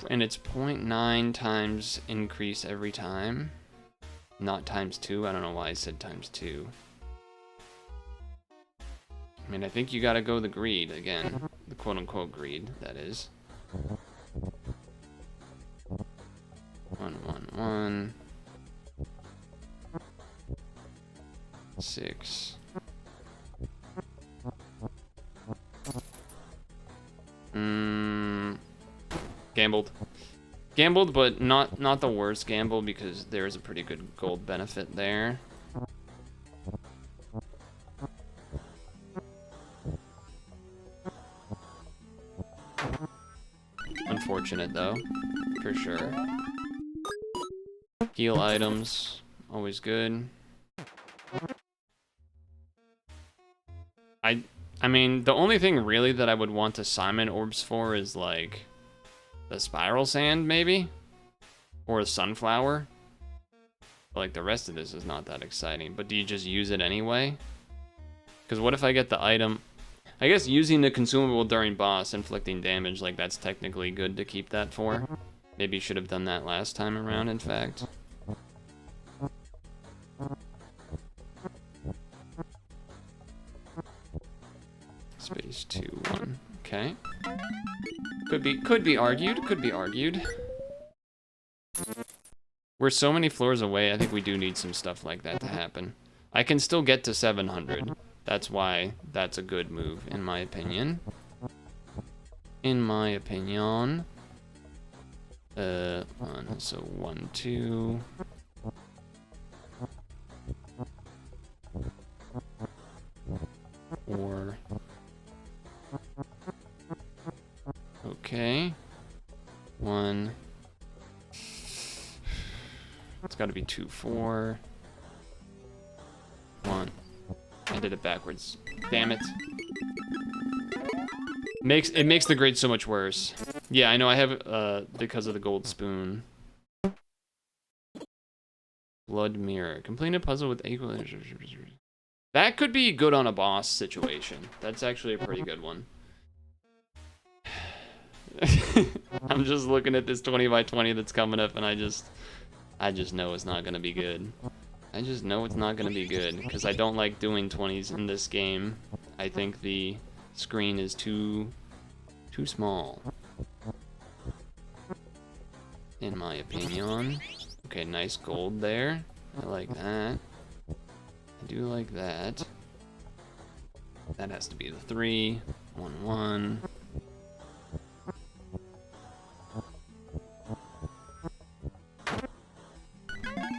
And it's 0.9 times increase every time. Not ×2. I don't know why I said ×2. I mean, I think you gotta go the greed again. The quote-unquote greed, that is. 1, 1, 1. 6. Gambled. Gambled, but not the worst gamble because there's a pretty good gold benefit there. Unfortunate though, for sure. Heal items, always good. I mean, the only thing really that I would want to Simon Orbs for is like the Spiral Sand, maybe? Or a Sunflower? But, like, the rest of this is not that exciting. But do you just use it anyway? Because what if I get the item? I guess using the consumable during boss, inflicting damage, like, that's technically good to keep that for. Maybe you should have done that last time around, in fact. Space 2, 1. Okay. Could be argued. Could be argued. We're so many floors away. I think we do need some stuff like that to happen. I can still get to 700. That's why that's a good move, in my opinion. In my opinion. So 1, 2. Or okay. 1. It's got to be 2, 4. 1. I did it backwards. Damn it. It makes the grade so much worse. Yeah, I know I have because of the gold spoon. Blood mirror. Complete a puzzle with equal. That could be good on a boss situation. That's actually a pretty good one. I'm just looking at this 20 by 20 that's coming up, and I just know it's not gonna be good. I just know it's not gonna be good because I don't like doing 20s in this game. I think the screen is too small, in my opinion. Okay, nice gold there. I like that. I do like that. That has to be the 3. 1, 1.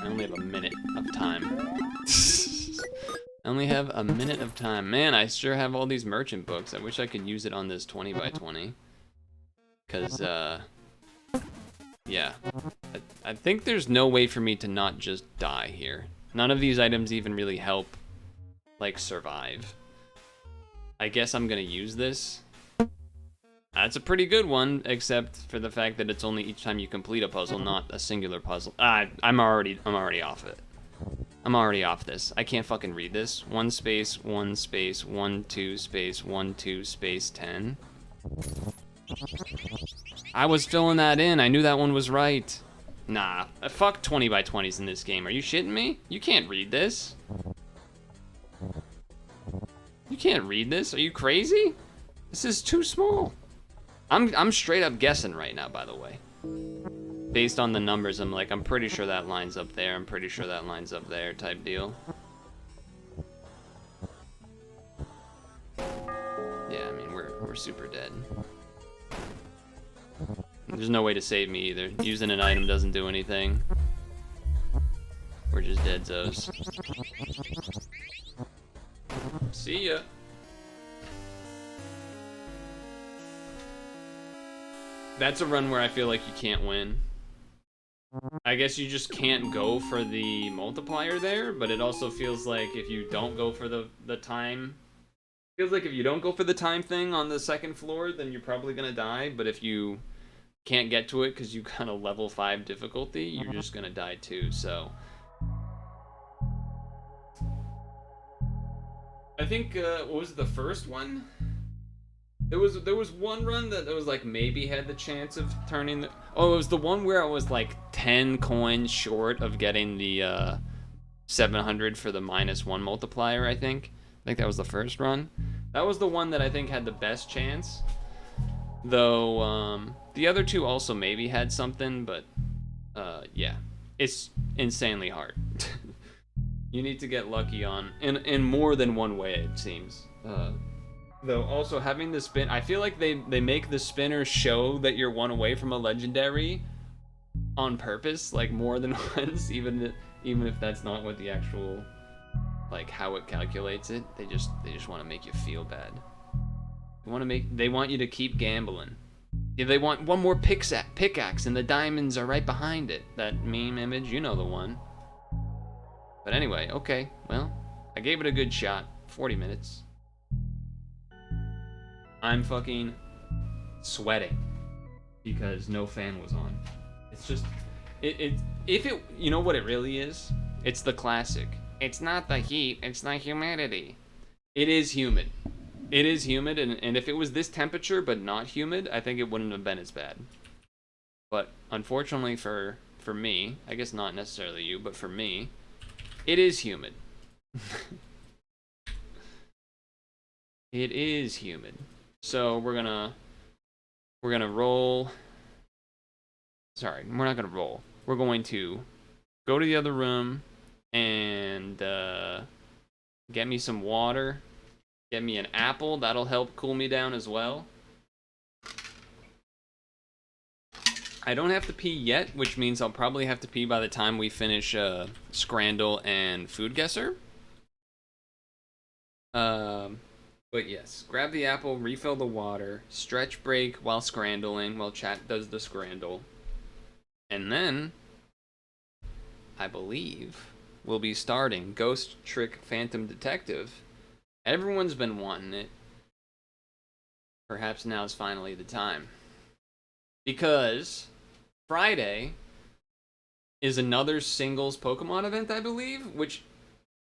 I only have a minute of time. I only have a minute of time. Man, I sure have all these merchant books. I wish I could use it on this 20 by 20. Because, yeah. I think there's no way for me to not just die here. None of these items even really help, like, survive. I guess I'm gonna use this. That's a pretty good one, except for the fact that it's only each time you complete a puzzle, not a singular puzzle. I'm already off it. I'm already off this. I can't fucking read this. 1 space, 1 space, 1, 2 space, 1, 2 space, 10. I was filling that in. I knew that one was right. Nah, fuck 20 by 20s in this game. Are you shitting me? You can't read this. You can't read this. Are you crazy? This is too small. I'm straight up guessing right now, by the way. Based on the numbers, I'm pretty sure that lines up there. I'm pretty sure that lines up there type deal. Yeah, I mean, we're super dead. There's no way to save me either. Using an item doesn't do anything. We're just dead zos. See ya. That's a run where I feel like you can't win. I guess you just can't go for the multiplier there, but it also feels like if you don't go for the time... Feels like if you don't go for the time thing on the second floor, then you're probably gonna die, but if you can't get to it because you got a level 5 difficulty, you're just gonna die too, so... I think, what was the first one? There was one run that was like maybe had the chance of turning the... Oh, it was the one where I was like 10 coins short of getting the 700 for the -1 multiplier, I think. I think that was the first run. That was the one that I think had the best chance. Though, the other two also maybe had something, but, yeah. It's insanely hard. You need to get lucky on... In more than one way, it seems. Though also having the spin, I feel like they make the spinner show that you're one away from a legendary on purpose, like more than once, even if that's not what the actual, like how it calculates it. They just want to make you feel bad. They want you to keep gambling. Yeah, they want one more pickaxe and the diamonds are right behind it. That meme image, you know the one. But anyway, okay, well, I gave it a good shot. 40 minutes. I'm fucking sweating because no fan was on. It's just, you know what it really is? It's the classic. It's not the heat, it's the humidity. It is humid. It is humid, and if it was this temperature but not humid, I think it wouldn't have been as bad. But unfortunately for me, I guess not necessarily you, but for me, it is humid. It is humid. So we're gonna We're gonna roll. Sorry, we're not gonna roll. We're going to go to the other room and get me some water. Get me an apple. That'll help cool me down as well. I don't have to pee yet, which means I'll probably have to pee by the time we finish Scrandle and Food Guesser. But yes, grab the apple, refill the water, stretch break while scrandling, while chat does the scrandle. And then, I believe, we'll be starting Ghost Trick Phantom Detective. Everyone's been wanting it. Perhaps now is finally the time. Because Friday is another singles Pokemon event, I believe, which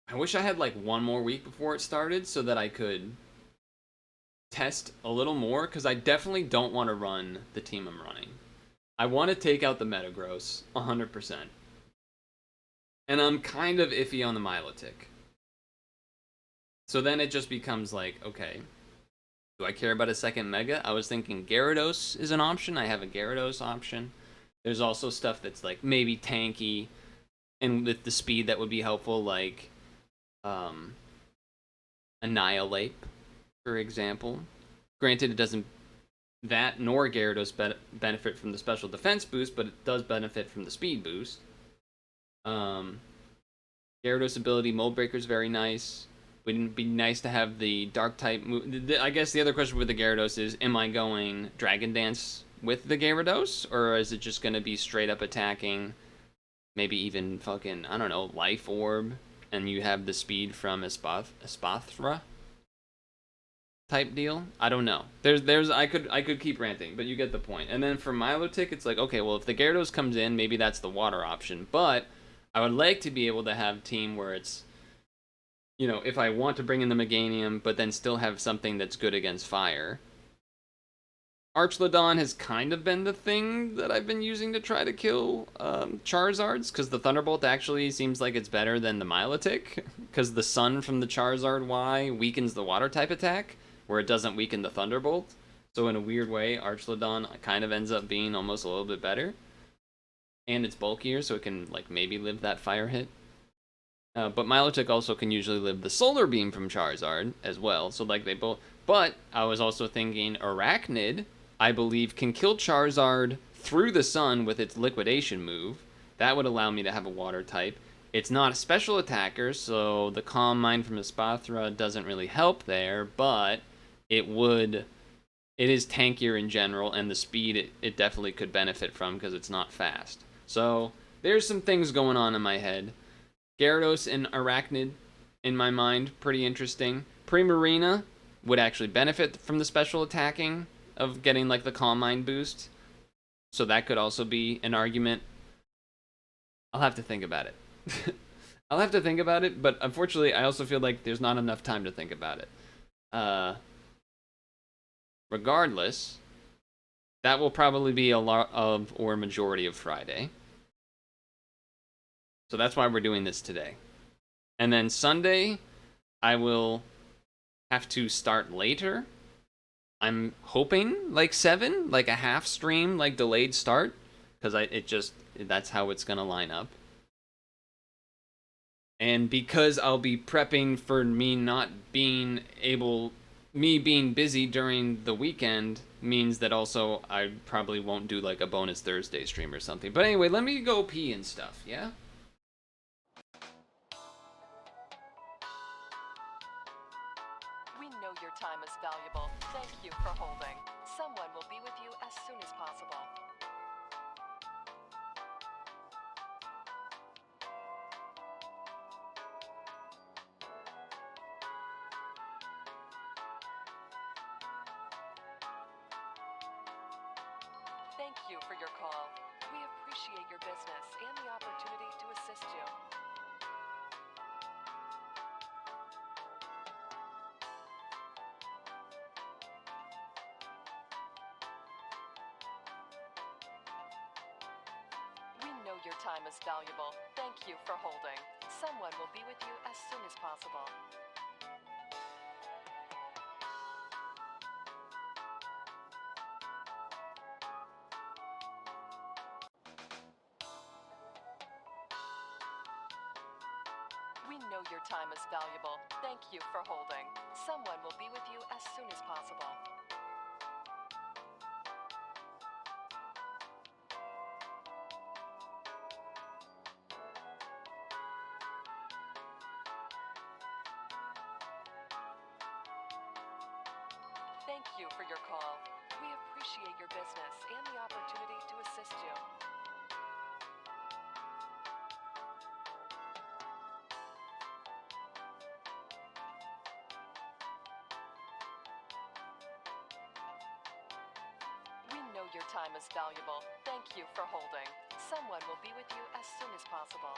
I wish I had like one more week before it started so that I could test a little more, because I definitely don't want to run the team I'm running. I want to take out the Metagross 100%. And I'm kind of iffy on the Milotic. So then it just becomes like, okay, do I care about a second Mega? I was thinking Gyarados is an option. I have a Gyarados option. There's also stuff that's like maybe tanky and with the speed that would be helpful, like Annihilate, for example. Granted, it doesn't that nor Gyarados benefit from the special defense boost, but it does benefit from the speed boost. Gyarados ability, Mold Breaker is very nice. Wouldn't it be nice to have the dark type move? I guess the other question with the Gyarados is, am I going Dragon Dance with the Gyarados? Or is it just going to be straight up attacking? Maybe even fucking, I don't know, Life Orb? And you have the speed from Espathra type deal? I don't know. I could keep ranting, but you get the point. And then for Milotic, it's like, okay, well, if the Gyarados comes in, maybe that's the water option. But I would like to be able to have team where it's, you know, if I want to bring in the Meganium, but then still have something that's good against fire. Archlodon has kind of been the thing that I've been using to try to kill Charizards, because the Thunderbolt actually seems like it's better than the Milotic, because the Sun from the Charizard Y weakens the water type attack, where it doesn't weaken the Thunderbolt. So in a weird way, Archlodon kind of ends up being almost a little bit better. And it's bulkier, so it can like maybe live that fire hit. But Milotic also can usually live the Solar Beam from Charizard as well. So like they both. But I was also thinking Arachnid, I believe, can kill Charizard through the sun with its Liquidation move. That would allow me to have a water type. It's not a special attacker, so the Calm Mind from Espathra doesn't really help there, but it would. It is tankier in general, and the speed it definitely could benefit from because it's not fast. So there's some things going on in my head. Gyarados and Arachnid, in my mind, pretty interesting. Primarina would actually benefit from the special attacking of getting like the Calm Mind boost. So that could also be an argument. I'll have to think about it. I'll have to think about it, but unfortunately, I also feel like there's not enough time to think about it. Regardless, that will probably be a lot of or majority of Friday. So that's why we're doing this today. And then Sunday, I will have to start later. I'm hoping like 7, like a half stream, like delayed start, because that's how it's gonna line up. And because I'll be prepping for me being busy during the weekend means that also I probably won't do like a bonus Thursday stream or something. But anyway, let me go pee and stuff, yeah? We know your time is valuable. Thank you for holding. Someone will be with you as soon as possible. Thank you for your call. We appreciate your business and the opportunity to assist you. We know your time is valuable. Thank you for holding. Someone will be with you as soon as possible. We know your time is valuable. Thank you for holding. Someone will be with you as soon as possible. Thank you for your call. We appreciate your business and the opportunity to assist you. We know your time is valuable. Thank you for holding. Someone will be with you as soon as possible.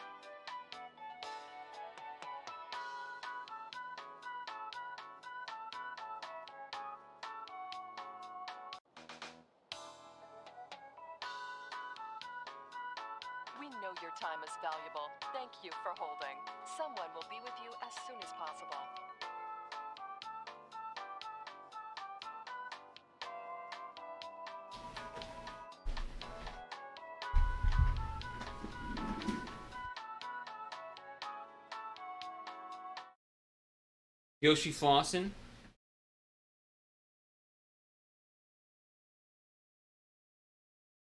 We know your time is valuable. Thank you for holding. Someone will be with you as soon as possible. Yoshi Flossin.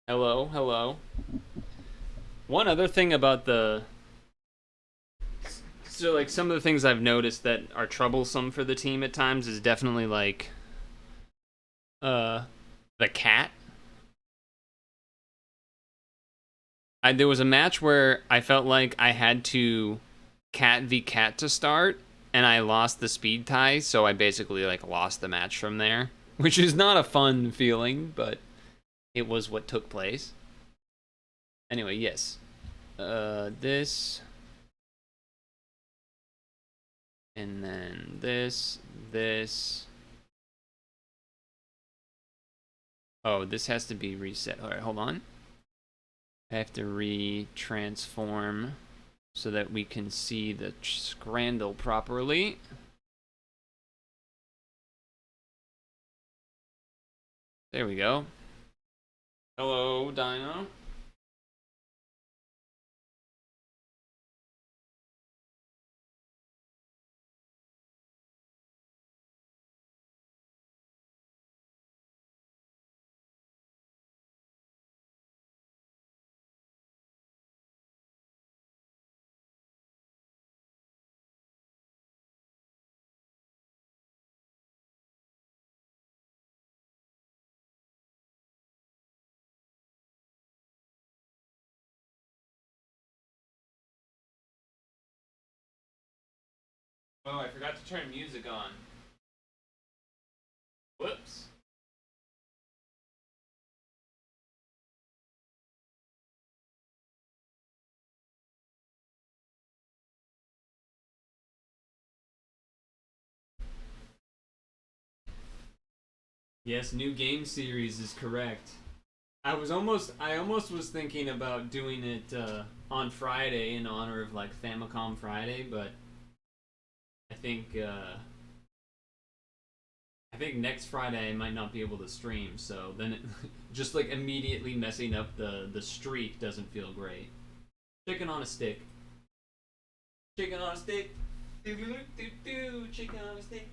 Hello, hello. One other thing about so like some of the things I've noticed that are troublesome for the team at times is definitely like the cat. There was a match where I felt like I had to cat v cat to start, and I lost the speed tie, so I basically like lost the match from there, which is not a fun feeling, but it was what took place. Anyway, yes. This. And then this. Oh, this has to be reset. Alright, hold on. I have to re-transform so that we can see the scrandle properly. There we go. Hello, Dino. Oh, I forgot to turn music on. Whoops. Yes, new game series is correct. I almost was thinking about doing it on Friday in honor of like Famicom Friday, but I think next Friday I might not be able to stream, so then it just like immediately messing up the streak doesn't feel great. Chicken on a stick. Chicken on a stick. Chicken on a stick.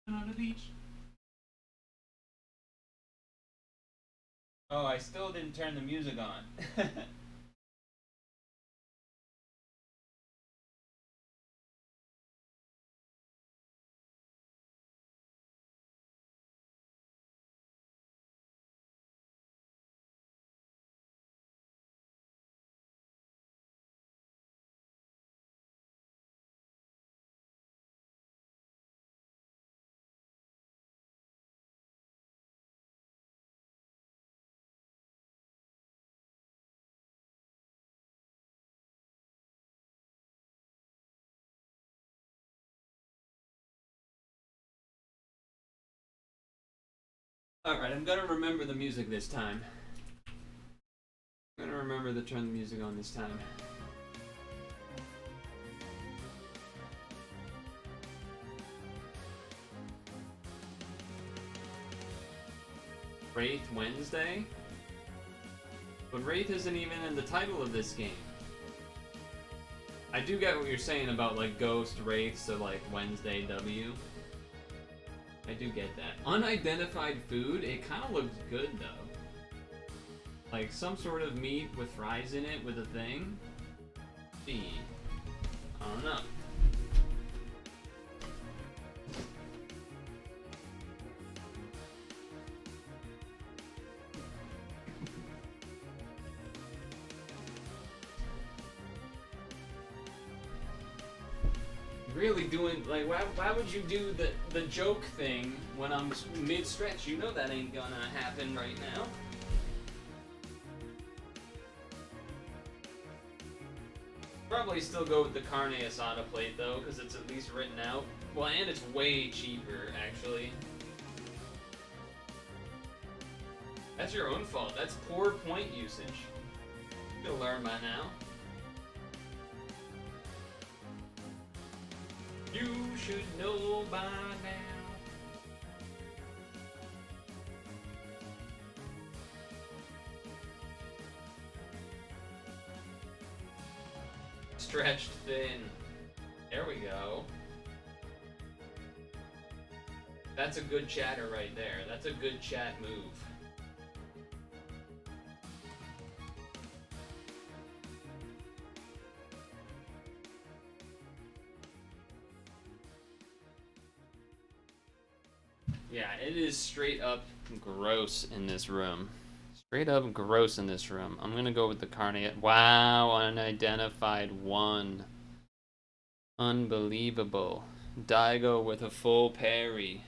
On the beach. Oh, I still didn't turn the music on. Alright, I'm gonna remember the music this time. I'm gonna remember to turn the music on this time. Wraith Wednesday? But Wraith isn't even in the title of this game. I do get what you're saying about like ghost wraiths or like Wednesday W. I do get that. Unidentified food, it kind of looks good though. Like some sort of meat with fries in it with a thing. I don't know. Really doing like why would you do the joke thing when I'm mid stretch? You know that ain't gonna happen right now. Probably still go with the carne asada plate though, because it's at least written out. Well, and it's way cheaper actually. That's your own fault. That's poor point usage. You'll learn by now. You should know by now. Stretched thin. There we go. That's a good chatter right there. That's a good chat move. Yeah, it is straight up gross in this room. Straight up gross in this room. I'm gonna go with the carne. Wow, unidentified one. Unbelievable. Daigo with a full parry.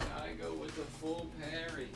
Daigo with a full parry.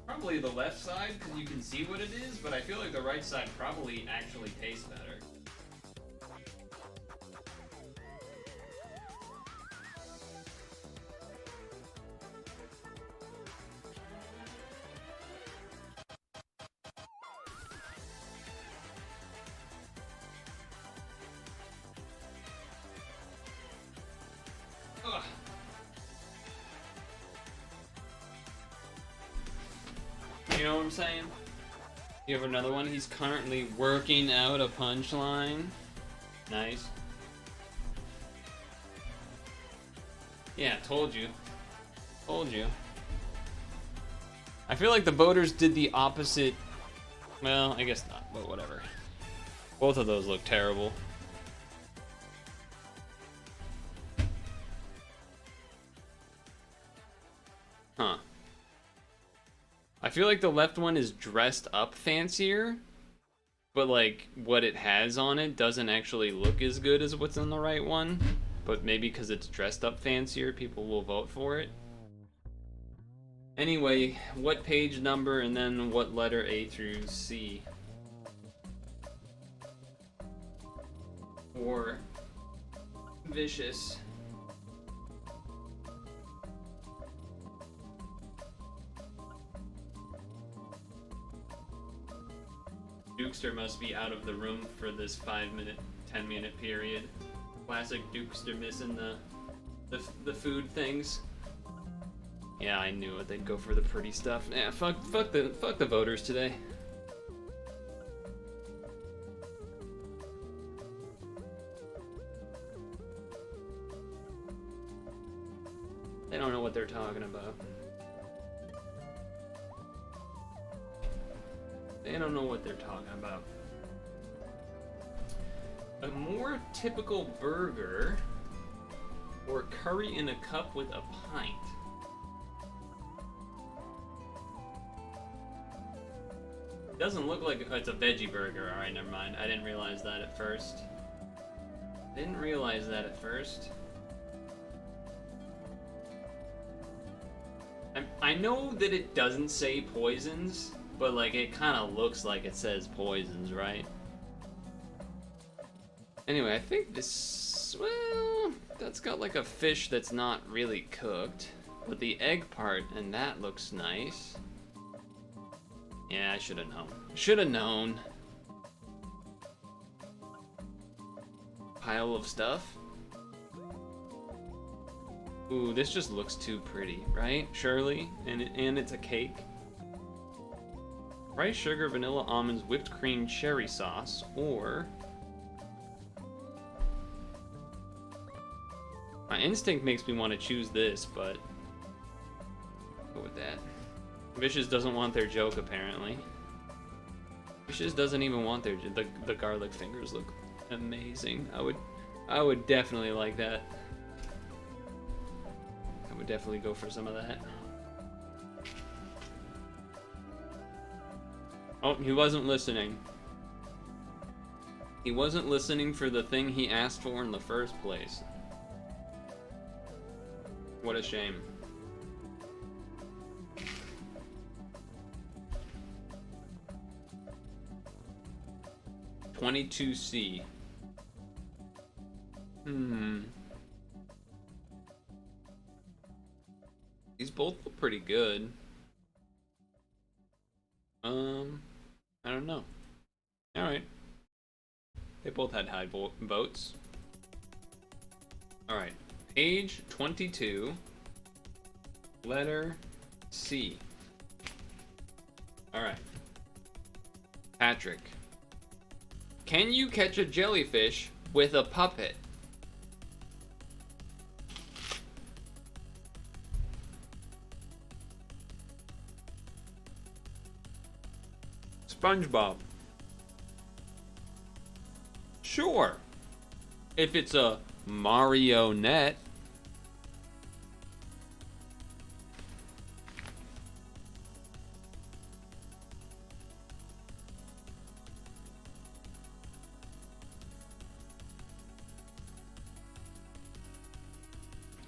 Probably the left side, because you can see what it is, but I feel like the right side probably actually tastes better. Ugh. You know what I'm saying? You have another one? He's currently working out a punchline. Nice. Yeah, told you. Told you. I feel like the voters did the opposite. Well, I guess not, but whatever. Both of those look terrible. Huh. I feel like the left one is dressed up fancier, but like what it has on it doesn't actually look as good as what's on the right one. But maybe because it's dressed up fancier, people will vote for it. Anyway, what page number and then what letter A through C? Or vicious. Dukester must be out of the room for this 5-minute, 10-minute period. Classic Dukester missing the food things. Yeah, I knew it. They'd go for the pretty stuff. Yeah, fuck the voters today. They don't know what they're talking about. They don't know what they're talking about. A more typical burger Or curry in a cup with a pint. Doesn't look like it's a veggie burger. Alright, never mind. I didn't realize that at first. I know that it doesn't say poisons, but like it kind of looks like it says poisons, right? Anyway, I think this, well, that's got like a fish that's not really cooked, but the egg part, and that looks nice. Yeah, I should have known. Should have known. Pile of stuff. Ooh, this just looks too pretty, right? Surely, and it's a cake. Rice, sugar, vanilla, almonds, whipped cream, cherry sauce, or my instinct makes me want to choose this, but go with that. Vicious doesn't want their joke, apparently. Vicious doesn't even want their the garlic fingers look amazing. I would definitely like that. I would definitely go for some of that. Oh, he wasn't listening. He wasn't listening for the thing he asked for in the first place. What a shame. $22C. These both look pretty good. I don't know. Alright. They both had high votes. Alright. Page 22. Letter C. Alright. Patrick. Can you catch a jellyfish with a puppet? SpongeBob. Sure. If it's a marionette.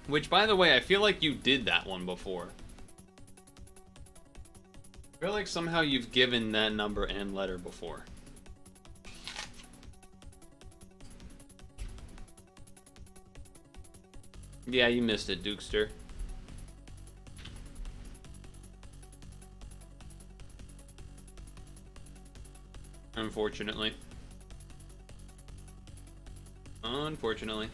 Which, by the way, I feel like you did that one before. I feel like somehow you've given that number and letter before. Yeah, you missed it, Dukester. Unfortunately. Unfortunately.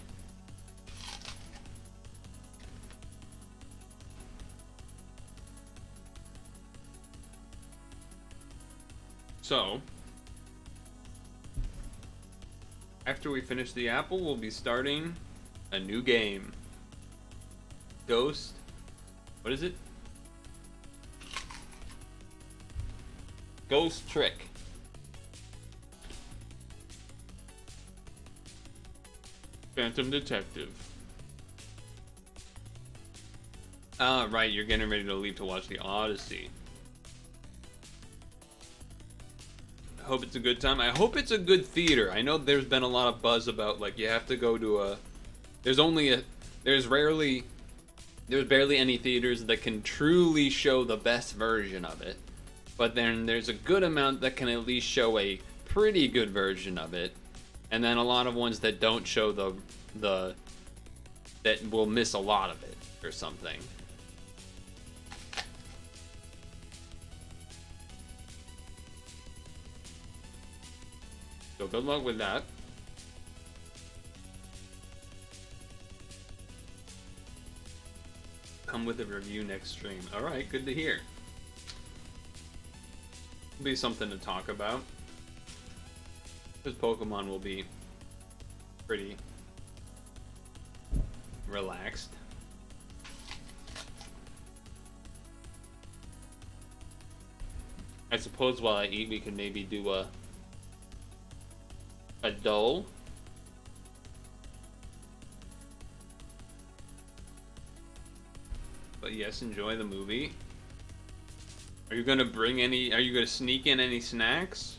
So, after we finish the apple, we'll be starting a new game. Ghost. What is it? Ghost Trick. Phantom Detective. Ah, right, you're getting ready to leave to watch the Odyssey. I hope it's a good time. I hope it's a good theater. I know there's been a lot of buzz about, like, you have to go to a... There's barely any theaters that can truly show the best version of it. But then there's a good amount that can at least show a pretty good version of it. And then a lot of ones that don't show that will miss a lot of it or something. So good luck with that. Come with a review next stream. Alright, good to hear. It'll be something to talk about. Because Pokemon will be pretty relaxed. I suppose while I eat, we could maybe do a dull. but yes, enjoy the movie. Are you gonna bring any? Are you gonna sneak in any snacks?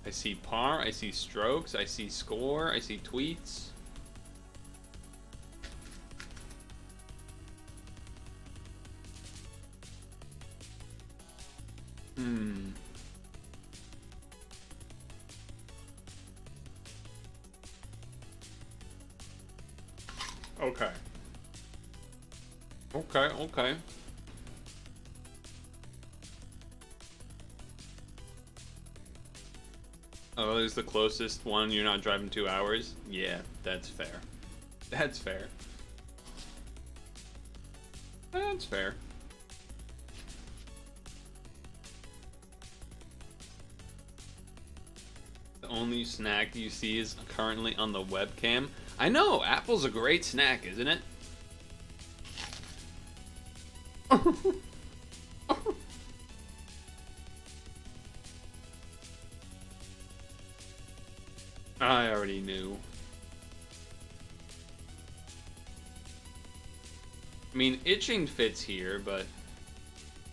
I see par, I see strokes, I see score, I see tweets. Okay. Okay. Oh, is the closest one you're not driving 2 hours? Yeah, that's fair. That's fair. That's fair. The only snack you see is currently on the webcam. I know, Apple's a great snack, isn't it? I already knew. I mean, itching fits here, but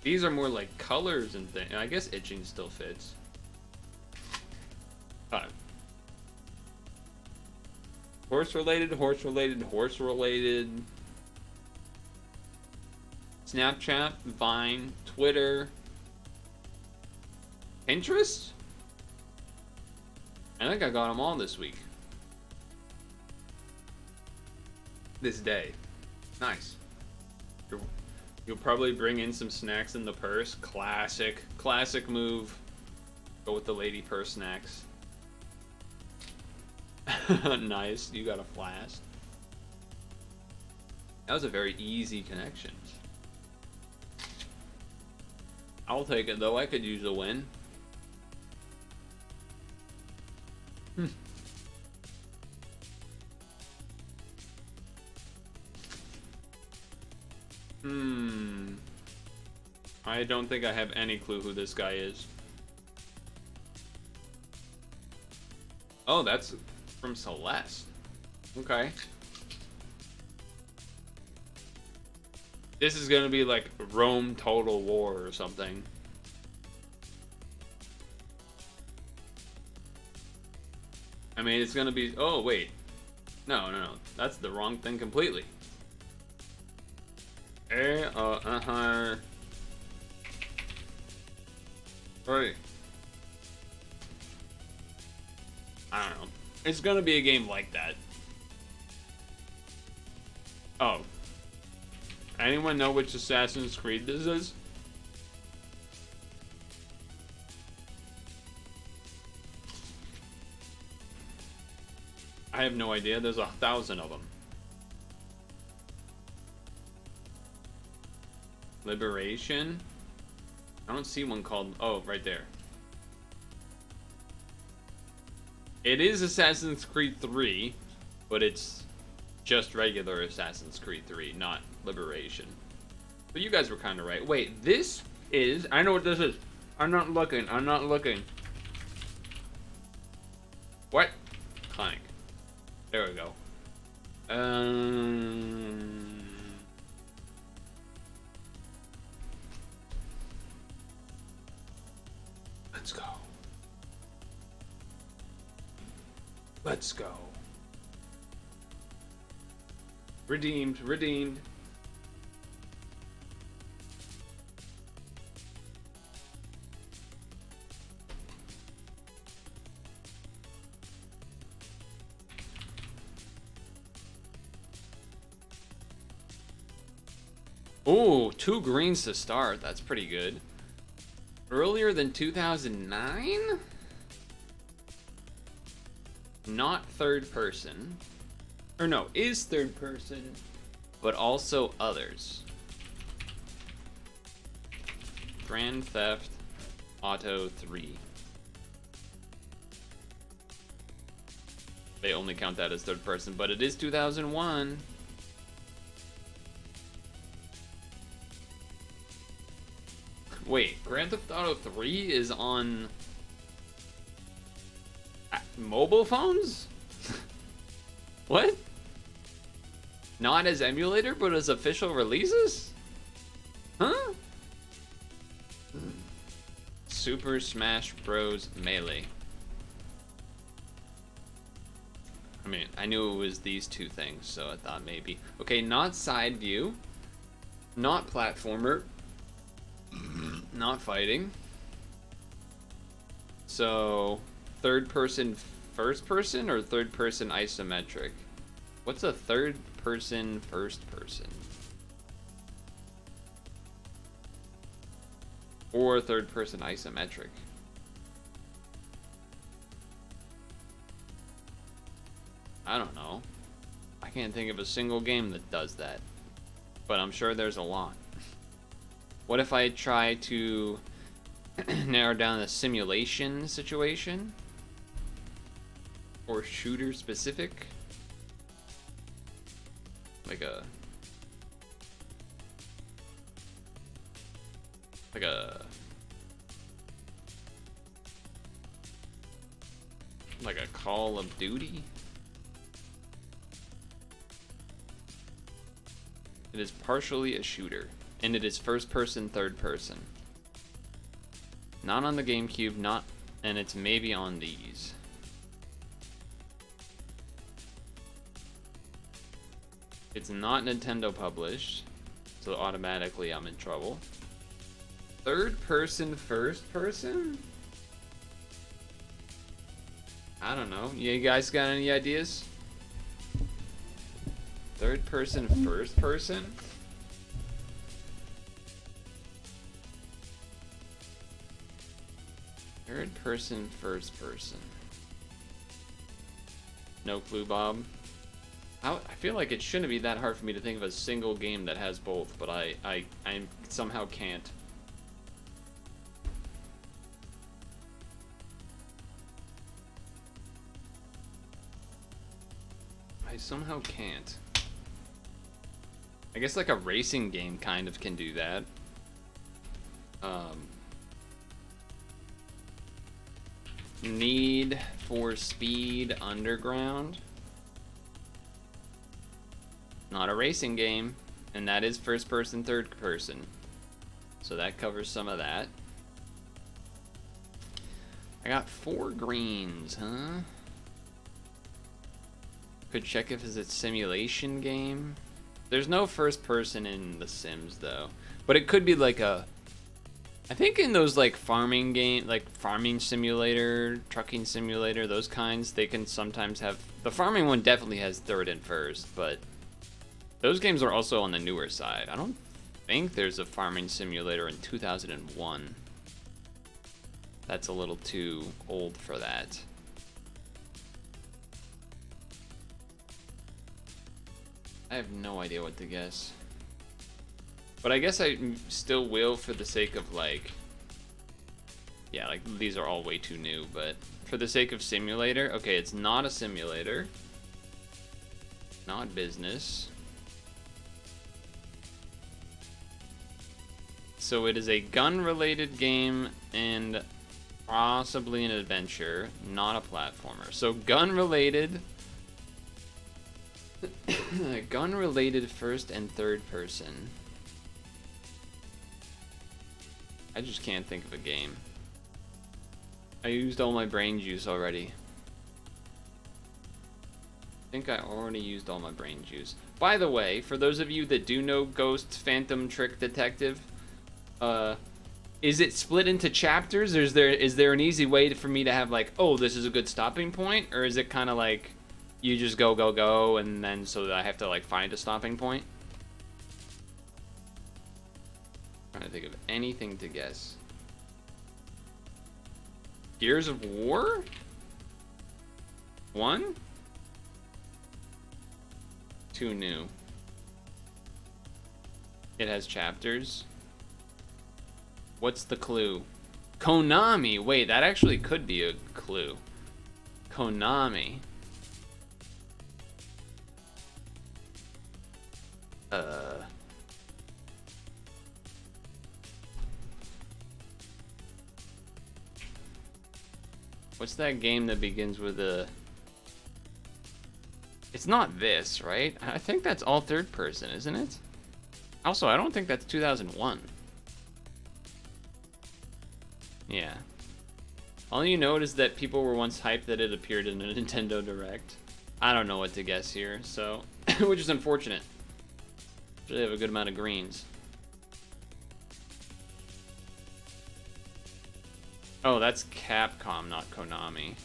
these are more like colors and things. I guess itching still fits. Horse related. Snapchat, Vine, Twitter, Pinterest? I think I got them all this week. This day. Nice. You'll probably bring in some snacks in the purse. Classic move. Go with the lady purse snacks. Nice, you got a flask. That was a very easy connection. I'll take it though, I could use a win. I don't think I have any clue who this guy is. Oh, that's from Celeste. Okay. This is gonna be like Rome Total War or something. I mean, it's gonna be... Oh, wait. No. That's the wrong thing completely. Right. I don't know. It's gonna be a game like that. Oh. Anyone know which Assassin's Creed this is? I have no idea. There's 1,000 of them. Liberation? I don't see one called... Oh, right there. It is Assassin's Creed 3, but it's just regular Assassin's Creed 3, not Liberation. But you guys were kind of right. Wait, this is... I know what this is. I'm not looking. What? Clank. There we go. Let's go. Redeemed. Ooh, 2 greens to start. That's pretty good. Earlier than 2009? Not third person. Or no, is third person, but also others. Grand Theft Auto 3. They only count that as third person, but it is 2001. Wait, Grand Theft Auto 3 is on mobile phones? What? Not as emulator, but as official releases? Huh? Super Smash Bros. Melee. I mean, I knew it was these two things, so I thought maybe. Okay, not side view. Not platformer. Not fighting. So, third person, first person, or third person isometric? What's a third person, first person? Or third person isometric? I don't know. I can't think of a single game that does that. But I'm sure there's a lot. What if I try to narrow down the simulation situation? Or shooter specific? Like a Call of Duty? It is partially a shooter, and it is first person, third person. Not on the GameCube, and it's maybe on these. It's not Nintendo published, so automatically I'm in trouble. Third person, first person? I don't know. You guys got any ideas? Third person, first person? Third person, first person. No clue, Bob. I feel like it shouldn't be that hard for me to think of a single game that has both, but I somehow can't. I somehow can't. I guess like a racing game kind of can do that. Need for Speed Underground. Not a racing game, and that is first person, third person. So that covers some of that. I got 4 greens, huh? Could check if it's a simulation game. There's no first person in The Sims though, but it could be like a. I think in those like farming game, like farming simulator, trucking simulator, those kinds, they can sometimes have. The farming one definitely has third and first, but those games are also on the newer side. I don't think there's a farming simulator in 2001. That's a little too old for that. I have no idea what to guess. But I guess I still will for the sake of like... Yeah, like these are all way too new, but for the sake of simulator, okay, it's not a simulator. Not business. So it is a gun-related game and possibly an adventure, not a platformer. So gun-related... Gun-related first and third person. I just can't think of a game. I used all my brain juice already. I think I already used all my brain juice. By the way, for those of you that do know Ghost Phantom Trick Detective, is it split into chapters, or is there an easy way for me to have like, oh, this is a good stopping point, or is it kind of like you just go, and then so that I have to like find a stopping point? Trying to think of anything to guess. Gears of War? 1? Too new. It has chapters. What's the clue? Konami! Wait, that actually could be a clue. Konami. What's that game that begins with a... It's not this, right? I think that's all third person, isn't it? Also, I don't think that's 2001. Yeah. All you know is that people were once hyped that it appeared in a Nintendo Direct. I don't know what to guess here, so... which is unfortunate. They have a good amount of greens. Oh, that's Capcom, not Konami.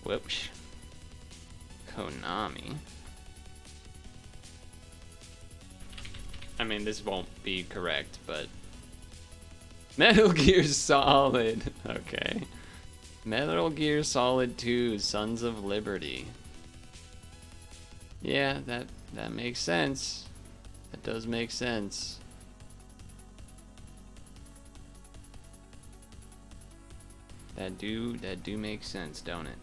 Whoops. Konami. I mean, this won't be correct, but... Metal Gear Solid. Okay. Metal Gear Solid 2, Sons of Liberty. Yeah, that makes sense. That does make sense. That do make sense, don't it?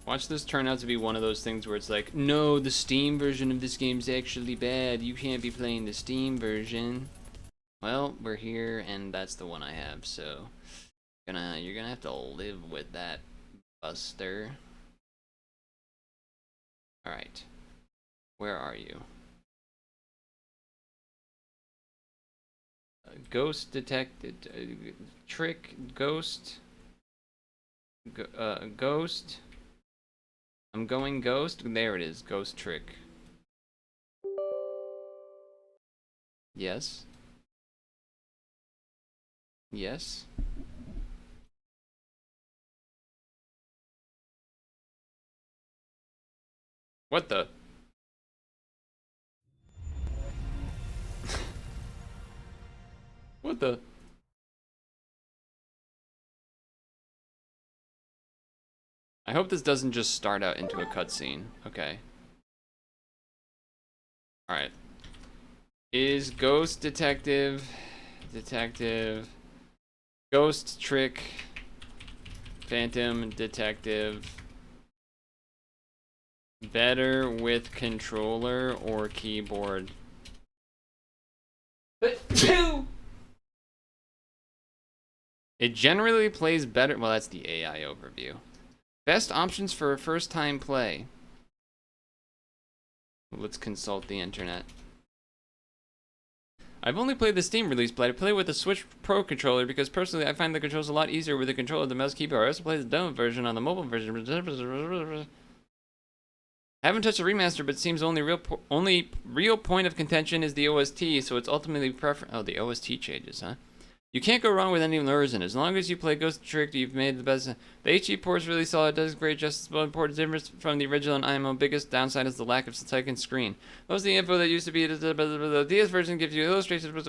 Watch this turn out to be one of those things where it's like, no, the Steam version of this game's actually bad. You can't be playing the Steam version. Well, we're here, and that's the one I have, so you're gonna have to live with that, Buster. All right, where are you? Ghost detected, trick, ghost, ghost. I'm going ghost. There it is, ghost trick. Yes. Yes. What the? What the? I hope this doesn't just start out into a cutscene. Okay. Alright. Is ghost detective, ghost trick, phantom detective better with controller or keyboard? It generally plays better. Well, that's the AI overview. Best options for a first-time play. Let's consult the internet. I've only played the Steam release, but I play with the Switch Pro controller because personally I find the controls a lot easier with the controller than the mouse keyboard. I also play the demo version on the mobile version. I haven't touched a remaster, but it seems only real point of contention is the OST, so it's ultimately Oh, the OST changes, huh? You can't go wrong with any version. As long as you play Ghost Trick, you've made the best. The HD port is really solid, does great justice, but important difference from the original and IMO. Biggest downside is the lack of second screen. Most of the info that used to be the DS version gives you illustrations.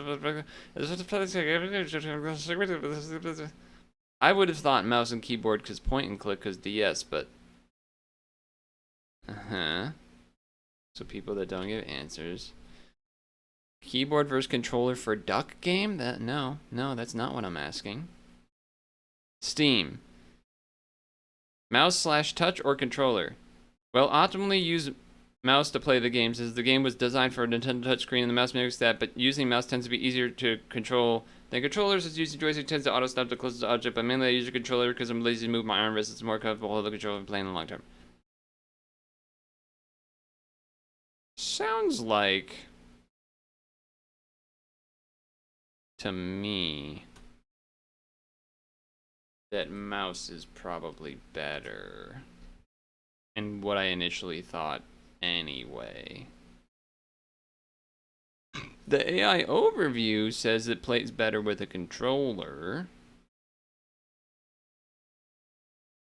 I would have thought mouse and keyboard because point and click because DS, but so people that don't give answers. Keyboard versus controller for duck game? No, that's not what I'm asking. Steam. Mouse / touch or controller? Well, optimally use mouse to play the games as the game was designed for a Nintendo touchscreen and the mouse mimics that, but using mouse tends to be easier to control than controllers as using joystick tends to auto stop the closest object, but mainly I use a controller because I'm lazy to move my arm wrist. It's more comfortable to hold the controller and playing in the long term. Sounds like to me that mouse is probably better, and what I initially thought anyway. The AI overview says it plays better with a controller,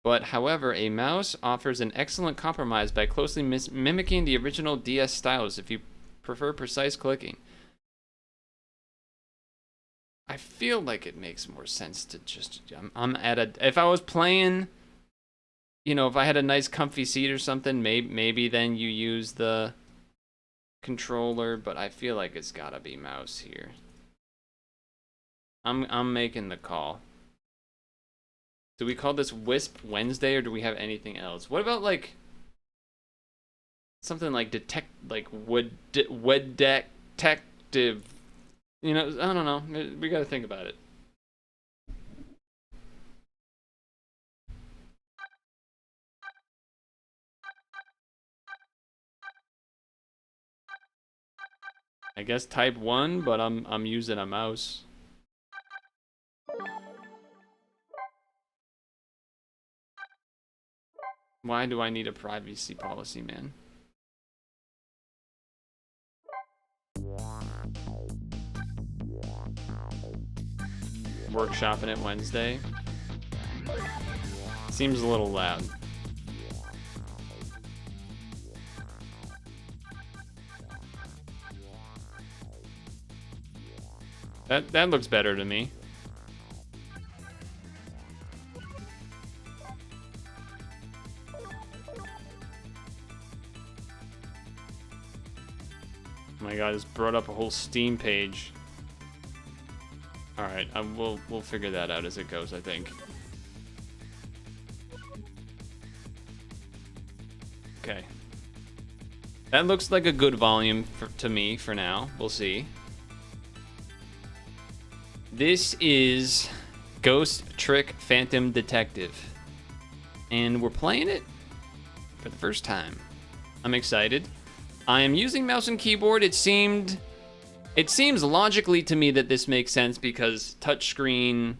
but however, a mouse offers an excellent compromise by closely mimicking the original DS stylus if you prefer precise clicking. I feel like it makes more sense to just, if I was playing, you know, if I had a nice comfy seat or something, maybe then you use the controller, but I feel like it's gotta be mouse here. I'm making the call. Do we call this Wisp Wednesday or do we have anything else? What about like something like wood deck detective. You know, I don't know. We gotta think about it. I guess type 1, but I'm using a mouse. Why do I need a privacy policy, man? Workshopping it Wednesday. Seems a little loud. That looks better to me. Oh my god, it's brought up a whole Steam page. Alright, we'll figure that out as it goes, I think. Okay. That looks like a good volume to me for now. We'll see. This is Ghost Trick Phantom Detective. And we're playing it for the first time. I'm excited. I am using mouse and keyboard. It seems logically to me that this makes sense because touchscreen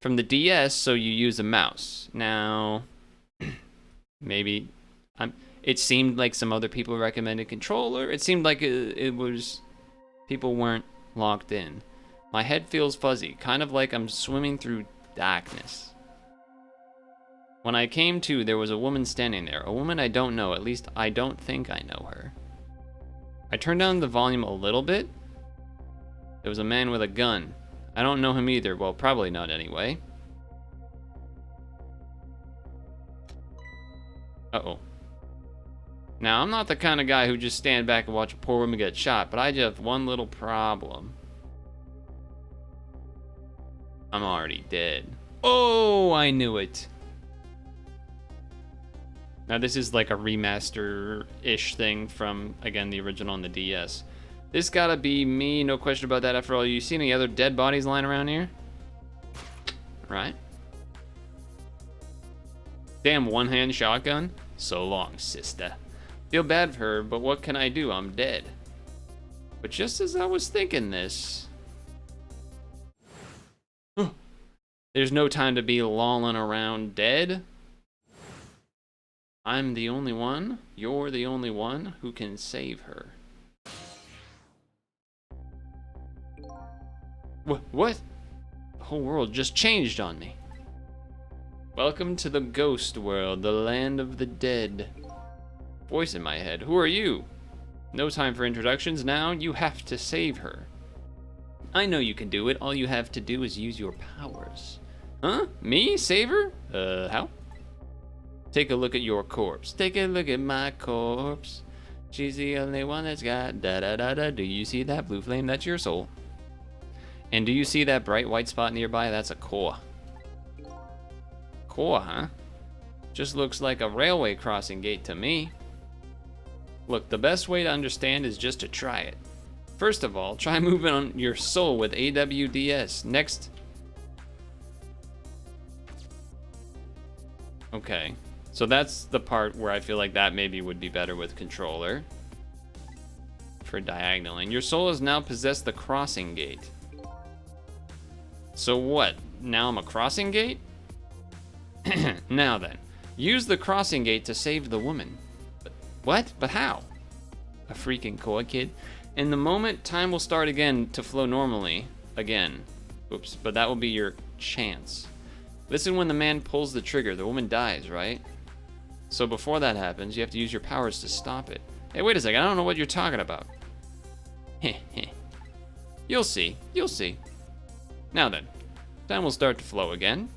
from the DS, so you use a mouse. Now, maybe it seemed like some other people recommended controller. It seemed like it was people weren't locked in. My head feels fuzzy, kind of like I'm swimming through darkness. When I came to, there was a woman standing there. A woman I don't know, at least I don't think I know her. I turned down the volume a little bit. There was a man with a gun. I don't know him either. Well, probably not anyway. Uh-oh. Now, I'm not the kind of guy who just stand back and watch a poor woman get shot, but I just have one little problem. I'm already dead. Oh, I knew it. Now, this is like a remaster-ish thing from, again, the original on the DS. This gotta be me, no question about that. After all, you see any other dead bodies lying around here? Right. Damn, one-hand shotgun? So long, sister. Feel bad for her, but what can I do? I'm dead. But just as I was thinking this... There's no time to be lolling around dead. I'm the only one, you're the only one who can save her. What? The whole world just changed on me. Welcome to the ghost world, the land of the dead. Voice in my head, who are you? No time for introductions now, you have to save her. I know you can do it, all you have to do is use your powers. Huh? Me? Save her? How? Take a look at your corpse. Take a look at my corpse. She's the only one that's got da-da-da-da. Do you see that blue flame? That's your soul. And do you see that bright white spot nearby? That's a core. Core, huh? Just looks like a railway crossing gate to me. Look, the best way to understand is just to try it. First of all, try moving on your soul with AWDS. Next. Okay. So that's the part where I feel like that maybe would be better with controller. For diagonaling. Your soul has now possessed the crossing gate. So what? Now I'm a crossing gate? Now then, use the crossing gate to save the woman. But what? But how? A freaking core, kid. In the moment, time will start again to flow normally. Again. Oops, but that will be your chance. Listen when the man pulls the trigger. The woman dies, right? So before that happens, you have to use your powers to stop it. Hey, wait a second. I don't know what you're talking about. Heh heh. You'll see. You'll see. Now then, time will start to flow again.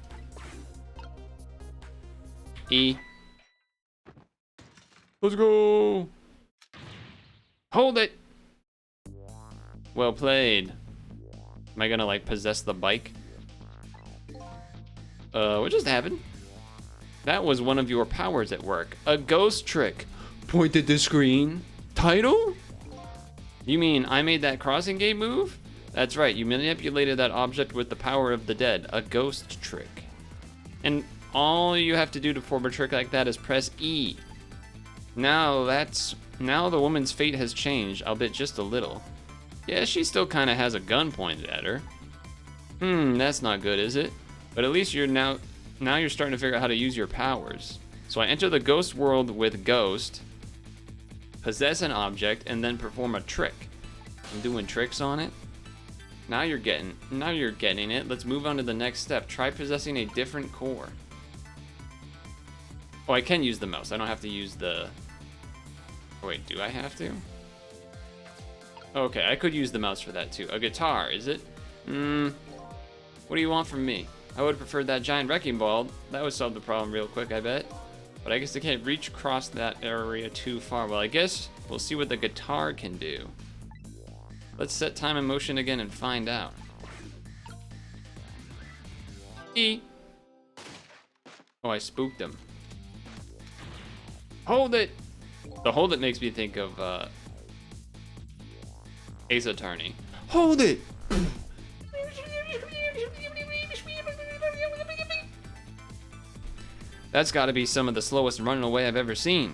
E. Let's go. Hold it. Well played. Am I gonna like possess the bike? What just happened? That was one of your powers at work. A ghost trick. Point at the screen. Title? You mean I made that crossing gate move? That's right, you manipulated that object with the power of the dead, a ghost trick. And all you have to do to perform a trick like that is press E. Now the woman's fate has changed, albeit just a little. Yeah, she still kinda has a gun pointed at her. That's not good, is it? But at least now you're starting to figure out how to use your powers. So I enter the ghost world with ghost, possess an object, and then perform a trick. I'm doing tricks on it. Now you're getting it. Let's move on to the next step. Try possessing a different core. Oh, I can use the mouse. I don't have to use the... Oh, wait, do I have to? Okay, I could use the mouse for that too. A guitar, is it? What do you want from me? I would have preferred that giant wrecking ball. That would solve the problem real quick, I bet. But I guess I can't reach across that area too far. Well, I guess we'll see what the guitar can do. Let's set time and motion again and find out. E. Oh, I spooked him. Hold it! The hold it makes me think of Ace Attorney. Hold it! That's gotta be some of the slowest running away I've ever seen.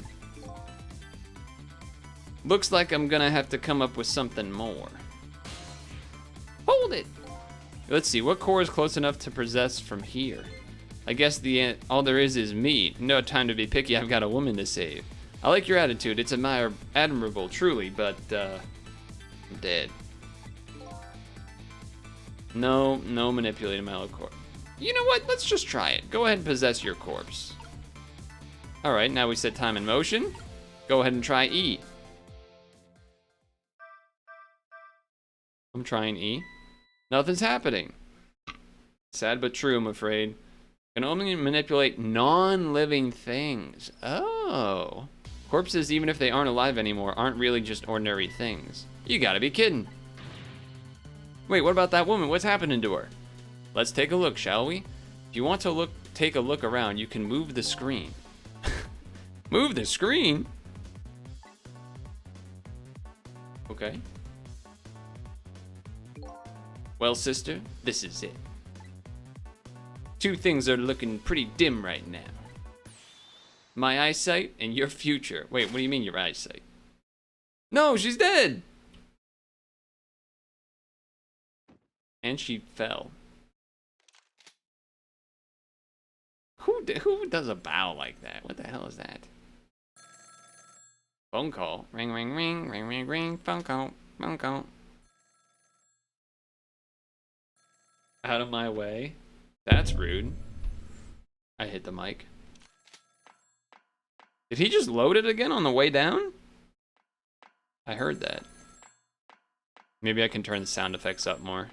Looks like I'm gonna have to come up with something more. Hold it! Let's see, what core is close enough to possess from here? I guess all there is me. No time to be picky, I've got a woman to save. I like your attitude, it's admirable, truly, but, I'm dead. No manipulating my old corpse. You know what, let's just try it. Go ahead and possess your corpse. Alright, now we set time in motion. Go ahead and try E. I'm trying E. Nothing's happening. Sad but true, I'm afraid. Can only manipulate non-living things. Oh. Corpses, even if they aren't alive anymore, aren't really just ordinary things. You gotta be kidding. Wait, what about that woman? What's happening to her? Let's take a look, shall we? If you want to take a look around, you can move the screen. Move the screen? Okay. Well, sister, this is it. Two things are looking pretty dim right now. My eyesight and your future. Wait, what do you mean your eyesight? No, she's dead! And she fell. Who does a bow like that? What the hell is that? Phone call. Ring, ring, ring, ring, ring, ring. Phone call. Phone call. Out of my way. That's rude. I hit the mic. Did he just load it again on the way down? I heard that. Maybe I can turn the sound effects up more.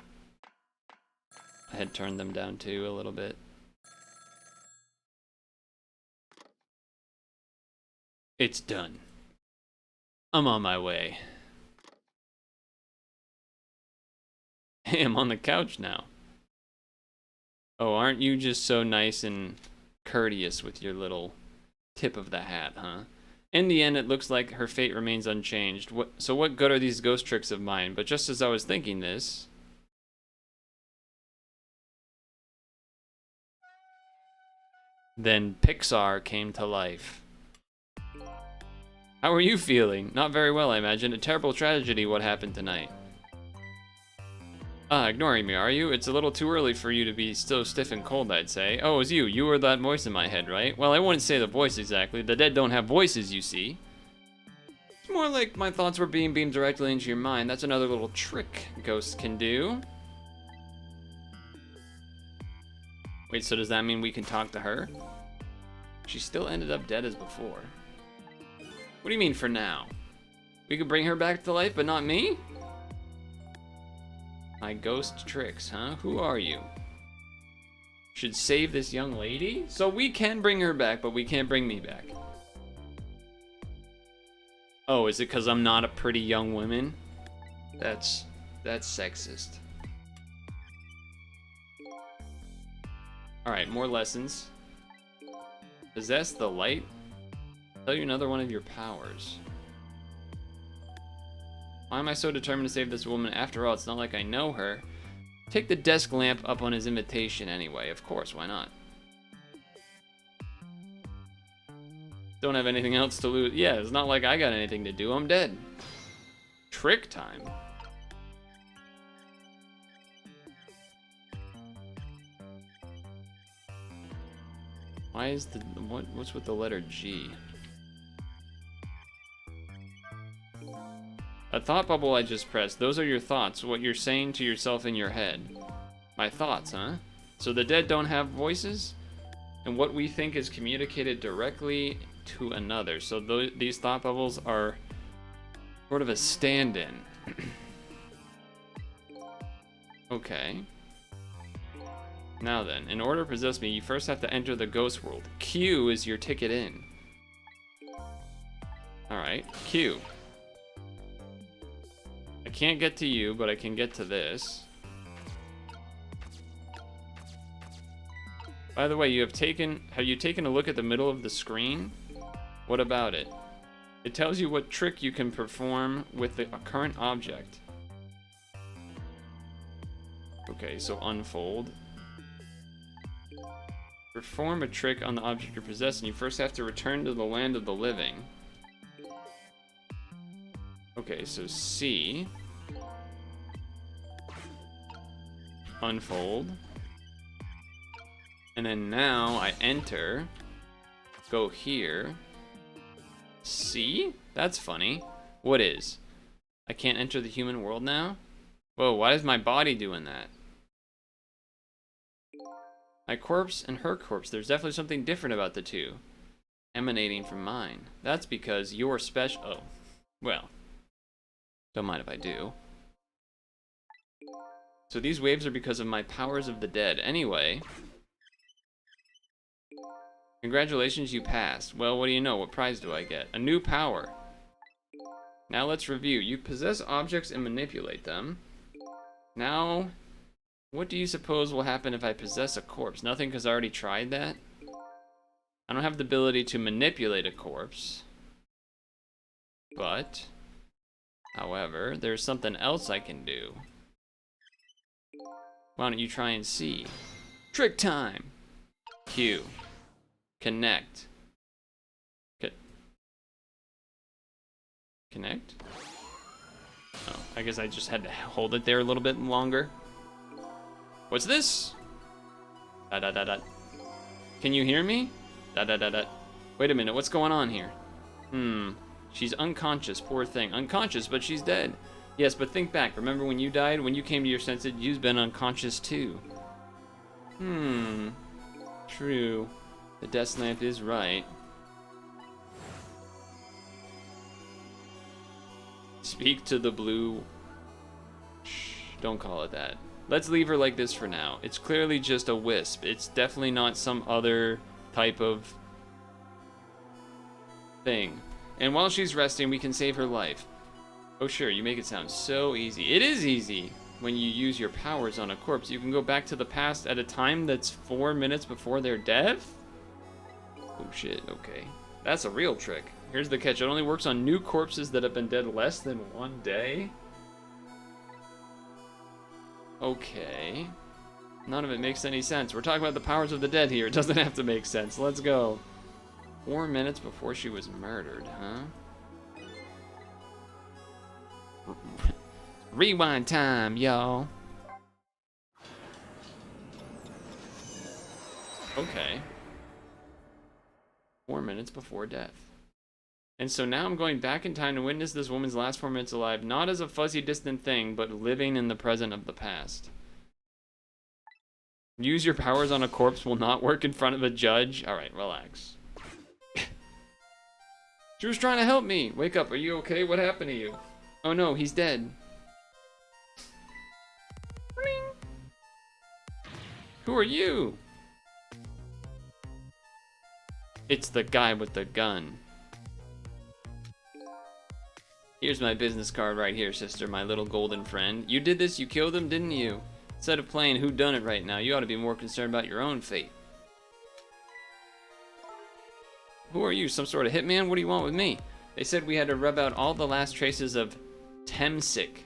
I had turned them down too a little bit. It's done. I'm on my way. Hey, I'm on the couch now. Oh, aren't you just so nice and courteous with your little tip of the hat, huh? In the end, it looks like her fate remains unchanged. So what good are these ghost tricks of mine? But just as I was thinking this... Then Pixar came to life. How are you feeling? Not very well, I imagine. A terrible tragedy what happened tonight. Ignoring me, are you? It's a little too early for you to be still stiff and cold, I'd say. Oh, it was you. You were that voice in my head, right? Well, I wouldn't say the voice exactly. The dead don't have voices, you see. It's more like my thoughts were being beamed directly into your mind. That's another little trick ghosts can do. Wait, so does that mean we can talk to her? She still ended up dead as before. What do you mean for now? We could bring her back to life, but not me? My ghost tricks, huh? Who are you? Should save this young lady? So we can bring her back, but we can't bring me back. Oh, is it because I'm not a pretty young woman? That's sexist. Alright, more lessons. Possess the light. Tell you another one of your powers. Why am I so determined to save this woman? After all, it's not like I know her. Take the desk lamp up on his invitation anyway. Of course, why not? Don't have anything else to lose. Yeah, it's not like I got anything to do. I'm dead. Trick time. Why is the what's with the letter G? A thought bubble I just pressed. Those are your thoughts, what you're saying to yourself in your head. My thoughts, huh? So the dead don't have voices? And what we think is communicated directly to another. So these thought bubbles are sort of a stand-in. Okay. Now then, in order to possess me, you first have to enter the ghost world. Q is your ticket in. Alright, Q. I can't get to you, but I can get to this. By the way, have you taken a look at the middle of the screen? What about it? It tells you what trick you can perform with a current object. Okay, so unfold. Perform a trick on the object you're possessing. You first have to return to the land of the living. Okay, so C. Unfold. And then now I enter. Go here. C? That's funny. What is? I can't enter the human world now? Whoa, why is my body doing that? My corpse and her corpse, there's definitely something different about the two. Emanating from mine. That's because you're special. Oh, well. Don't mind if I do. So these waves are because of my powers of the dead. Anyway. Congratulations, you passed. Well, what do you know? What prize do I get? A new power. Now let's review. You possess objects and manipulate them. Now, what do you suppose will happen if I possess a corpse? Nothing, because I already tried that. I don't have the ability to manipulate a corpse. But, however, there's something else I can do. Why don't you try and see? Trick time! Q. Connect. Connect? Oh, I guess I just had to hold it there a little bit longer. What's this? Da da da da. Can you hear me? Da da da da. Wait a minute, what's going on here? She's unconscious, poor thing. Unconscious, but she's dead. Yes, but think back. Remember when you died? When you came to your senses, you've been unconscious too. True. The desk lamp is right. Speak to the blue. Shh, don't call it that. Let's leave her like this for now. It's clearly just a wisp. It's definitely not some other type of thing. And while she's resting, we can save her life. Oh sure, you make it sound so easy. It is easy. When you use your powers on a corpse, you can go back to the past at a time that's 4 minutes before their death? Oh shit, okay. That's a real trick. Here's the catch. It only works on new corpses that have been dead less than 1 day? Okay. None of it makes any sense. We're talking about the powers of the dead here. It doesn't have to make sense. Let's go. 4 minutes before she was murdered, huh? Rewind time, y'all. Okay. 4 minutes before death. And so now I'm going back in time to witness this woman's last 4 minutes alive, not as a fuzzy distant thing, but living in the present of the past. Use your powers on a corpse will not work in front of a judge. Alright, relax. She was trying to help me. Wake up, are you okay? What happened to you? Oh no, he's dead. Who are you? It's the guy with the gun. Here's my business card right here, sister, my little golden friend. You did this, you killed him, didn't you? Instead of playing whodunit right now, you ought to be more concerned about your own fate. Who are you, some sort of hitman? What do you want with me? They said we had to rub out all the last traces of Temsic.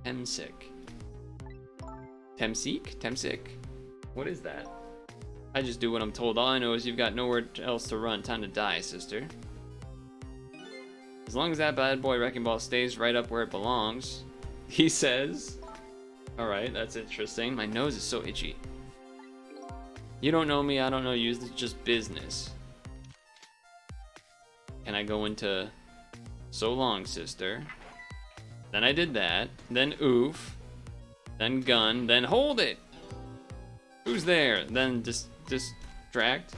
Temsic. Temsic? Temsic? What is that? I just do what I'm told. All I know is you've got nowhere else to run. Time to die, sister. As long as that bad boy wrecking ball stays right up where it belongs, he says. Alright, that's interesting. My nose is so itchy. You don't know me, I don't know you. It's just business. Can I go into so long, sister? Then I did that. Then oof. Then gun. Then hold it. Who's there? Then distract.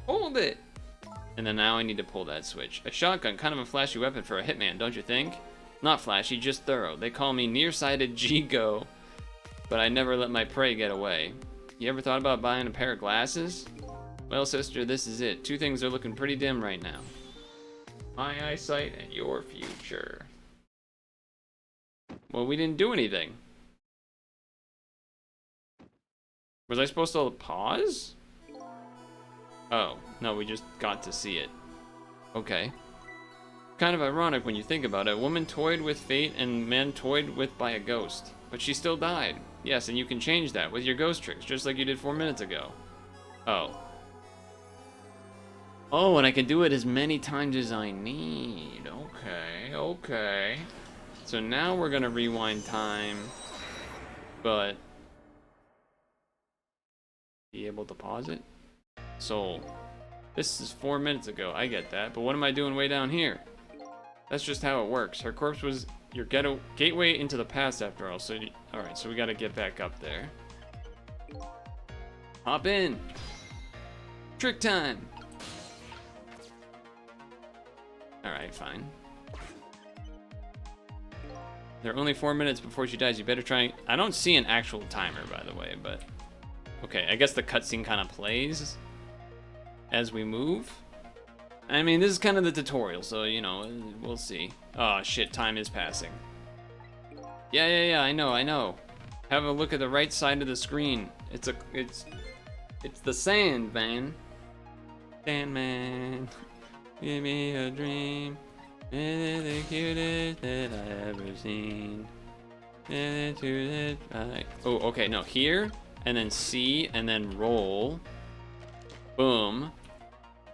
Hold it. And then now I need to pull that switch. A shotgun, kind of a flashy weapon for a hitman, don't you think? Not flashy, just thorough. They call me nearsighted G-Go, but I never let my prey get away. You ever thought about buying a pair of glasses? Well, sister, this is it. Two things are looking pretty dim right now. My eyesight and your future. Well, we didn't do anything. Was I supposed to pause? Oh, no, we just got to see it. Okay. Kind of ironic when you think about it. A woman toyed with fate and man toyed with by a ghost. But she still died. Yes, and you can change that with your ghost tricks, just like you did 4 minutes ago. Oh. Oh, and I can do it as many times as I need. Okay, okay. So now we're gonna rewind time, but be able to pause it? Soul. This is 4 minutes ago, I get that, but what am I doing way down here? That's just how it works. Her corpse was your gateway into the past after all, so alright, so we gotta get back up there. Hop in! Trick time! Alright, fine. There are only 4 minutes before she dies. You better try. I don't see an actual timer, by the way, but okay. I guess the cutscene kind of plays as we move. I mean, this is kind of the tutorial, so you know, we'll see. Oh shit, time is passing. Yeah. I know. Have a look at the right side of the screen. It's the Sandman. Sandman, give me a dream. It is the cutest that I ever seen. Oh, okay, no, here, and then C, and then roll. Boom.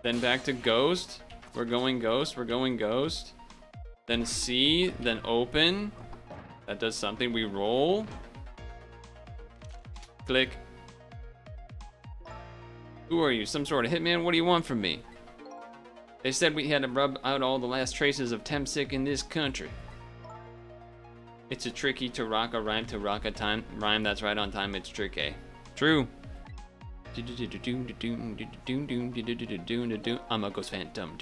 Then back to ghost. We're going ghost. Then C, then open. That does something. We roll. Click. Who are you? Some sort of hitman? What do you want from me? They said we had to rub out all the last traces of Temsic in this country. It's a tricky to rock a rhyme to rock a time rhyme that's right on time. It's tricky. True. I'm a ghost phantom.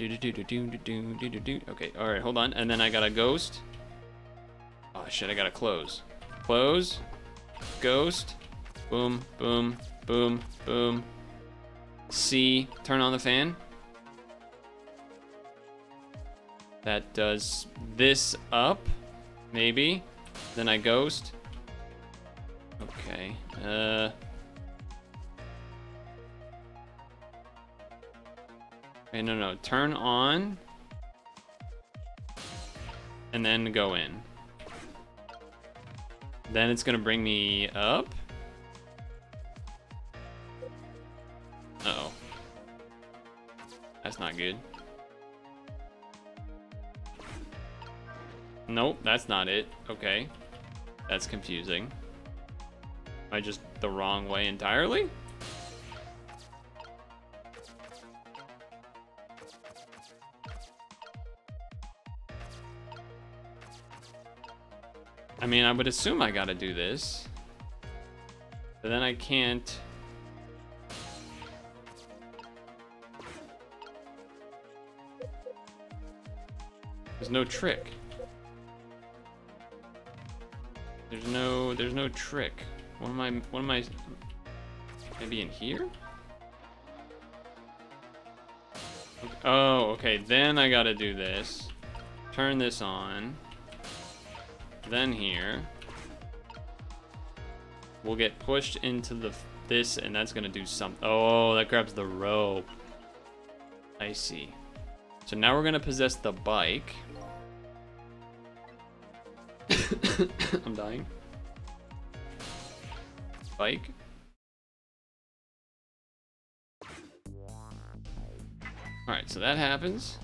Okay, alright, hold on. And then I got a ghost. Oh shit, I gotta close. Close. Ghost. Boom, boom, boom, boom. C. Turn on the fan. That does this up, maybe. Then I ghost. Okay. Okay, no. Turn on. And then go in. Then it's gonna bring me up. Uh-oh. That's not good. Nope, that's not it. Okay. That's confusing. Am I just the wrong way entirely? I mean, I would assume I gotta do this. But then I can't. There's no trick. There's no trick. What am I, maybe in here? Oh, okay, then I gotta do this. Turn this on. Then here. We'll get pushed into this, and that's gonna do something. Oh, that grabs the rope. I see. So now we're gonna possess the bike. I'm dying. Spike. Alright, so that happens.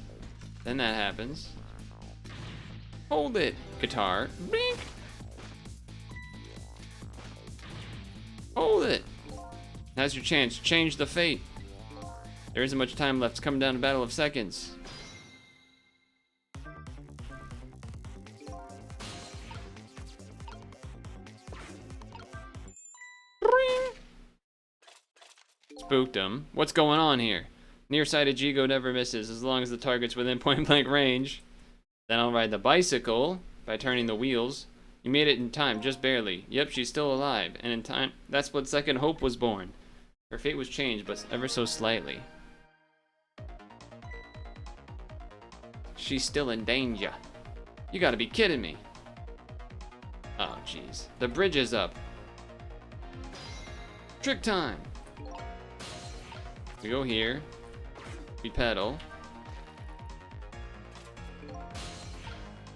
Then that happens. Hold it, guitar. Blink. Hold it. Now's your chance. Change the fate. There isn't much time left. It's coming down to a battle of seconds. Ring. Spooked him. What's going on here? Nearsighted Jigo never misses as long as the target's within point blank range. Then I'll ride the bicycle by turning the wheels. You made it in time, just barely. Yep, she's still alive, and in time, that split second hope was born. Her fate was changed, but ever so slightly. She's still in danger. You gotta be kidding me. Oh, jeez. The bridge is up. Trick time. We go here. We pedal.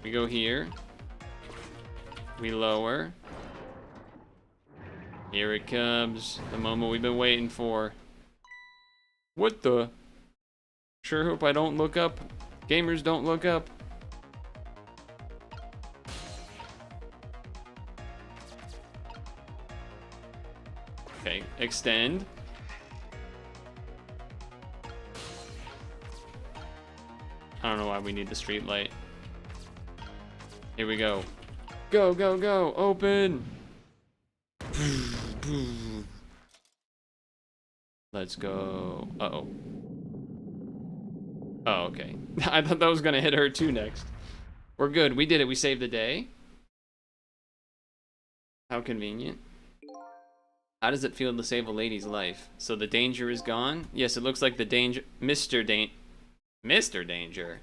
We go here. We lower. Here it comes. The moment we've been waiting for. What the? Sure hope I don't look up. Gamers don't look up. Okay, extend. I don't know why we need the street light. Here we go. Go, go, go, open! Let's go. Uh-oh. Oh, okay. I thought that was gonna hit her too next. We're good, we did it, we saved the day. How convenient. How does it feel to save a lady's life? So the danger is gone? Yes, it looks like the danger... Mr. Danger.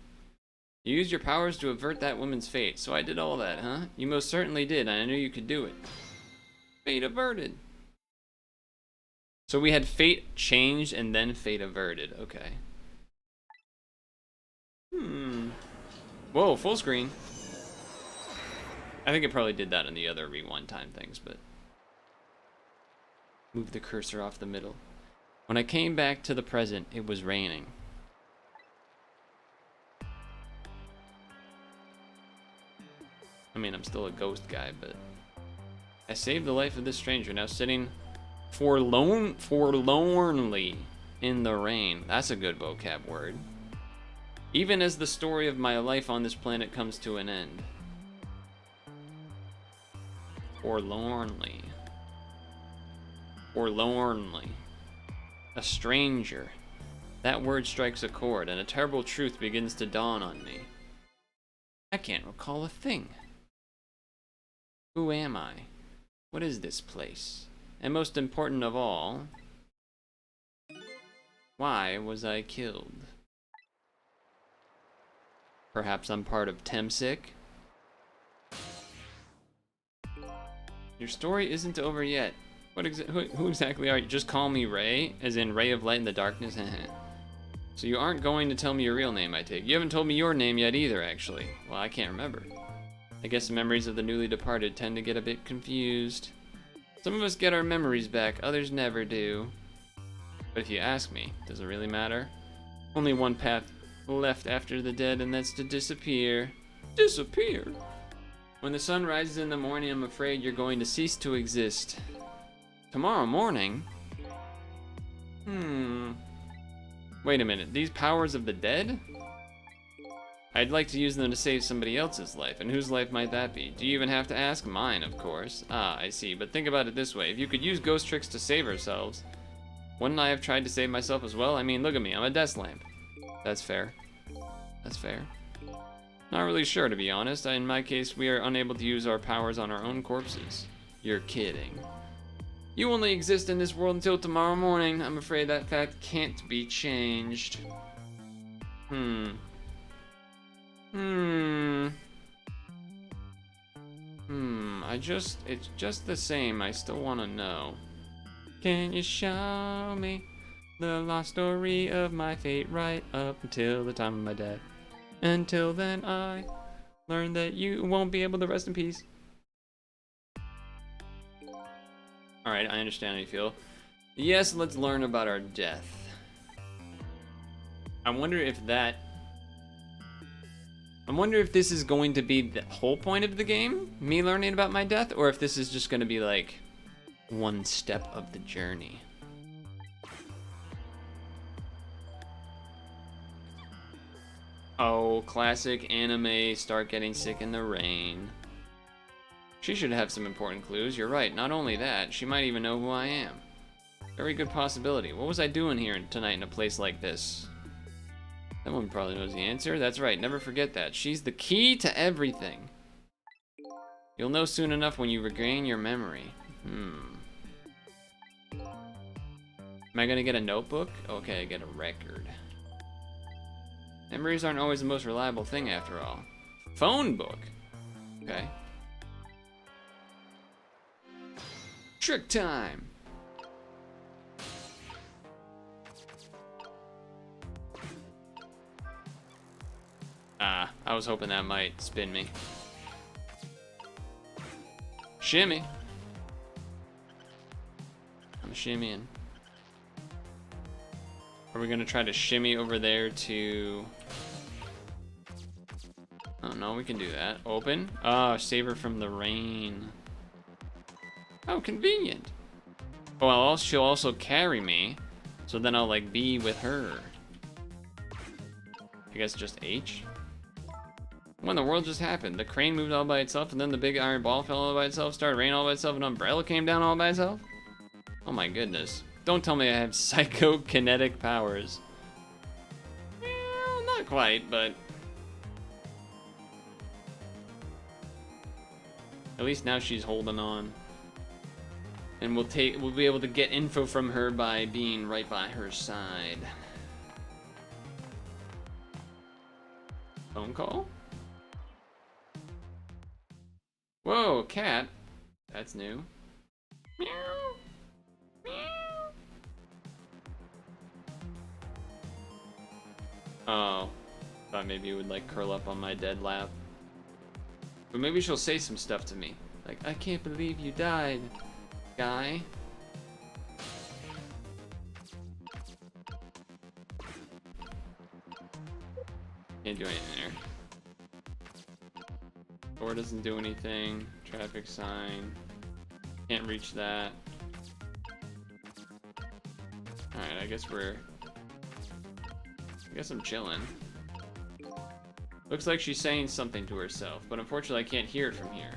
You used your powers to avert that woman's fate, so I did all that, huh? You most certainly did, and I knew you could do it. Fate averted. So we had fate changed and then fate averted. Okay. Whoa, full screen. I think it probably did that in the other rewind time things, but... Move the cursor off the middle. When I came back to the present, it was raining. I mean, I'm still a ghost guy, but... I saved the life of this stranger, now sitting forlornly in the rain. That's a good vocab word. Even as the story of my life on this planet comes to an end. Forlornly. Forlornly. A stranger. That word strikes a chord, and a terrible truth begins to dawn on me. I can't recall a thing. Who am I? What is this place? And most important of all, why was I killed? Perhaps I'm part of Temsic? Your story isn't over yet. Who exactly are you? Just call me Ray, as in Ray of Light in the Darkness? So you aren't going to tell me your real name, I take. You haven't told me your name yet either, actually. Well, I can't remember. I guess the memories of the newly departed tend to get a bit confused. Some of us get our memories back, others never do. But if you ask me, does it really matter? Only one path left after the dead, and that's to disappear. Disappear? When the sun rises in the morning, I'm afraid you're going to cease to exist. Tomorrow morning? Wait a minute, these powers of the dead? I'd like to use them to save somebody else's life, and whose life might that be? Do you even have to ask? Mine, of course. Ah, I see, but think about it this way. If you could use ghost tricks to save ourselves, wouldn't I have tried to save myself as well? I mean, look at me, I'm a desk lamp. That's fair. That's fair. Not really sure, to be honest. In my case, we are unable to use our powers on our own corpses. You're kidding. You only exist in this world until tomorrow morning. I'm afraid that fact can't be changed. It's just the same. I still want to know. Can you show me the lost story of my fate right up until the time of my death? Until then, I learn that you won't be able to rest in peace. Alright, I understand how you feel. Yes, let's learn about our death. I wonder if this is going to be the whole point of the game, me learning about my death, or if this is just going to be like one step of the journey. Oh, classic anime, start getting sick in the rain. She should have some important clues. You're right. Not only that, she might even know who I am. Very good possibility. What was I doing here tonight in a place like this? That one probably knows the answer. That's right. Never forget that. She's the key to everything. You'll know soon enough when you regain your memory. Am I gonna get a notebook? Okay, I get a record. Memories aren't always the most reliable thing after all. Phone book. Okay. Trick time. Ah, I was hoping that might spin me. Shimmy. I'm shimmying. Are we gonna try to shimmy over there to... Oh no, we can do that. Open. Oh, save her from the rain. How convenient. Oh, well, she'll also carry me, so then I'll like be with her. I guess just H. When the world just happened, the crane moved all by itself, and then the big iron ball fell all by itself, started raining all by itself, an umbrella came down all by itself. Oh my goodness! Don't tell me I have psychokinetic powers. Well, not quite, but at least now she's holding on. And we'll be able to get info from her by being right by her side. Phone call? Whoa, cat. That's new. Meow. Meow. Oh, thought maybe it would like curl up on my dead lap. But maybe she'll say some stuff to me. Like, I can't believe you died, guy. Can't do anything there. Door doesn't do anything. Traffic sign. Can't reach that. Alright, I guess I'm chilling. Looks like she's saying something to herself, but unfortunately I can't hear it from here.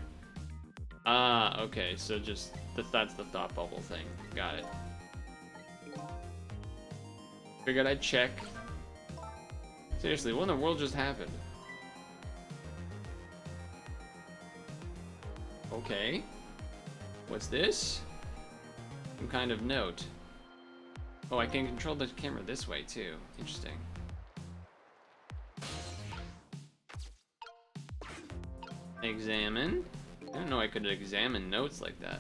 Ah, okay, so just that's the thought bubble thing. Got it. Figured I'd check. Seriously, what in the world just happened? Okay. What's this? Some kind of note. Oh, I can control the camera this way too. Interesting. Examine. I didn't know I could examine notes like that.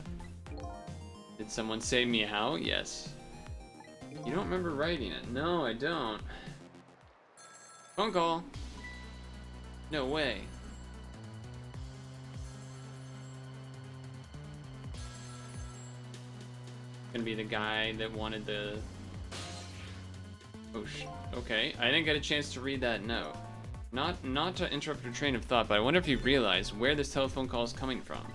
Did someone say meow? Yes. You don't remember writing it? No, I don't. Phone call. No way. Gonna be the guy that wanted the... Oh, okay. I didn't get a chance to read that note. Not to interrupt your train of thought, but I wonder if you realize where this telephone call is coming from.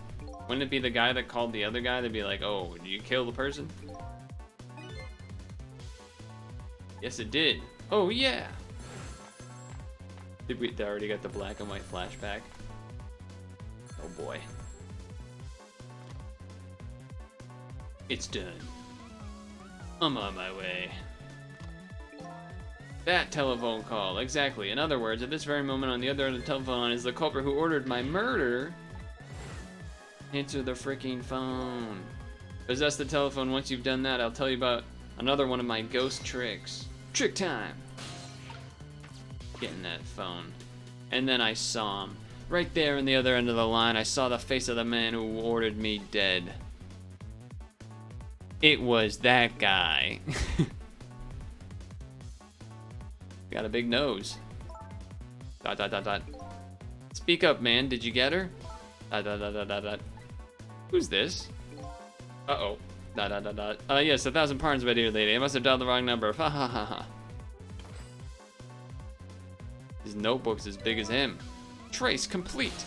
Wouldn't it be the guy that called the other guy? They'd be like, oh, did you kill the person? Yes, it did. Oh, yeah. Did we already got the black and white flashback? Oh, boy. It's done. I'm on my way. That telephone call, exactly. In other words, at this very moment on the other end of the telephone is the culprit who ordered my murder. Answer the freaking phone. Possess the telephone. Once you've done that, I'll tell you about another one of my ghost tricks. Trick time. Getting that phone. And then I saw him. Right there in the other end of the line, I saw the face of the man who ordered me dead. It was that guy. Got a big nose. ... Speak up, man. Did you get her? ... Who's this? Uh-oh. Dot dot dot dot. Yes, 1,000 pardons, my dear lady. I must have dialed the wrong number. Ha ha ha ha. His notebook's as big as him. Trace complete.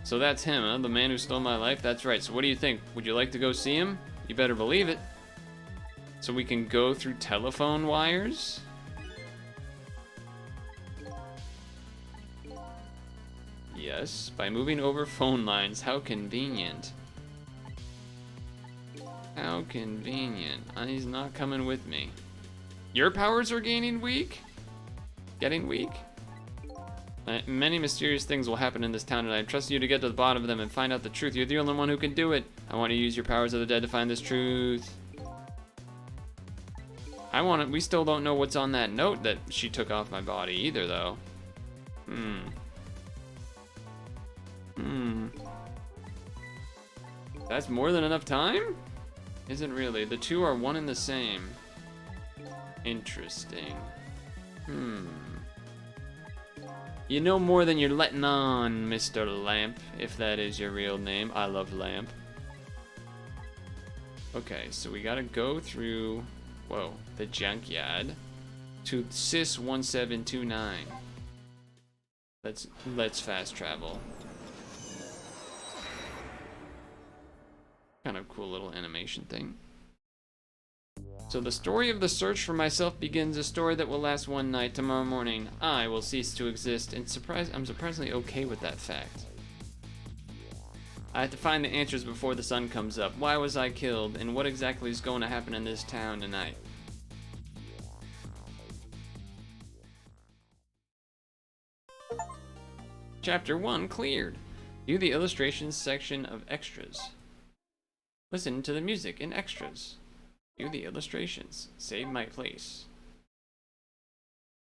So that's him, huh? The man who stole my life? That's right. So what do you think? Would you like to go see him? You better believe it. So we can go through telephone wires? Yes, by moving over phone lines. How convenient. How convenient. He's not coming with me. Your powers are getting weak? Many mysterious things will happen in this town, and I trust you to get to the bottom of them and find out the truth. You're the only one who can do it. I want you to use your powers of the dead to find this truth. We still don't know what's on that note that she took off my body either, though. That's more than enough time? Isn't really. The two are one and the same. Interesting. You know more than you're letting on, Mr. Lamp, if that is your real name. I love Lamp. Okay, so we gotta go through, whoa, the junkyard to Sys 1729. Let's fast travel. Kind of cool little animation thing. So the story of the search for myself begins, a story that will last one night. Tomorrow morning, I will cease to exist, and I'm surprisingly okay with that fact. I have to find the answers before the sun comes up. Why was I killed, and what exactly is going to happen in this town tonight? Chapter 1 cleared. View the illustrations section of extras. Listen to the music in extras. View the illustrations. Save my place.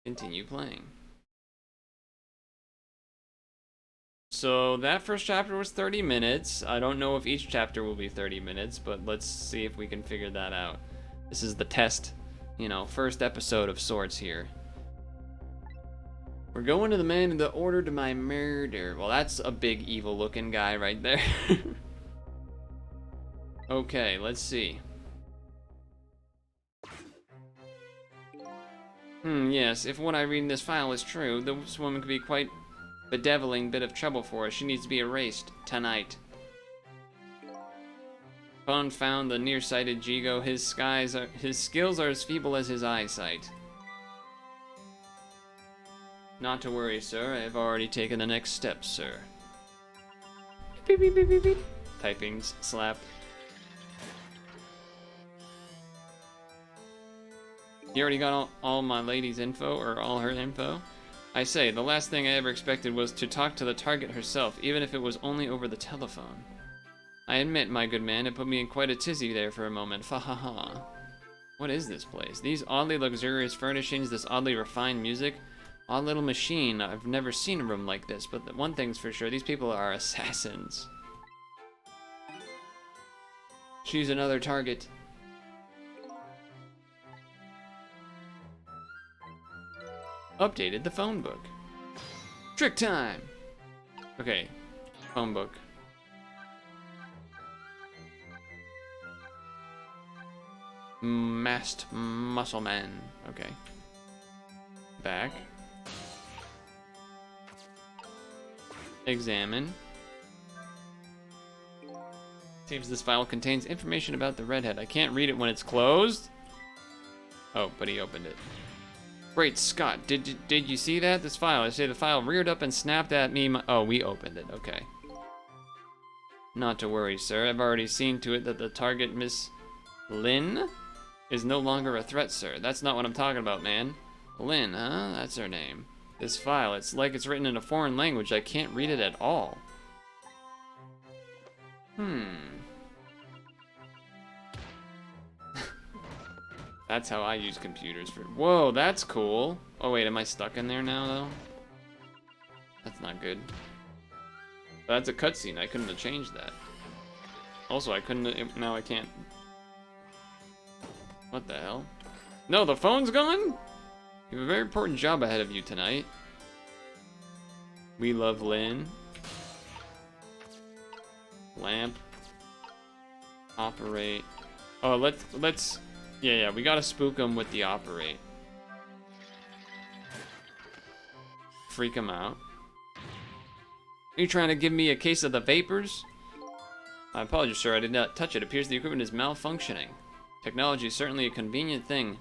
Continue playing. So that first chapter was 30 minutes. I don't know if each chapter will be 30 minutes, but let's see if we can figure that out. This is the test, first episode of sorts here. We're going to the man in the order to my murder. Well, that's a big evil looking guy right there. Okay, let's see. Yes, if what I read in this file is true, this woman could be quite bedeviling bit of trouble for us. She needs to be erased tonight. Confound the nearsighted Jigo. His skills are as feeble as his eyesight. Not to worry, sir. I have already taken the next step, sir. Beep, beep, beep, beep, beep. Typings, slap. You already got all my lady's info, or all her info? I say, the last thing I ever expected was to talk to the target herself, even if it was only over the telephone. I admit, my good man, it put me in quite a tizzy there for a moment. Fa ha ha. What is this place? These oddly luxurious furnishings, this oddly refined music, odd little machine. I've never seen a room like this, but one thing's for sure, these people are assassins. Choose another target. Updated the phone book. Trick time! Okay, phone book. Masked muscle man. Okay. Back. Examine. Seems this file contains information about the redhead. I can't read it when it's closed. Oh, but he opened it. Great Scott, did you see that? This file, I say the file reared up and snapped at me. Oh, we opened it, okay. Not to worry, sir. I've already seen to it that the target, Miss Lynn, is no longer a threat, sir. That's not what I'm talking about, man. Lynn, huh? That's her name. This file, it's like it's written in a foreign language. I can't read it at all. That's how I use computers for... Whoa, that's cool. Oh, wait, am I stuck in there now, though? That's not good. That's a cutscene. I couldn't have changed that. Also, I couldn't have... Now I can't... What the hell? No, the phone's gone? You have a very important job ahead of you tonight. We love Lynn. Lamp. Operate. Oh, let's. Yeah, we gotta spook him with the operate. Freak him out. Are you trying to give me a case of the vapors? I apologize, sir. I did not touch it. It appears the equipment is malfunctioning. Technology is certainly a convenient thing.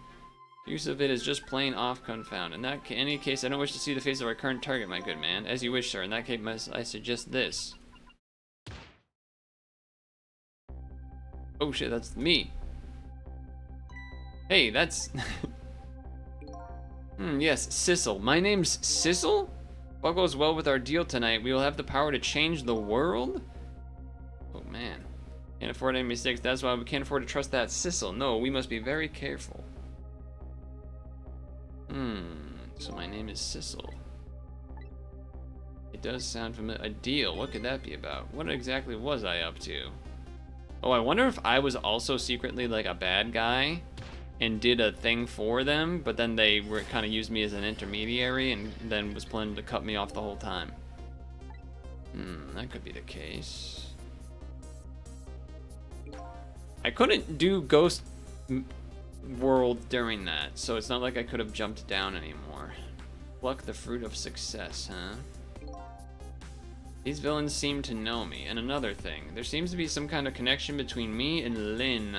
Use of it is just plain off confound. In any case, I don't wish to see the face of our current target, my good man. As you wish, sir. In that case, I suggest this. Oh shit, that's me. Hey, that's... yes, Sissel. My name's Sissel? What goes well with our deal tonight? We will have the power to change the world? Oh man. Can't afford any mistakes. That's why we can't afford to trust that Sissel. No, we must be very careful. So my name is Sissel. It does sound familiar. A deal. What could that be about? What exactly was I up to? Oh, I wonder if I was also secretly like a bad guy and did a thing for them, but then they were kind of used me as an intermediary and then was planning to cut me off the whole time. That could be the case. I couldn't do Ghost World during that, so it's not like I could have jumped down anymore. Pluck the fruit of success, huh? These villains seem to know me. And another thing, there seems to be some kind of connection between me and Lynn.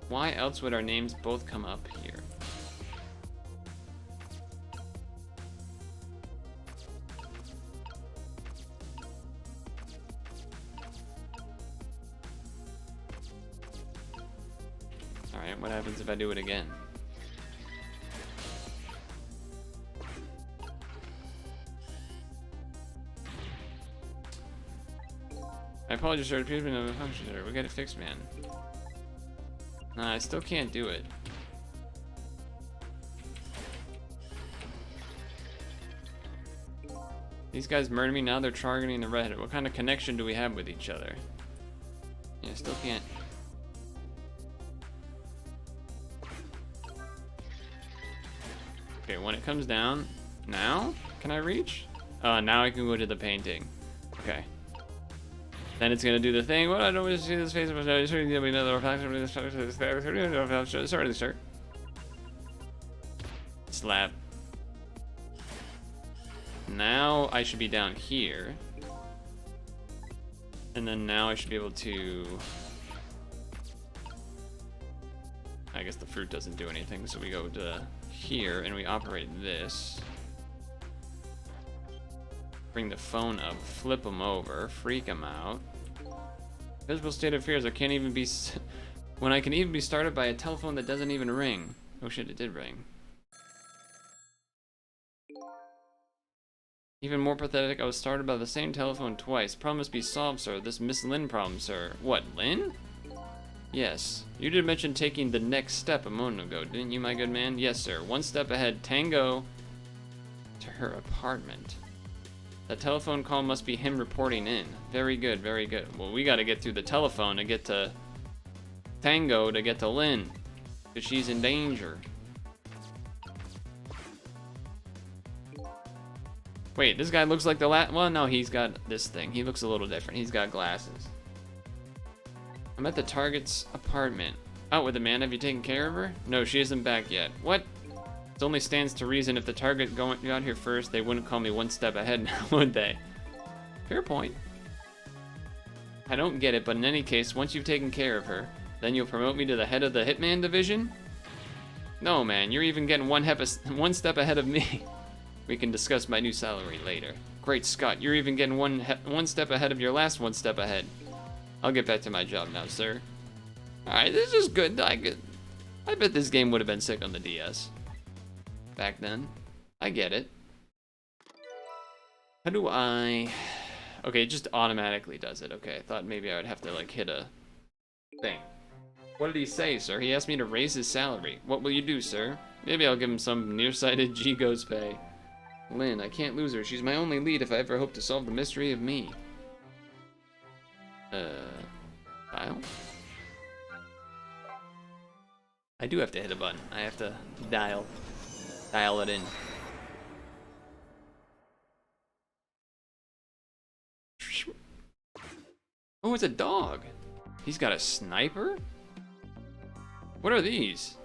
Why else would our names both come up here? Alright, what happens if I do it again? I apologize, sir. It appears to be no function, sir. We got it fixed, man. Nah, I still can't do it. These guys murdered me, now they're targeting the redhead. What kind of connection do we have with each other? Yeah, I still can't. Okay, when it comes down, now? Can I reach? Now I can go to the painting. Okay. Then it's gonna do the thing. Well, I don't want to see this face of a sorry, sir. Slap. Now I should be down here. And then now I should be able to... I guess the fruit doesn't do anything, so we go to here and we operate this. Bring the phone up, flip them over, freak them out. Visible state of affairs, I can't even be... when I can even be started by a telephone that doesn't even ring. Oh shit, it did ring. Even more pathetic, I was started by the same telephone twice. Problem must be solved, sir. This Miss Lynn problem, sir. What, Lynn? Yes. You did mention taking the next step a moment ago, didn't you, my good man? Yes, sir. One step ahead, Tango to her apartment. The telephone call must be him reporting in. Very good, very good. Well, we gotta get through the telephone to get to Tango to get to Lynn, because she's in danger. Wait, this guy looks like the well, no, he's got this thing. He looks a little different. He's got glasses. I'm at the target's apartment. Out with it, man. Have you taken care of her? No, she isn't back yet. What? It only stands to reason if the target got here first, they wouldn't call me one step ahead now, would they? Fair point. I don't get it, but in any case, once you've taken care of her, then you'll promote me to the head of the Hitman division? No, man, you're even getting one step ahead of me. We can discuss my new salary later. Great Scott, you're even getting one step ahead of your last one step ahead. I'll get back to my job now, sir. Alright, this is good. I bet this game would have been sick on the DS. Back then. I get it. How do I... Okay, it just automatically does it. Okay, I thought maybe I would have to, like, hit a thing. What did he say, sir? He asked me to raise his salary. What will you do, sir? Maybe I'll give him some nearsighted G-Go's pay. Lynn, I can't lose her. She's my only lead if I ever hope to solve the mystery of me. Dial? I do have to hit a button. I have to dial it in. Oh, it's a dog. He's got a sniper? What are these?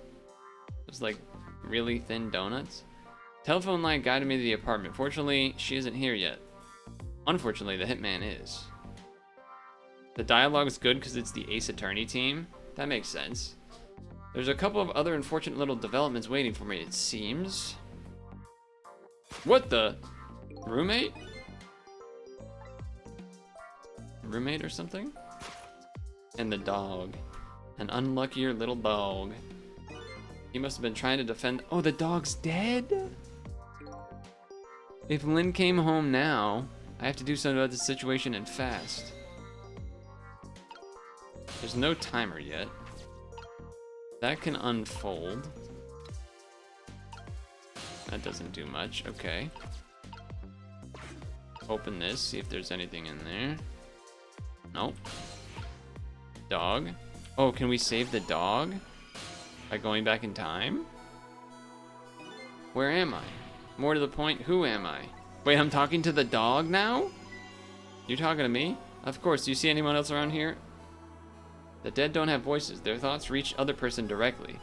It's like really thin donuts? Telephone line guided me to the apartment. Fortunately, she isn't here yet. Unfortunately, the hitman is. The dialogue is good because it's the Ace Attorney team. That makes sense. There's a couple of other unfortunate little developments waiting for me, it seems. What the? Roommate? Roommate or something? And the dog. An unluckier little dog. He must have been trying to defend. Oh, the dog's dead? If Lynn came home now, I have to do something about the situation and fast. There's no timer yet. That can unfold. That doesn't do much. Okay. Open this, see if there's anything in there. Nope. Dog. Oh, can we save the dog? By going back in time? Where am I? More to the point, who am I? Wait, I'm talking to the dog now? You're talking to me? Of course, do you see anyone else around here? The dead don't have voices. Their thoughts reach other person directly.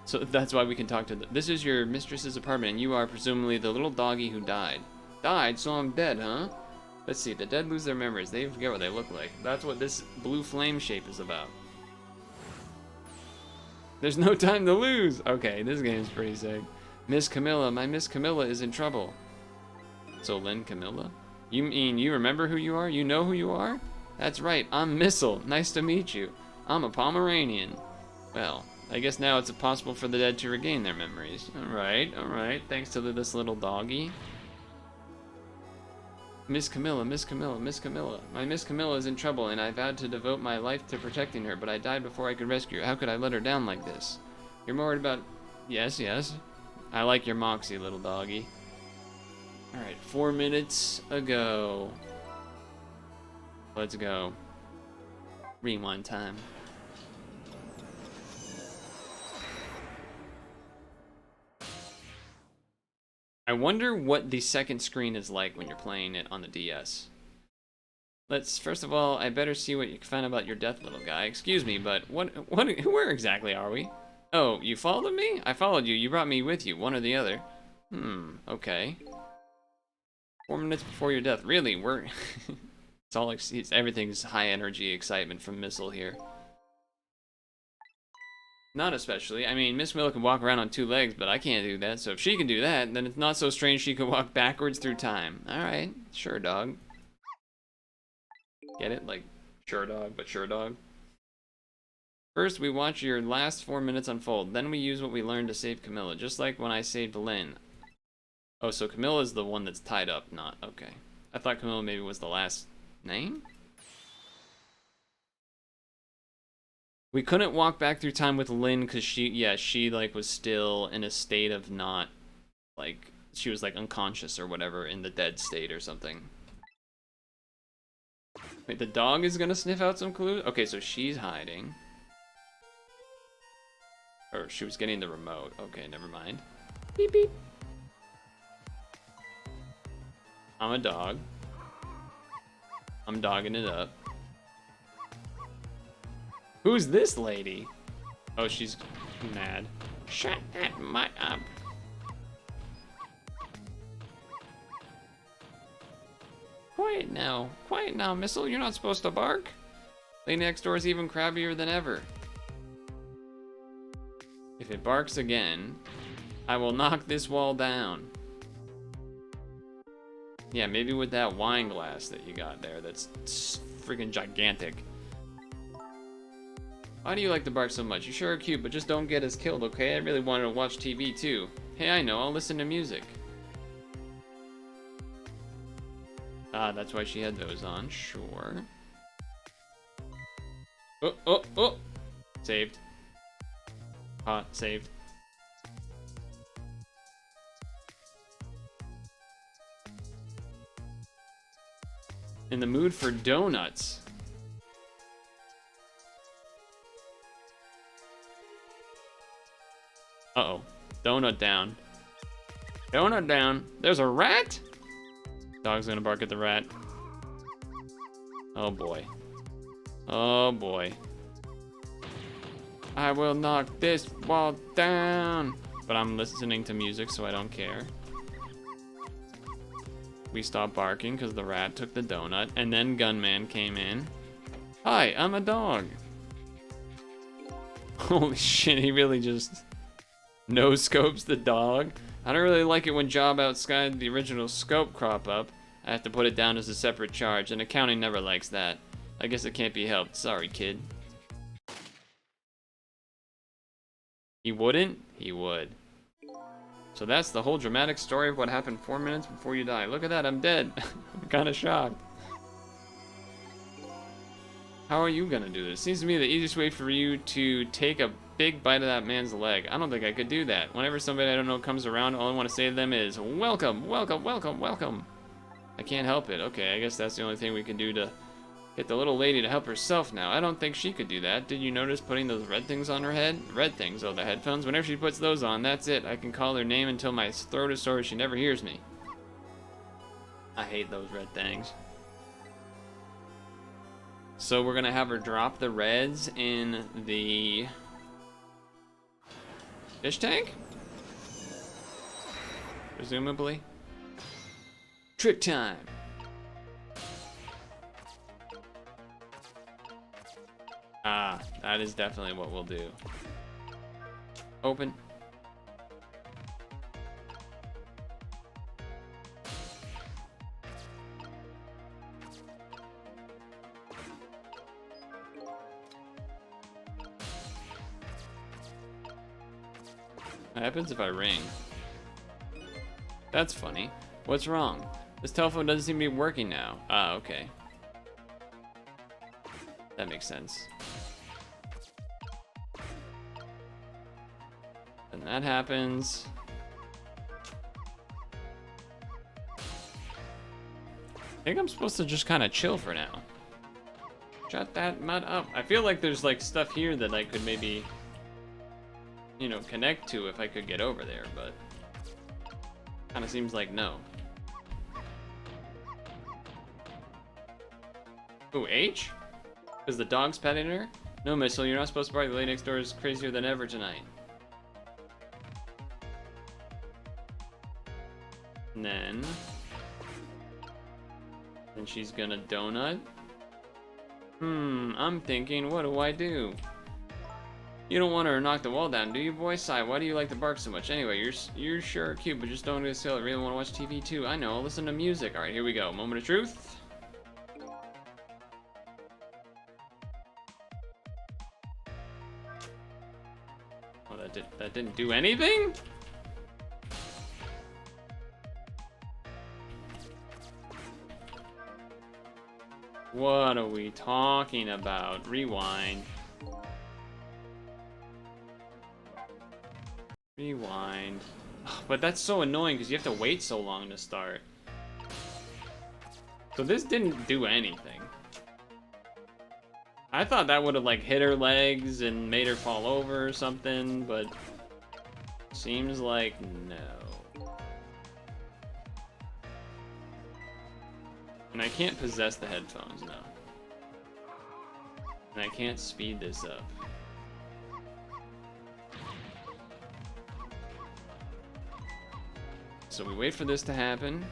So that's why we can talk to them. This is your mistress's apartment, and you are presumably the little doggy who died. Died? So I'm dead, huh? Let's see, the dead lose their memories. They forget what they look like. That's what this blue flame shape is about. There's no time to lose! Okay, this game's pretty sick. Miss Camilla, my Miss Camilla is in trouble. So Lynn Camilla? You mean you remember who you are? You know who you are? That's right, I'm Missile. Nice to meet you. I'm a Pomeranian. Well, I guess now it's possible for the dead to regain their memories. Alright, thanks to this little doggy. Miss Camilla, Miss Camilla, Miss Camilla. My Miss Camilla is in trouble, and I vowed to devote my life to protecting her, but I died before I could rescue her. How could I let her down like this? You're more worried about... Yes, yes. I like your moxie, little doggy. Alright, 4 minutes ago. Let's go. Rewind time. I wonder what the second screen is like when you're playing it on the DS. First of all, I better see what you can find about your death, little guy. Excuse me, but where exactly are we? Oh, you followed me? I followed you. You brought me with you, one or the other. Okay. 4 minutes before your death. Really, it's all like, everything's high energy excitement from Missile here. Not especially. I mean, Miss Miller can walk around on 2 legs, but I can't do that. So if she can do that, then it's not so strange she can walk backwards through time. Alright, sure dog. Get it? Like, sure dog, but sure dog. First, we watch your last 4 minutes unfold. Then we use what we learned to save Camilla, just like when I saved Lynn. Oh, so Camilla's the one that's tied up, not... Okay. I thought Camilla maybe was the last name? We couldn't walk back through time with Lynn because she like was still in a state of not, like, she was like unconscious or whatever in the dead state or something. Wait, the dog is gonna sniff out some clues? Okay, so she's hiding. Or she was getting the remote. Okay, never mind. Beep beep. I'm a dog. I'm dogging it up. Who's this lady? Oh, she's mad. Shut that mutt up. Quiet now, Missile. You're not supposed to bark. Lady next door is even crabbier than ever. If it barks again, I will knock this wall down. Yeah, maybe with that wine glass that you got there that's freaking gigantic. Why do you like to bark so much? You sure are cute, but just don't get us killed, okay? I really wanted to watch TV too. Hey, I know, I'll listen to music. Ah, that's why she had those on, sure. Oh! Saved. Saved. In the mood for donuts. Uh-oh. Donut down. Donut down. There's a rat? Dog's gonna bark at the rat. Oh boy. Oh boy. I will knock this wall down. But I'm listening to music, so I don't care. We stopped barking because the rat took the donut, and then Gunman came in. Hi, I'm a dog. Holy shit, he really just no-scopes the dog. I don't really like it when job outside the original scope crop up. I have to put it down as a separate charge, and accounting never likes that. I guess it can't be helped. Sorry, kid. He wouldn't? He would. So that's the whole dramatic story of what happened 4 minutes before you die. Look at that, I'm dead. I'm kind of shocked. How are you gonna do this? Seems to me the easiest way for you to take a big bite of that man's leg. I don't think I could do that. Whenever somebody I don't know comes around, all I want to say to them is, welcome, welcome, welcome, welcome. I can't help it. Okay, I guess that's the only thing we can do to get the little lady to help herself now. I don't think she could do that. Did you notice putting those red things on her head? Red things, oh, the headphones. Whenever she puts those on, that's it. I can call her name until my throat is sore. She never hears me. I hate those red things. So we're gonna have her drop the reds in the fish tank? Presumably. Trick time. Ah, that is definitely what we'll do. Open. What happens if I ring? That's funny. What's wrong? This telephone doesn't seem to be working now. Ah, okay. That makes sense. And that happens. I think I'm supposed to just kind of chill for now. Shut that mud up. I feel like there's like stuff here that I could maybe, you know, connect to if I could get over there, but kind of seems like no. Ooh, H? Is the dog's petting her? No, Missile, you're not supposed to bark. The lady next door is crazier than ever tonight. And then she's gonna donut. I'm thinking, what do I do? You don't want her to knock the wall down, do you, boy? Sigh, why do you like to bark so much? Anyway, you're sure cute, but just don't get silly. I really want to watch TV too. I know, I'll listen to music. All right, here we go. Moment of truth. Oh, that didn't do anything? What are we talking about? Rewind. Rewind. But that's so annoying because you have to wait so long to start. So this didn't do anything. I thought that would have like hit her legs and made her fall over or something, but seems like no. And I can't possess the headphones, no. And I can't speed this up. So we wait for this to happen.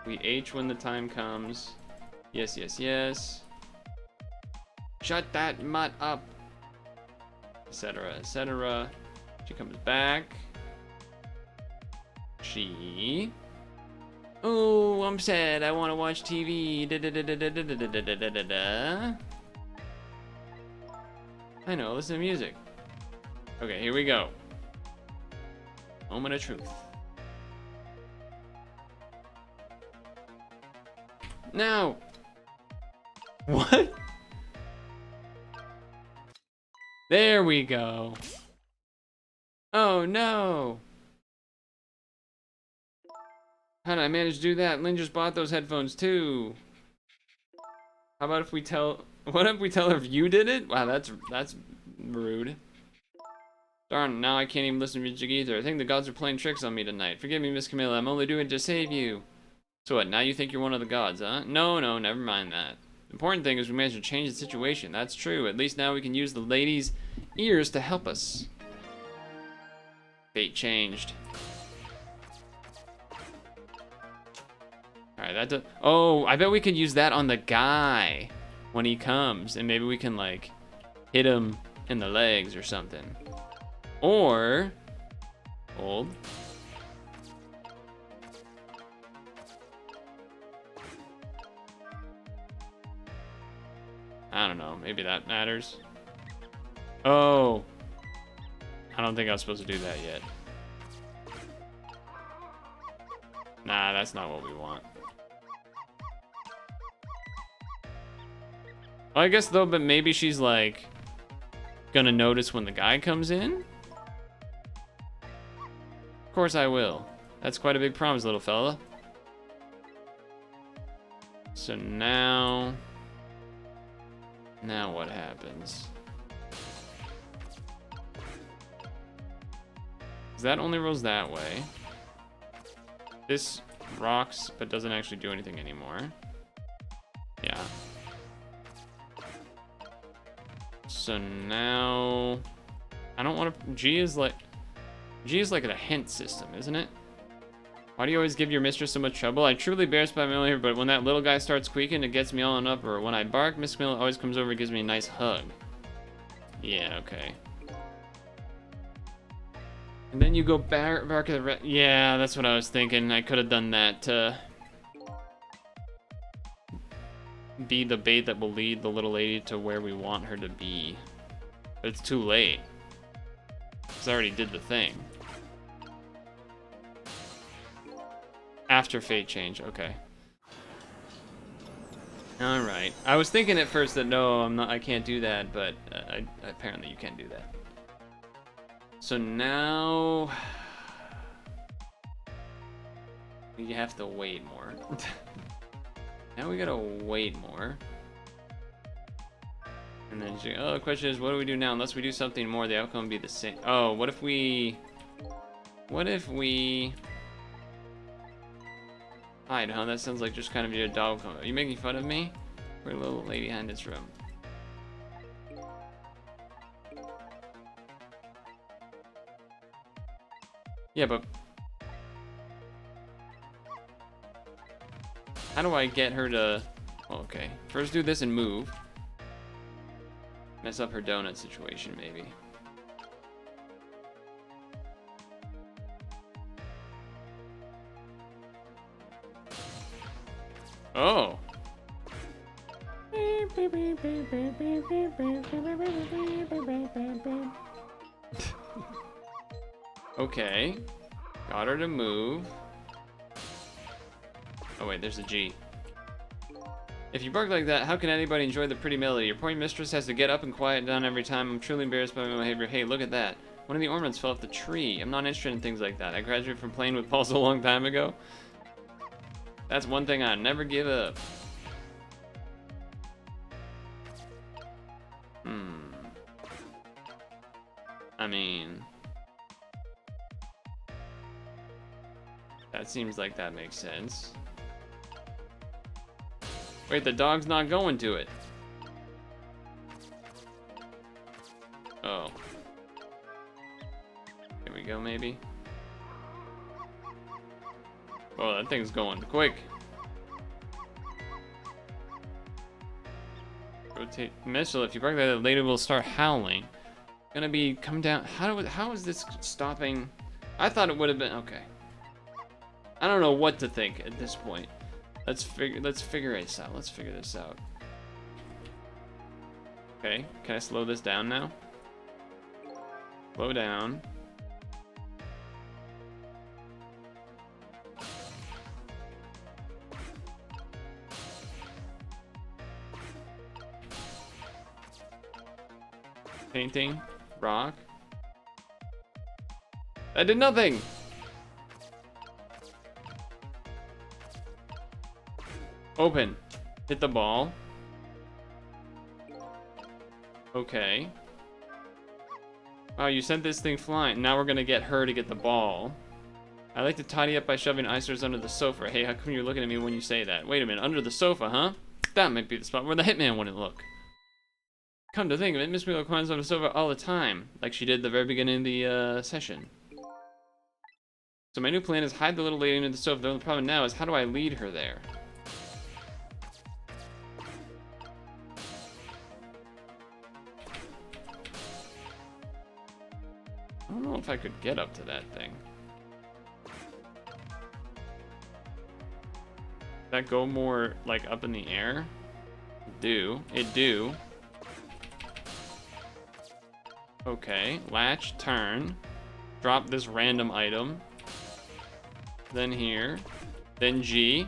We H when the time comes. Yes, yes, yes. Shut that mutt up. Etc., etc. She comes back. She... Oh, I'm sad. I want to watch TV. I know, listen to music. Okay, here we go. Moment of truth. No! What? There we go. Oh no! How did I manage to do that? Lynn just bought those headphones too. How about if we tell... What if we tell her if you did it? Wow, that's rude. Darn, now I can't even listen to music either. I think the gods are playing tricks on me tonight. Forgive me, Miss Camilla. I'm only doing it to save you. So what, now you think you're one of the gods, huh? No, no, never mind that. The important thing is we managed to change the situation. That's true. At least now we can use the lady's ears to help us. Fate changed. Alright, that does... Oh, I bet we could use that on the guy when he comes. And maybe we can, like, hit him in the legs or something. Or... Hold. I don't know. Maybe that matters. Oh. I don't think I was supposed to do that yet. Nah, that's not what we want. Well, I guess though, but maybe she's like gonna notice when the guy comes in. Of course I will. That's quite a big promise, little fella. So now what happens? That only rolls that way. This rocks, but doesn't actually do anything anymore. Yeah. So now... I don't want to... G is like a hint system, isn't it? Why do you always give your mistress so much trouble? I truly embarrassed by my own here, but when that little guy starts squeaking, it gets me all in up. Or when I bark, Miss Camilla always comes over and gives me a nice hug. Yeah, okay. And then you go bark at the yeah, that's what I was thinking. I could have done that to be the bait that will lead the little lady to where we want her to be. But it's too late. Because I already did the thing. After fate change, okay. Alright. I was thinking at first that no, I can't do that, but apparently you can do that. So now... you have to wait more. Now we gotta wait more. And then, oh, the question is, what do we do now? Unless we do something more, the outcome will be the same. Oh, what if we... hide, huh? That sounds like just kind of your dog coming. Are you making fun of me? We're a little lady behind this room. Yeah, but... how do I get her to... well, okay. First do this and move. Mess up her donut situation, maybe. Oh. Okay. Got her to move. Oh wait, there's a G. If you bark like that, how can anybody enjoy the pretty melody? Your poor mistress has to get up and quiet down every time. I'm truly embarrassed by my behavior. Hey, look at that. One of the ornaments fell off the tree. I'm not interested in things like that. I graduated from playing with balls a long time ago. That's one thing I never give up. I mean... that seems like that makes sense. Wait, the dog's not going to it. Oh. Here we go, maybe? Oh, that thing's going quick. Rotate missile. If you bark like that, the lady will start howling. Gonna be come down. How is this stopping? I thought it would have been okay. I don't know what to think at this point. Let's figure this out. Let's figure this out. Okay, can I slow this down now? Slow down. Painting, rock. I did nothing. Open. Hit the ball. Okay. Wow, you sent this thing flying. Now we're gonna get her to get the ball. I like to tidy up by shoving icers under the sofa. Hey, how come you're looking at me when you say that? Wait a minute, under the sofa, huh? That might be the spot where the hitman wouldn't look. Come to think of it, Miss Milo climbs on the sofa all the time, like she did at the very beginning of the session. So my new plan is hide the little lady under the sofa. The only problem now is how do I lead her there? I don't know if I could get up to that thing. Does that go more like up in the air? It do. Okay, latch, turn, drop this random item, then here, then G.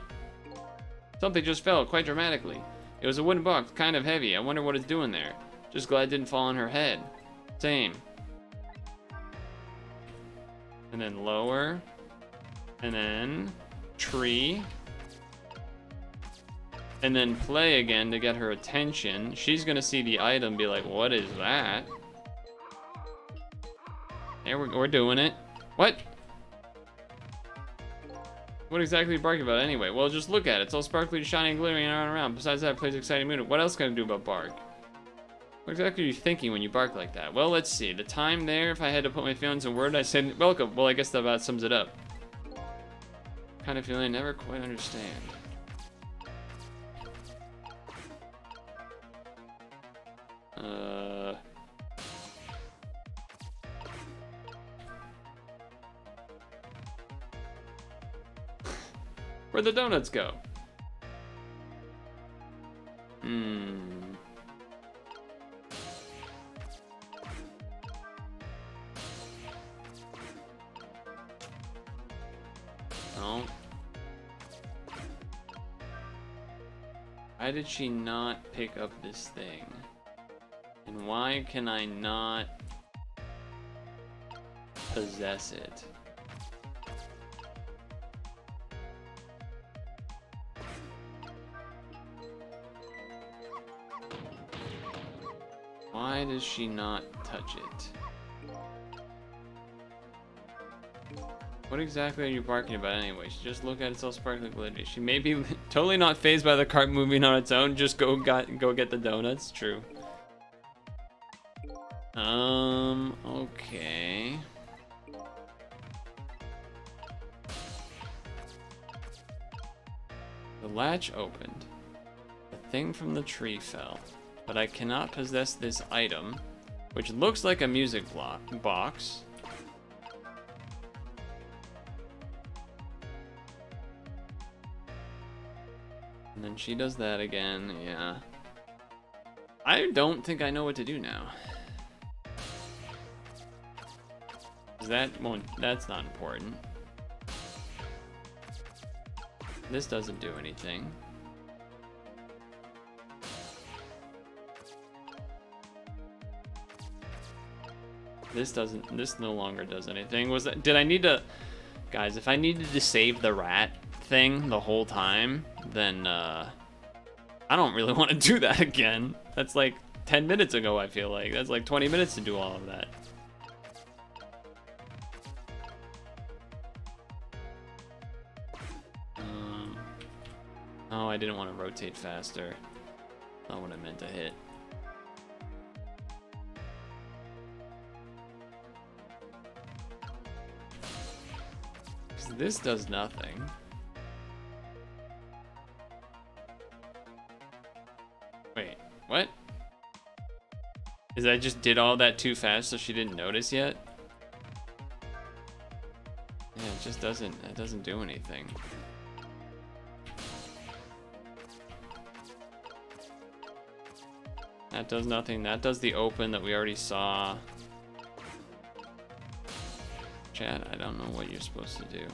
Something just fell quite dramatically. It was a wooden box, kind of heavy. I wonder what it's doing there. Just glad it didn't fall on her head. Same. And then lower, and then tree, and then play again to get her attention. She's gonna see the item, be like, what is that? There, we're doing it. What? What exactly are you barking about anyway? Well, just look at it. It's all sparkly, shiny, and glittering around. Besides that, it plays exciting music. What else can I do about bark? What exactly are you thinking when you bark like that? Well, let's see. The time there, if I had to put my feelings in words, I said, welcome. Well, I guess that about sums it up. Kind of feeling I never quite understand. Where'd the donuts go? No. Why did she not pick up this thing? And why can I not possess it? Why does she not touch it? What exactly are you barking about anyway? She just look at it, all sparkly glittery. She may be totally not fazed by the cart moving on its own. Just go get the donuts. True. Okay. The latch opened. The thing from the tree fell. But I cannot possess this item, which looks like a music box. And then she does that again, yeah. I don't think I know what to do now. That's not important. This doesn't do anything. This no longer does anything. Did I need to, guys, if I needed to save the rat thing the whole time, then I don't really want to do that again. That's like 10 minutes ago, I feel like. That's like 20 minutes to do all of that. Oh, I didn't want to rotate faster. Not what I meant to hit. This does nothing. Wait, what? Is I just did all that too fast so she didn't notice yet? Yeah, it doesn't do anything. That does nothing. That does the open that we already saw. Chat, I don't know what you're supposed to do.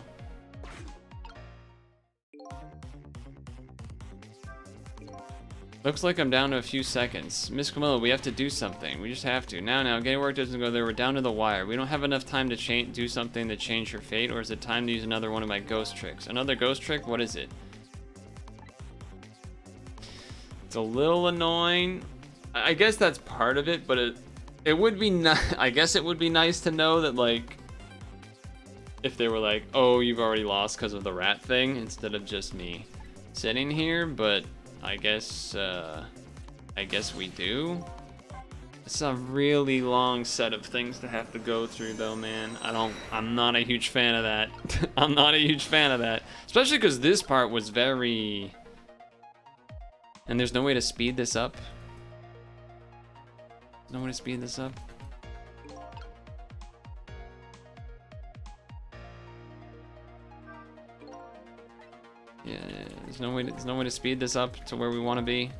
Looks like I'm down to a few seconds. Miss Camilla, we have to do something. We just have to. Now, getting work doesn't go there. We're down to the wire. We don't have enough time to do something to change her fate, or is it time to use another one of my ghost tricks? Another ghost trick? What is it? It's a little annoying. I guess that's part of it, but it would be I guess it would be nice to know that, like, if they were like, oh, you've already lost because of the rat thing, instead of just me sitting here, but I guess we do. It's a really long set of things to have to go through though, man. I'm not a huge fan of that. I'm not a huge fan of that. Especially because this part was very... And there's no way to speed this up. No way to speed this up. Yeah, there's no way to speed this up to where we want to be.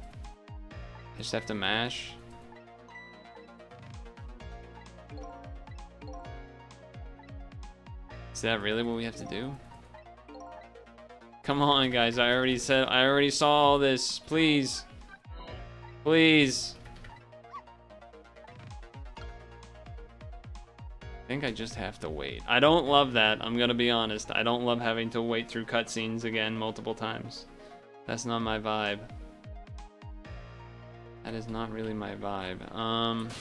I just have to mash. Is that really what we have to do? Come on, guys. I already saw all this. Please. Please. I think I just have to wait. I don't love that. I'm gonna be honest. I don't love having to wait through cutscenes again multiple times. That's not my vibe. That is not really my vibe.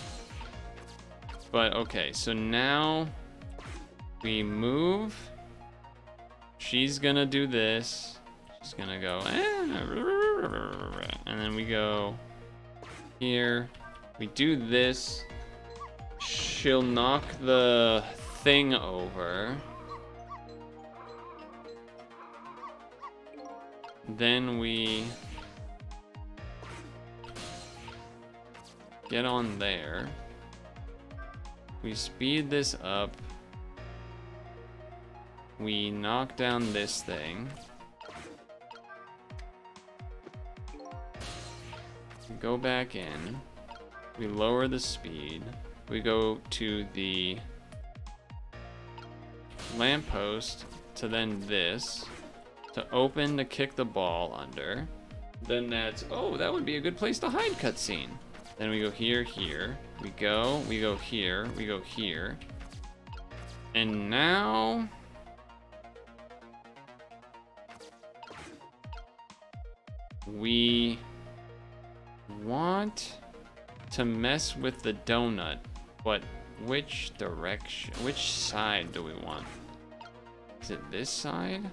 But okay, so now we move. She's gonna do this. She's gonna go, and then we go here. We do this. She'll knock the thing over. Then we get on there. We speed this up. We knock down this thing. We go back in. We lower the speed. We go to the lamppost to then this to open to kick the ball under. Then that's, oh, that would be a good place to hide cutscene. Then we go here, here. We go here, we go here. And now we want to mess with the donut, but which direction, which side do we want? Is it this side?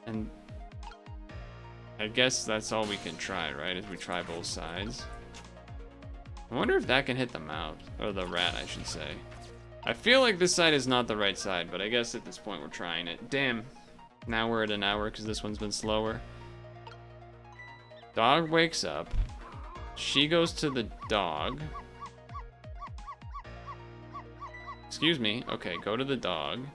And I guess that's all we can try, right? Is we try both sides. I wonder if that can hit the mouse, or the rat, I should say. I feel like this side is not the right side, but I guess at this point we're trying it. Damn. Now we're at an hour because this one's been slower. Dog wakes up. She goes to the dog. Excuse me. Okay, go to the dog.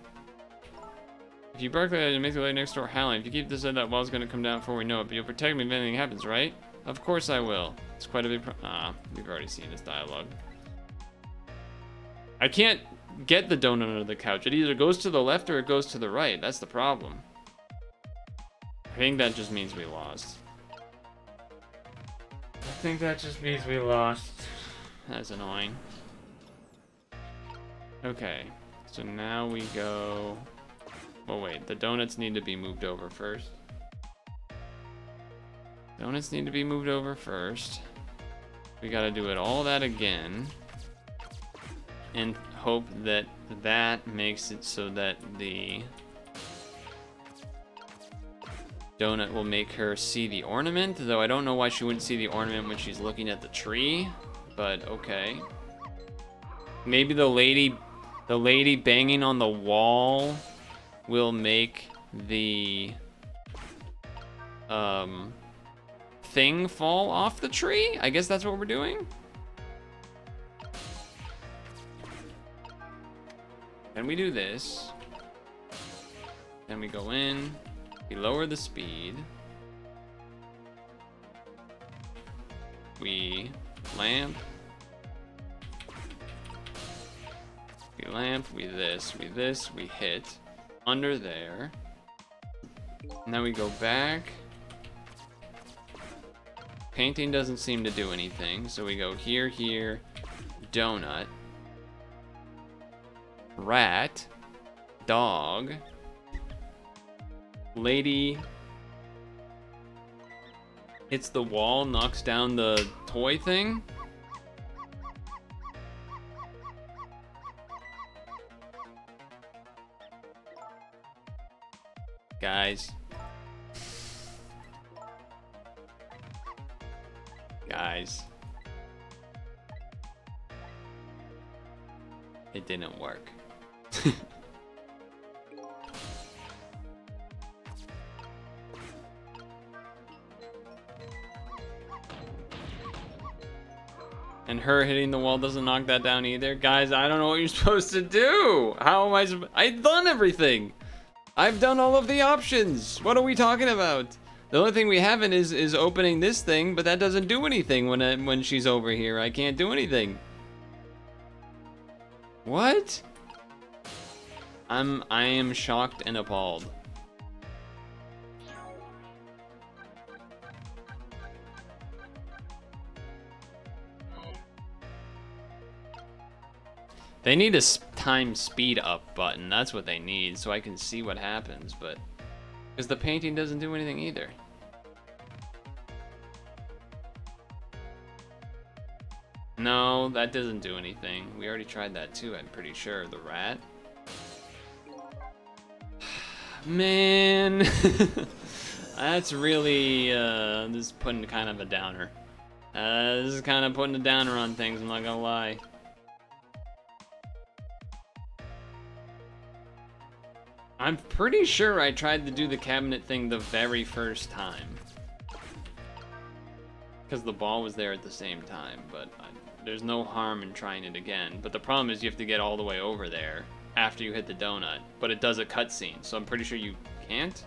If you bark like that, it makes the lady next door howling. If you keep this up, that wall's gonna come down before we know it. But you'll protect me if anything happens, right? Of course I will. It's quite a big we've already seen this dialogue. I can't get the donut under the couch. It either goes to the left or it goes to the right. That's the problem. I think that just means we lost. I think that just means we lost. That's annoying. Okay, so now we go... Oh wait, the donuts need to be moved over first. Donuts need to be moved over first. We gotta do it all that again. And hope that that makes it so that the donut will make her see the ornament, though I don't know why she wouldn't see the ornament when she's looking at the tree, but okay. Maybe the lady banging on the wall will make the thing fall off the tree? I guess that's what we're doing. Then we do this. Then we go in. We lower the speed. We lamp. We lamp, we this, we hit. Under there. Now we go back. Painting doesn't seem to do anything, so we go here, here, donut, rat, dog, lady hits the wall, knocks down the toy thing. Guys, guys. It didn't work. And her hitting the wall doesn't knock that down either. Guys, I don't know what you're supposed to do. How am I I've done everything. I've done all of the options. What are we talking about? The only thing we haven't is opening this thing, but that doesn't do anything when she's over here. I can't do anything. What? I am shocked and appalled. They need a time speed up button. That's what they need, so I can see what happens, but because the painting doesn't do anything either. No, that doesn't do anything. We already tried that too, I'm pretty sure. The rat. Man, that's really this is putting kind of a downer. This is kind of putting a downer on things, I'm not gonna lie. I'm pretty sure I tried to do the cabinet thing the very first time. Because the ball was there at the same time, but there's no harm in trying it again. But the problem is you have to get all the way over there after you hit the donut. But it does a cutscene, so I'm pretty sure you can't.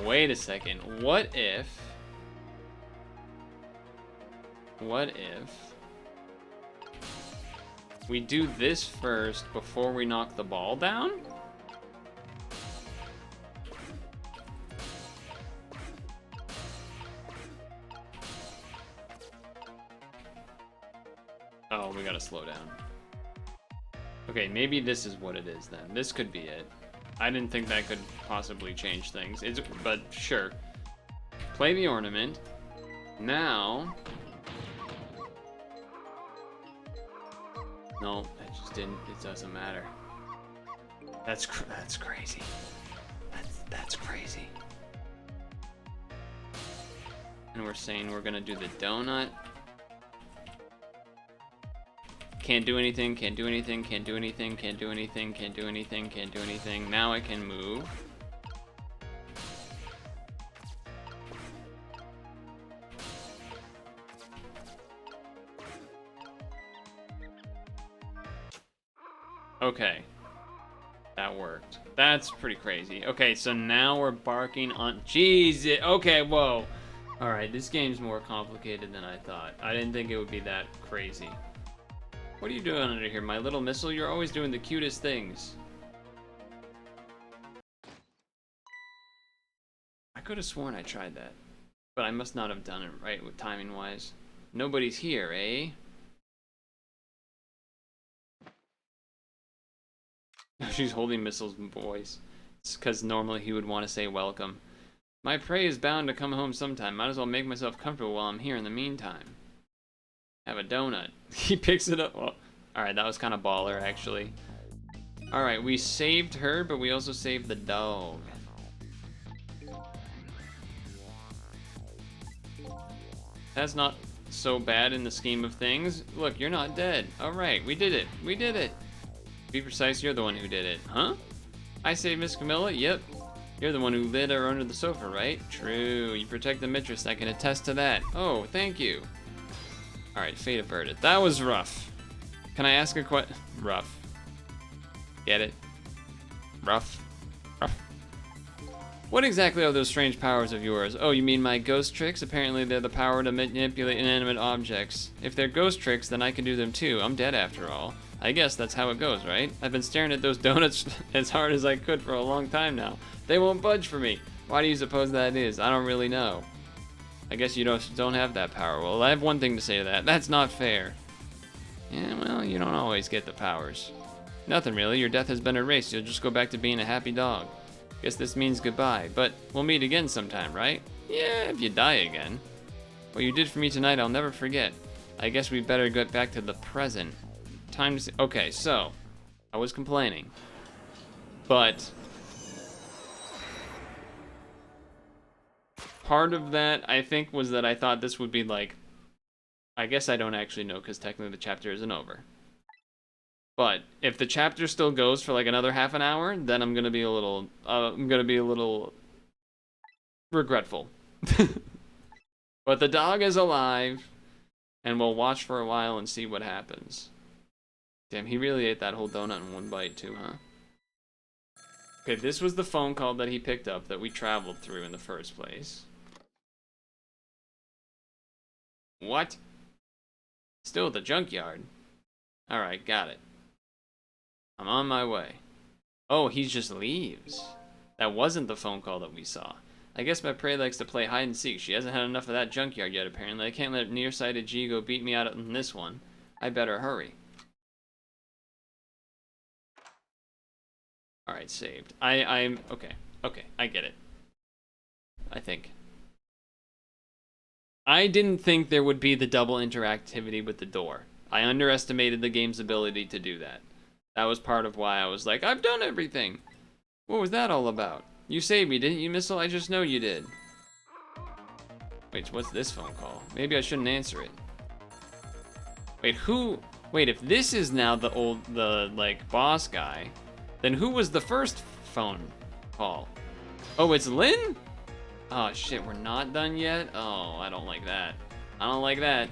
Wait a second. What if we do this first before we knock the ball down? Oh, we gotta slow down. Okay, maybe this is what it is then. This could be it. I didn't think that could possibly change things. But sure. Play the ornament. Now. No, it just didn't. It doesn't matter. That's crazy. That's crazy. And we're saying we're gonna do the donut. Can't do anything, can't do anything, can't do anything, can't do anything, can't do anything, can't do anything. Now I can move. Okay. That worked. That's pretty crazy. Okay, so now we're barking on... Jeez, okay, whoa. Alright, this game's more complicated than I thought. I didn't think it would be that crazy. What are you doing under here, my little missile? You're always doing the cutest things. I could have sworn I tried that. But I must not have done it right with timing-wise. Nobody's here, eh? She's holding missiles voice. It's because normally he would want to say welcome. My prey is bound to come home sometime. Might as well make myself comfortable while I'm here in the meantime. Have a donut. He picks it up. Well, alright, that was kind of baller, actually. Alright, we saved her, but we also saved the dog. That's not so bad in the scheme of things. Look, you're not dead. Alright, we did it. We did it. To be precise, you're the one who did it. Huh? I saved Miss Camilla? Yep. You're the one who lit her under the sofa, right? True. You protect the mistress. I can attest to that. Oh, thank you. Alright, fate averted. That was rough. Can I ask a question? Rough. Get it? Rough. Rough. What exactly are those strange powers of yours? Oh, you mean my ghost tricks? Apparently they're the power to manipulate inanimate objects. If they're ghost tricks, then I can do them too. I'm dead after all. I guess that's how it goes, right? I've been staring at those donuts as hard as I could for a long time now. They won't budge for me. Why do you suppose that is? I don't really know. I guess you don't have that power. Well, I have one thing to say to that. That's not fair. Yeah, well, you don't always get the powers. Nothing really. Your death has been erased. You'll just go back to being a happy dog. Guess this means goodbye. But we'll meet again sometime, right? Yeah, if you die again. What you did for me tonight, I'll never forget. I guess we better get back to the present. Time to... Okay, so... I was complaining. But... part of that, I think, was that I thought this would be like... I guess I don't actually know, because technically the chapter isn't over. But if the chapter still goes for like another half an hour, then I'm gonna be a little... regretful. But the dog is alive, and we'll watch for a while and see what happens. Damn, he really ate that whole donut in one bite too, huh? Okay, this was the phone call that he picked up that we traveled through in the first place. What? Still at the junkyard. Alright, got it. I'm on my way. Oh, he just leaves. That wasn't the phone call that we saw. I guess my prey likes to play hide and seek. She hasn't had enough of that junkyard yet, apparently. I can't let nearsighted G go beat me out on this one. I better hurry. Alright, saved. I'm... Okay. Okay, I get it. I think. I didn't think there would be the double interactivity with the door. I underestimated the game's ability to do that. That was part of why I was like, I've done everything! What was that all about? You saved me, didn't you, Missile? I just know you did. Wait, what's this phone call? Maybe I shouldn't answer it. Wait, who... Wait, if this is now the like, boss guy, then who was the first phone call? Oh, it's Lynn? Oh, shit, we're not done yet? Oh, I don't like that. I don't like that.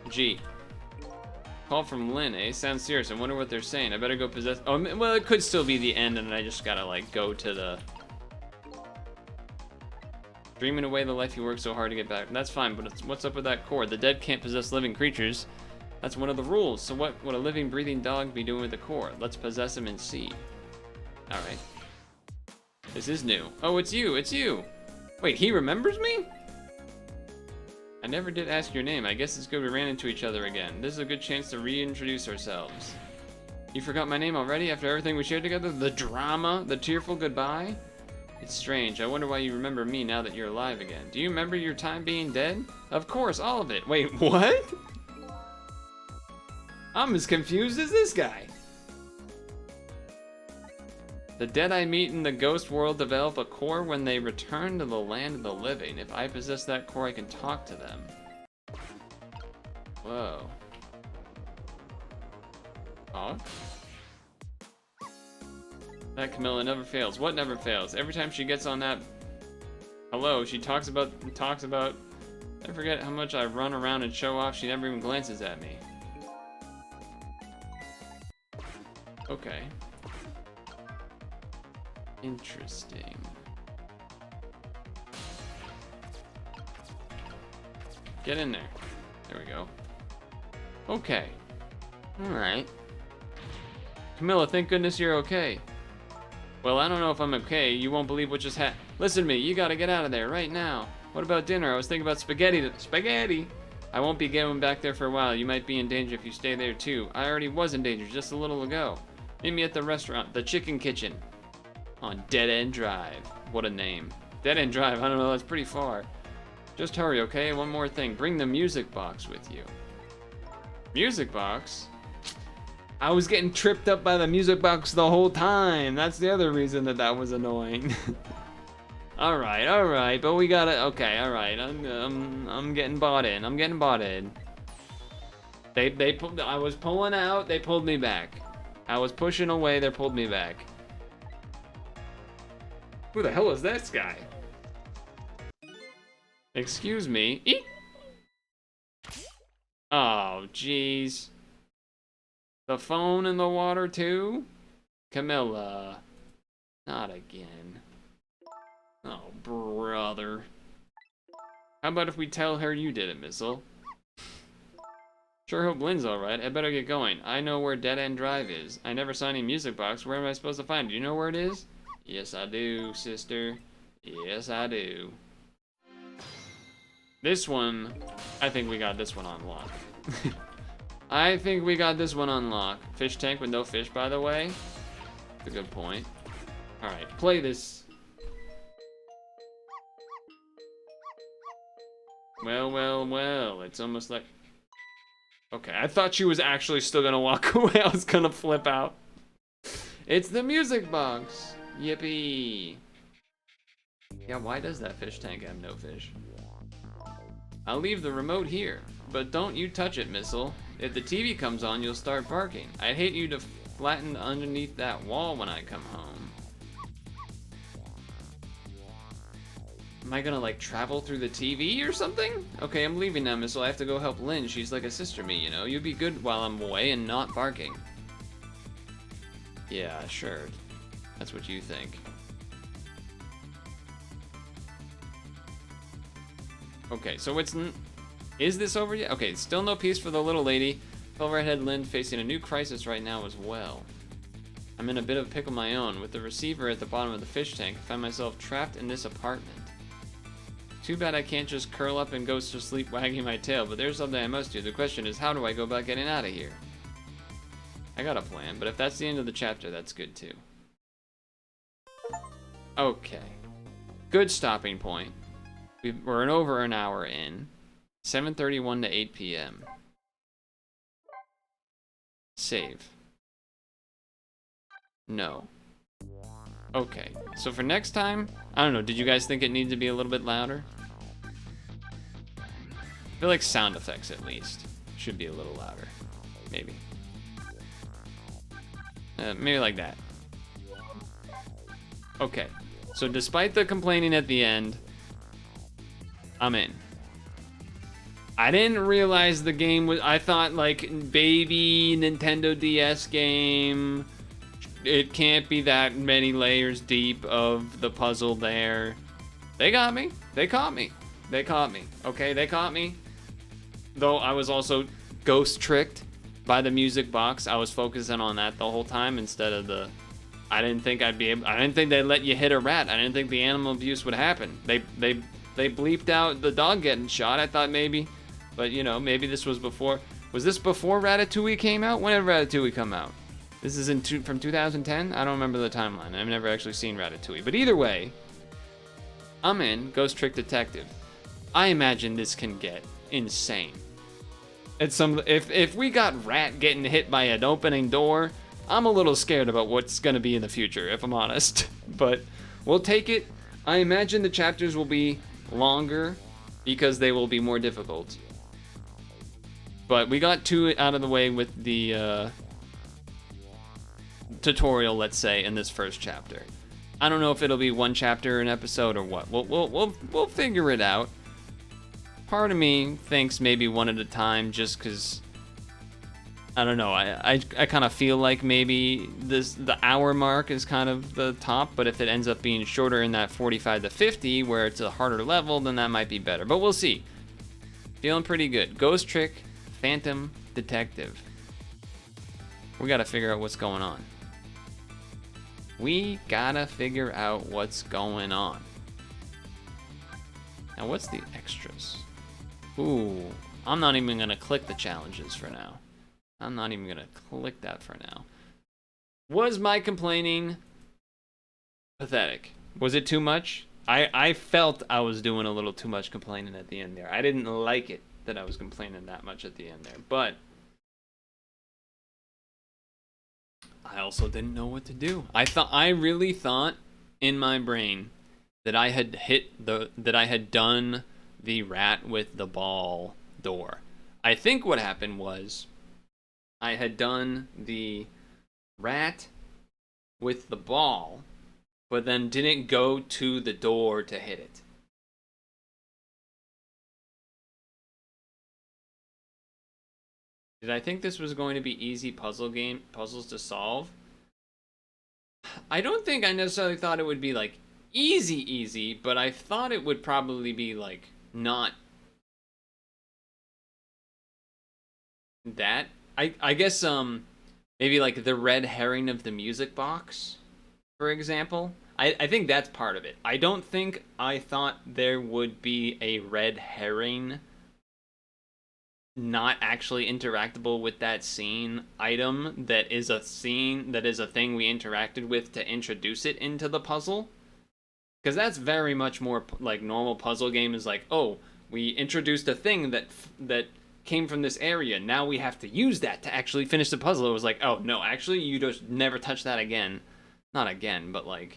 G. Call from Lynn, eh? Sounds serious. I wonder what they're saying. I better go possess... Oh, well, it could still be the end, and I just gotta, like, go to the... Dreaming away the life you worked so hard to get back. That's fine, but what's up with that core? The dead can't possess living creatures. That's one of the rules. So what would a living, breathing dog be doing with the core? Let's possess him and see. Alright. This is new. Oh, it's you! It's you! Wait, he remembers me? I never did ask your name. I guess it's good we ran into each other again. This is a good chance to reintroduce ourselves. You forgot my name already after everything we shared together? The drama? The tearful goodbye? It's strange. I wonder why you remember me now that you're alive again. Do you remember your time being dead? Of course, all of it. Wait, what? I'm as confused as this guy. The dead I meet in the ghost world develop a core when they return to the land of the living. If I possess that core, I can talk to them. Whoa. Talk? That Camilla never fails. What never fails? Every time she gets on that... Hello, she talks about... I forget how much I run around and show off. She never even glances at me. Okay. Interesting. Get in there. There we go. Okay. Alright. Camilla, thank goodness you're okay. Well, I don't know if I'm okay. You won't believe what just happened. Listen to me, you gotta get out of there right now. What about dinner? I was thinking about spaghetti. Spaghetti! I won't be going back there for a while. You might be in danger if you stay there too. I already was in danger just a little ago. Meet me at the restaurant, the Chicken Kitchen. On Dead End Drive. What a name. Dead End Drive, I don't know, that's pretty far. Just hurry, okay? One more thing. Bring the music box with you. Music box? I was getting tripped up by the music box the whole time. That's the other reason that was annoying. Alright, but we gotta... Okay, alright. I'm getting bought in. I'm getting bought in. I was pulling out, they pulled me back. I was pushing away, they pulled me back. Who the hell is this guy? Excuse me. Eek. Oh, jeez. The phone in the water too? Camilla. Not again. Oh, brother. How about if we tell her you did it, Missile? Sure hope Lynn's alright. I better get going. I know where Dead End Drive is. I never saw any music box. Where am I supposed to find it? Do you know where it is? Yes, I do, sister. Yes, I do. This one, I think we got this one on lock. I think we got this one on lock. Fish tank with no fish, by the way. That's a good point. Alright, play this. Well. It's almost like... Okay, I thought she was actually still gonna walk away. I was gonna flip out. It's the music box. Yippee. Yeah, why does that fish tank have no fish? I'll leave the remote here, but don't you touch it, Missile. If the TV comes on, you'll start barking. I'd hate you to flatten underneath that wall when I come home. Am I gonna, like, travel through the TV or something? Okay, I'm leaving now, Missile. I have to go help Lynn. She's like a sister to me, you know? You'd be good while I'm away and not barking. Yeah, sure. That's what you think. Okay, so is this over yet? Okay, still no peace for the little lady. Silverhead Lynn facing a new crisis right now as well. I'm in a bit of a pickle of my own. With the receiver at the bottom of the fish tank, I find myself trapped in this apartment. Too bad I can't just curl up and go to sleep wagging my tail, but there's something I must do. The question is, how do I go about getting out of here? I got a plan, but if that's the end of the chapter, that's good too. Okay. Good stopping point. We're over an hour in. 7:31 to 8 p.m. Save. No. Okay, so for next time, I don't know, did you guys think it needed to be a little bit louder? I feel like sound effects, at least, should be a little louder. Maybe. Maybe like that. Okay, so despite the complaining at the end, I'm in. I didn't realize the game was, I thought like baby Nintendo DS game, it can't be that many layers deep of the puzzle there. They got me. They caught me. They caught me. Okay, they caught me. Though I was also ghost tricked by the music box. I was focusing on that the whole time instead of the... I didn't think they'd let you hit a rat. I didn't think the animal abuse would happen. They bleeped out the dog getting shot. I thought maybe... But, you know, maybe this was before... Was this before Ratatouille came out? When did Ratatouille come out? This is from 2010? I don't remember the timeline. I've never actually seen Ratatouille. But either way, I'm in Ghost Trick Detective. I imagine this can get insane. If we got Rat getting hit by an opening door, I'm a little scared about what's going to be in the future, if I'm honest. But we'll take it. I imagine the chapters will be longer because they will be more difficult. But we got 2 out of the way with the tutorial, let's say, in this first chapter. I don't know if it'll be 1 chapter an episode or what. We'll figure it out. Part of me thinks maybe 1 at a time, just because I don't know. I kind of feel like maybe the hour mark is kind of the top, but if it ends up being shorter in that 45 to 50, where it's a harder level, then that might be better. But we'll see. Feeling pretty good. Ghost Trick Phantom Detective. We gotta figure out what's going on. We gotta figure out what's going on. Now, what's the extras? Ooh, I'm not even gonna click the challenges for now. I'm not even gonna click that for now. Was my complaining pathetic? Was it too much? I felt I was doing a little too much complaining at the end there. I didn't like it that I was complaining that much at the end there, but I also didn't know what to do. I really thought in my brain that I had done the rat with the ball door. I think what happened was I had done the rat with the ball, but then didn't go to the door to hit it. Did I think this was going to be easy puzzles to solve? I don't think I necessarily thought it would be like easy, but I thought it would probably be like not that. I guess maybe like the red herring of the music box, for example. I think that's part of it. I don't think I thought there would be a red herring not actually interactable with that scene item that is a thing we interacted with to introduce it into the puzzle. Because that's very much more like normal puzzle game is like, oh, We introduced a thing that came from this area. Now we have to use that to actually finish the puzzle. It was like, oh no, actually you just never touch that again. Not again, but like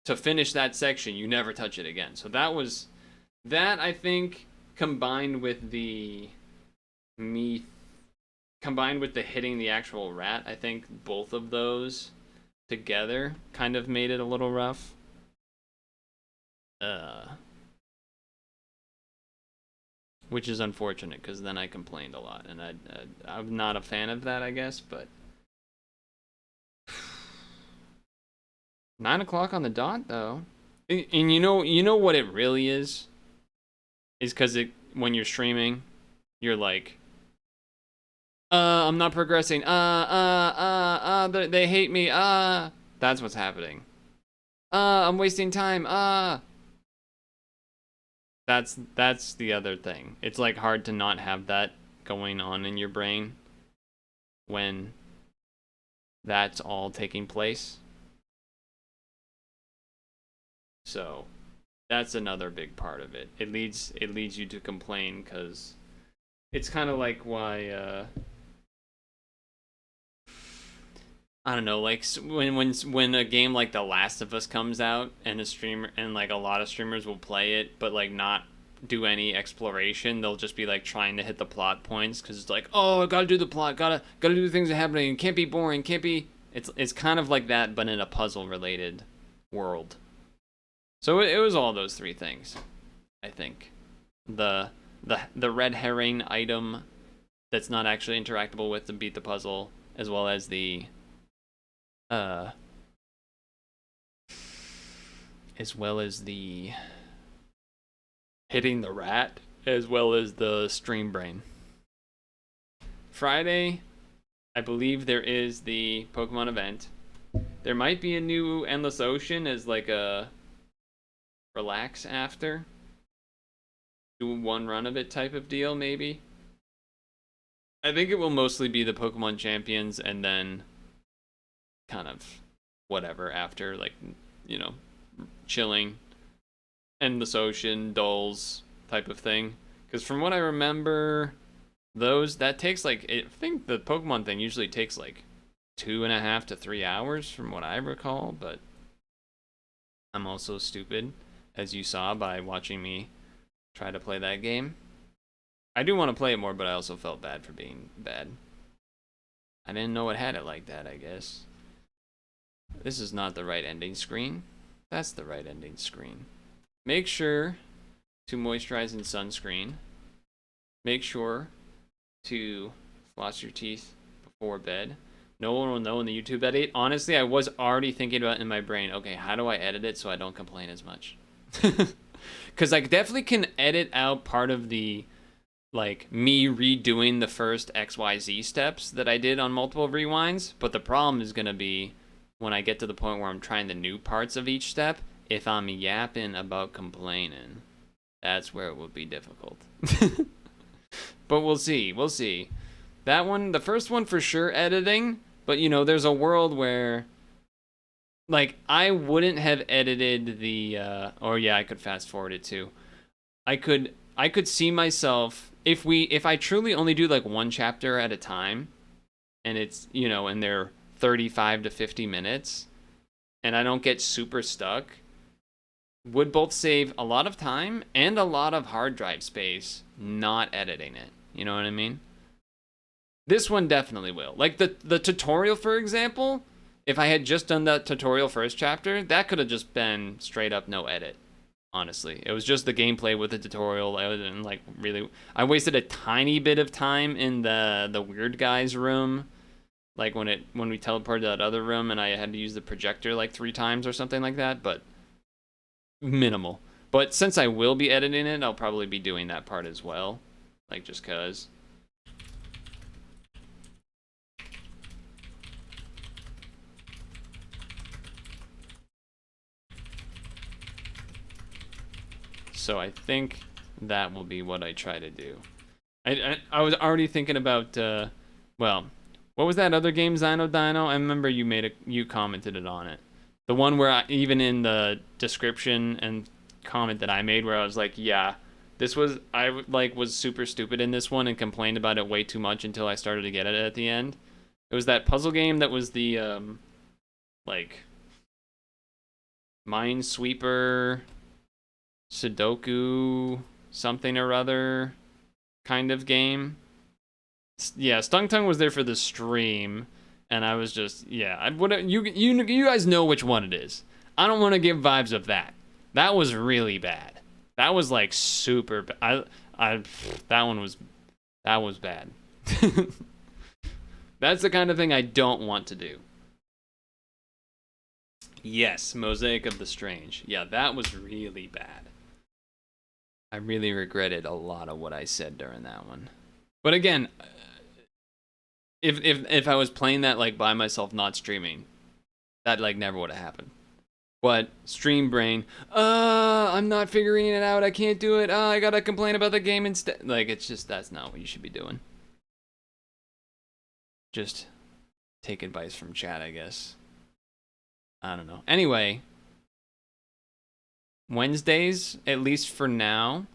to finish that section, you never touch it again. So that I think combined with the hitting the actual rat, I think both of those together kind of made it a little rough. Which is unfortunate, because then I complained a lot, and I'm not a fan of that, I guess, but 9 o'clock on the dot, though. And you know what it really is because when you're streaming, you're like, I'm not progressing, they hate me, that's what's happening. I'm wasting time, That's the other thing. It's like hard to not have that going on in your brain when that's all taking place. So that's another big part of it. It leads you to complain, because it's kind of like why I don't know, like when a game like The Last of Us comes out and like a lot of streamers will play it but like not do any exploration. They'll just be like trying to hit the plot points, because it's like, oh, I gotta do the plot, gotta do the things that are happening, can't be boring, can't be. It's kind of like that, but in a puzzle related world. So it was all those three things, I think. The red herring item that's not actually interactable with to beat the puzzle, as well as the hitting the rat, as well as the stream brain. Friday, I believe there is the Pokemon event. There might be a new Endless Ocean as like a relax after. Do one run of it type of deal, maybe. I think it will mostly be the Pokemon Champions and then kind of whatever after, like, you know, chilling, Endless Ocean, Dles type of thing. Because from what I remember, that takes like, I think the Pokemon thing usually takes like 2.5 to 3 hours from what I recall, but I'm also stupid, as you saw by watching me try to play that game. I do want to play it more, but I also felt bad for being bad. I didn't know it had it like that, I guess. This is not the right ending screen. That's the right ending screen. Make sure to moisturize in sunscreen. Make sure to floss your teeth before bed. No one will know in the YouTube edit. Honestly, I was already thinking about it in my brain, okay, how do I edit it so I don't complain as much? Because I definitely can edit out part of the, like, me redoing the first XYZ steps that I did on multiple rewinds, but the problem is going to be when I get to the point where I'm trying the new parts of each step, if I'm yapping about complaining, that's where it will be difficult. But we'll see. We'll see. That one, the first one for sure editing, but you know, there's a world where, like, I wouldn't have edited the, or yeah, I could fast forward it too. I could see myself, if I truly only do like one chapter at a time, and it's, you know, and they're 35 to 50 minutes, and I don't get super stuck, would both save a lot of time and a lot of hard drive space not editing it. You know what I mean? This one definitely will. Like the tutorial, for example, if I had just done that tutorial first chapter, that could have just been straight up no edit. Honestly, it was just the gameplay with the tutorial. I didn't like really. I wasted a tiny bit of time in the weird guy's room, like when we teleported to that other room, and I had to use the projector like 3 times or something like that. But minimal. But since I will be editing it, I'll probably be doing that part as well, like just cause. So I think that will be what I try to do. I was already thinking about, well, what was that other game, Dino? I remember you commented it on it. The one where even in the description and comment that I made where I was like, yeah, This was was super stupid in this one and complained about it way too much until I started to get it at the end. It was that puzzle game that was the like Minesweeper, Sudoku, something or other kind of game. Yeah, Stung Tongue was there for the stream, and I was just you guys know which one it is. I don't want to give vibes of that. That was really bad. That was like super bad. That was bad. That's the kind of thing I don't want to do. Yes, Mosaic of the Strange. Yeah, that was really bad. I really regretted a lot of what I said during that one. But again, if I was playing that like by myself, not streaming, that like never would have happened. But stream brain, I'm not figuring it out. I can't do it. I gotta complain about the game instead. Like, it's just, that's not what you should be doing. Just take advice from chat, I guess. I don't know. Anyway, Wednesdays, at least for now.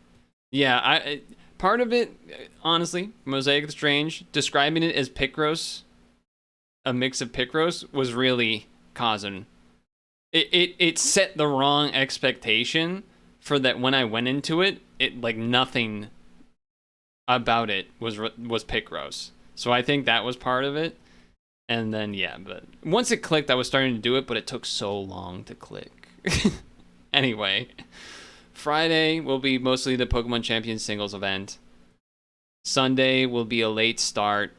Yeah, part of it, honestly, Mosaic the Strange, describing it as Picross, a mix of Picross, was really causing. It set the wrong expectation for that when I went into it. It like nothing about it was Picross. So I think that was part of it. And then yeah, but once it clicked, I was starting to do it, but it took so long to click. Anyway, Friday will be mostly the Pokemon Champions singles event. Sunday will be a late start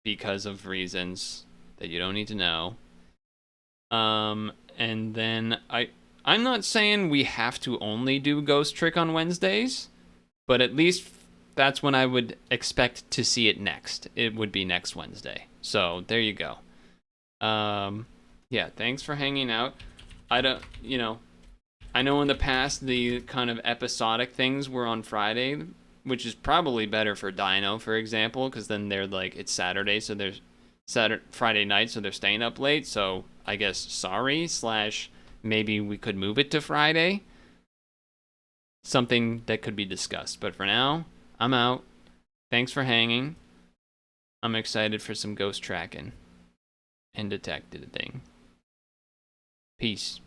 because of reasons that you don't need to know. And then I'm not saying we have to only do Ghost Trick on Wednesdays, but at least that's when I would expect to see it next. It would be next Wednesday. So there you go. Yeah, thanks for hanging out. I know in the past the kind of episodic things were on Friday, which is probably better for Dino, for example, because then they're like, it's Saturday, so there's Friday night, so they're staying up late. So I guess sorry / maybe we could move it to Friday. Something that could be discussed. But for now, I'm out. Thanks for hanging. I'm excited for some ghost tracking and detecting. Peace.